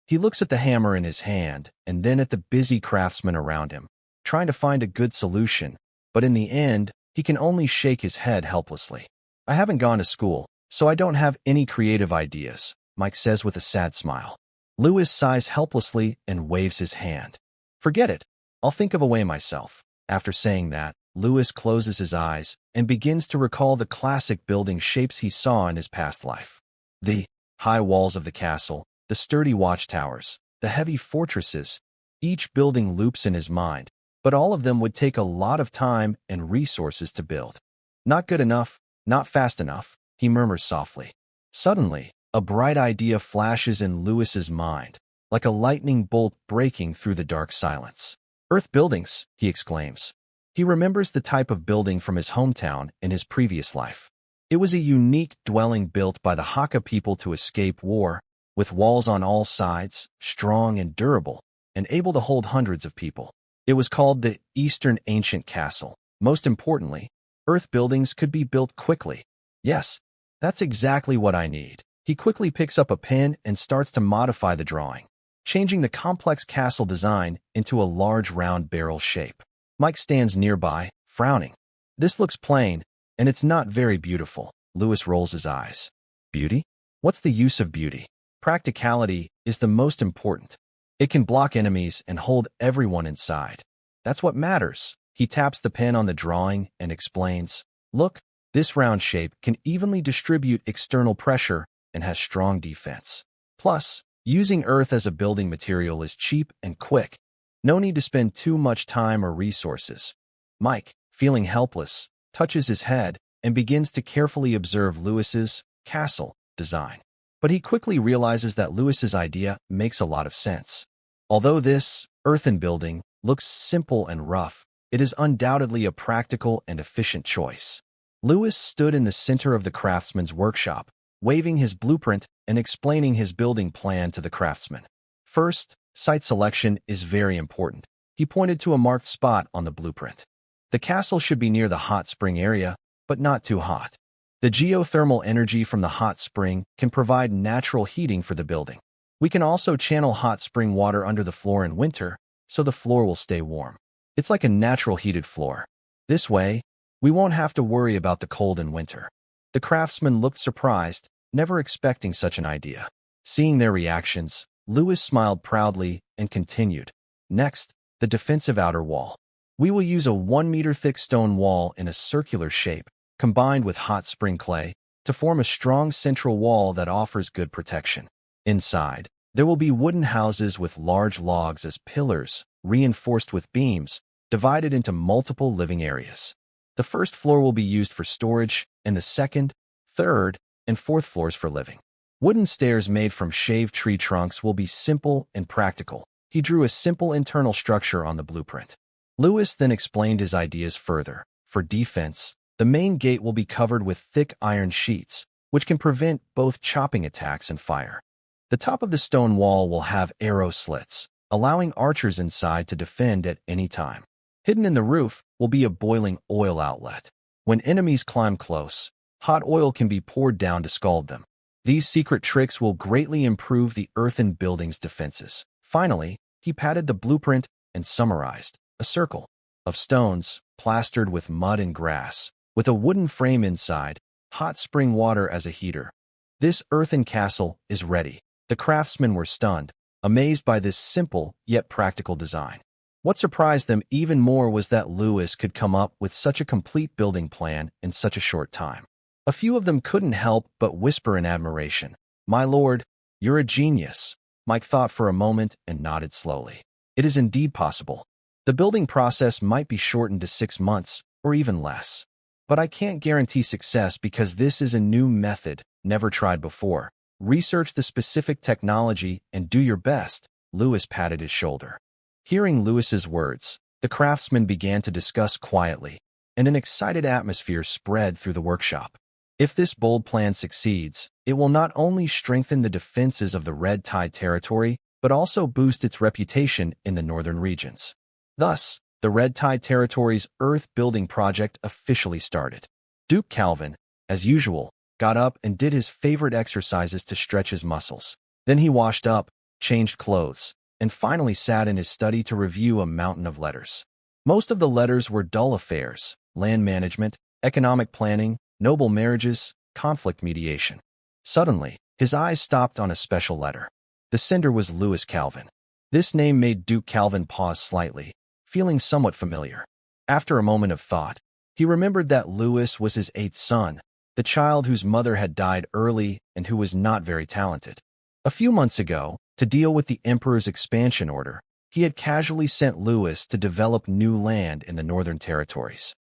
He looks at the hammer in his hand and then at the busy craftsmen around him, trying to find a good solution, but in the end, he can only shake his head helplessly. "I haven't gone to school, so I don't have any creative ideas," Mike says with a sad smile. Lewis sighs helplessly and waves his hand. "Forget it. I'll think of a way myself." After saying that, Lewis closes his eyes and begins to recall the classic building shapes he saw in his past life. The high walls of the castle, the sturdy watchtowers, the heavy fortresses. Each building loops in his mind, but all of them would take a lot of time and resources to build. "Not good enough, not fast enough," he murmurs softly. Suddenly, a bright idea flashes in Lewis's mind, like a lightning bolt breaking through the dark silence. "Earth buildings," he exclaims. He remembers the type of building from his hometown in his previous life. It was a unique dwelling built by the Hakka people to escape war, with walls on all sides, strong and durable, and able to hold hundreds of people. It was called the Eastern Ancient Castle. Most importantly, earth buildings could be built quickly. "Yes, that's exactly what I need." He quickly picks up a pen and starts to modify the drawing, changing the complex castle design into a large round barrel shape. Mike stands nearby, frowning. "This looks plain, and it's not very beautiful." Lewis rolls his eyes. "Beauty? What's the use of beauty? Practicality is the most important. It can block enemies and hold everyone inside. That's what matters." He taps the pen on the drawing and explains, "Look, this round shape can evenly distribute external pressure and has strong defense. Plus, using earth as a building material is cheap and quick. No need to spend too much time or resources." Mike, feeling helpless, touches his head and begins to carefully observe Lewis's castle design. But he quickly realizes that Lewis's idea makes a lot of sense. Although this earthen building looks simple and rough, it is undoubtedly a practical and efficient choice. Lewis stood in the center of the craftsman's workshop, waving his blueprint and explaining his building plan to the craftsman. First, site selection is very important. He pointed to a marked spot on the blueprint. The castle should be near the hot spring area, but not too hot. The geothermal energy from the hot spring can provide natural heating for the building. We can also channel hot spring water under the floor in winter, so the floor will stay warm. It's like a natural heated floor. This way, we won't have to worry about the cold in winter." The craftsman looked surprised, never expecting such an idea. Seeing their reactions, Lewis smiled proudly and continued. "Next, the defensive outer wall. We will use a 1-meter thick stone wall in a circular shape, combined with hot spring clay, to form a strong central wall that offers good protection. Inside, there will be wooden houses with large logs as pillars, reinforced with beams, divided into multiple living areas. The first floor will be used for storage, and the second, third, and fourth floors for living. Wooden stairs made from shaved tree trunks will be simple and practical." He drew a simple internal structure on the blueprint. Lewis then explained his ideas further. For defense, the main gate will be covered with thick iron sheets, which can prevent both chopping attacks and fire. The top of the stone wall will have arrow slits, allowing archers inside to defend at any time. Hidden in the roof, will be a boiling oil outlet. When enemies climb close, hot oil can be poured down to scald them. These secret tricks will greatly improve the earthen building's defenses. Finally, he patted the blueprint and summarized. A circle of stones, plastered with mud and grass, with a wooden frame inside, hot spring water as a heater. This earthen castle is ready. The craftsmen were stunned, amazed by this simple yet practical design. What surprised them even more was that Lewis could come up with such a complete building plan in such a short time. A few of them couldn't help but whisper in admiration. "My lord, you're a genius." Mike thought for a moment and nodded slowly. "It is indeed possible. The building process might be shortened to 6 months or even less. But I can't guarantee success because this is a new method, never tried before. Research the specific technology and do your best." Lewis patted his shoulder. Hearing Lewis's words, the craftsmen began to discuss quietly, and an excited atmosphere spread through the workshop. If this bold plan succeeds, it will not only strengthen the defenses of the Red Tide territory, but also boost its reputation in the northern regions. Thus, the Red Tide territory's earth-building project officially started. Duke Calvin, as usual, got up and did his favorite exercises to stretch his muscles. Then he washed up, changed clothes, and finally sat in his study to review a mountain of letters. Most of the letters were dull affairs: land management, economic planning, noble marriages, conflict mediation. Suddenly, his eyes stopped on a special letter. The sender was Lewis Calvin. This name made Duke Calvin pause slightly, feeling somewhat familiar. After a moment of thought, he remembered that Lewis was his 8th son, the child whose mother had died early and who was not very talented. A few months ago, to deal with the emperor's expansion order, he had casually sent Lewis to develop new land in the northern territories.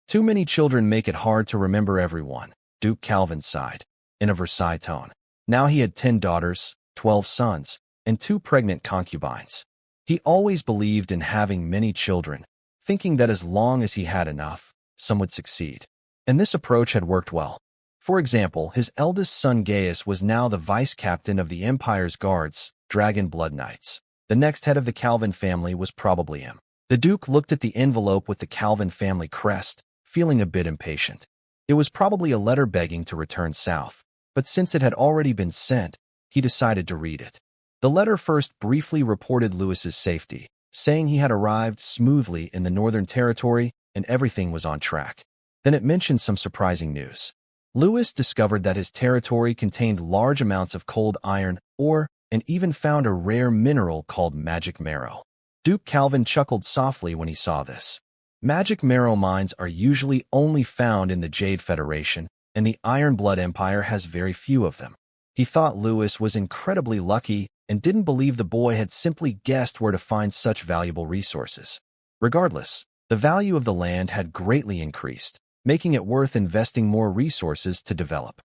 Too many children make it hard to remember everyone, Duke Calvin sighed, in a Versailles tone. Now he had 10 daughters, 12 sons, and 2 pregnant concubines. He always believed in having many children, thinking that as long as he had enough, some would succeed. And this approach had worked well. For example, his eldest son Gaius was now the vice-captain of the Empire's guards, Dragon Blood Knights. The next head of the Calvin family was probably him. The Duke looked at the envelope with the Calvin family crest, feeling a bit impatient. It was probably a letter begging to return south, but since it had already been sent, he decided to read it. The letter first briefly reported Lewis's safety, saying he had arrived smoothly in the Northern Territory and everything was on track. Then it mentioned some surprising news. Lewis discovered that his territory contained large amounts of cold iron ore and even found a rare mineral called magic marrow. Duke Calvin chuckled softly when he saw this. Magic marrow mines are usually only found in the Jade Federation, and the Iron Blood Empire has very few of them. He thought Lewis was incredibly lucky and didn't believe the boy had simply guessed where to find such valuable resources. Regardless, the value of the land had greatly increased, making it worth investing more resources to develop.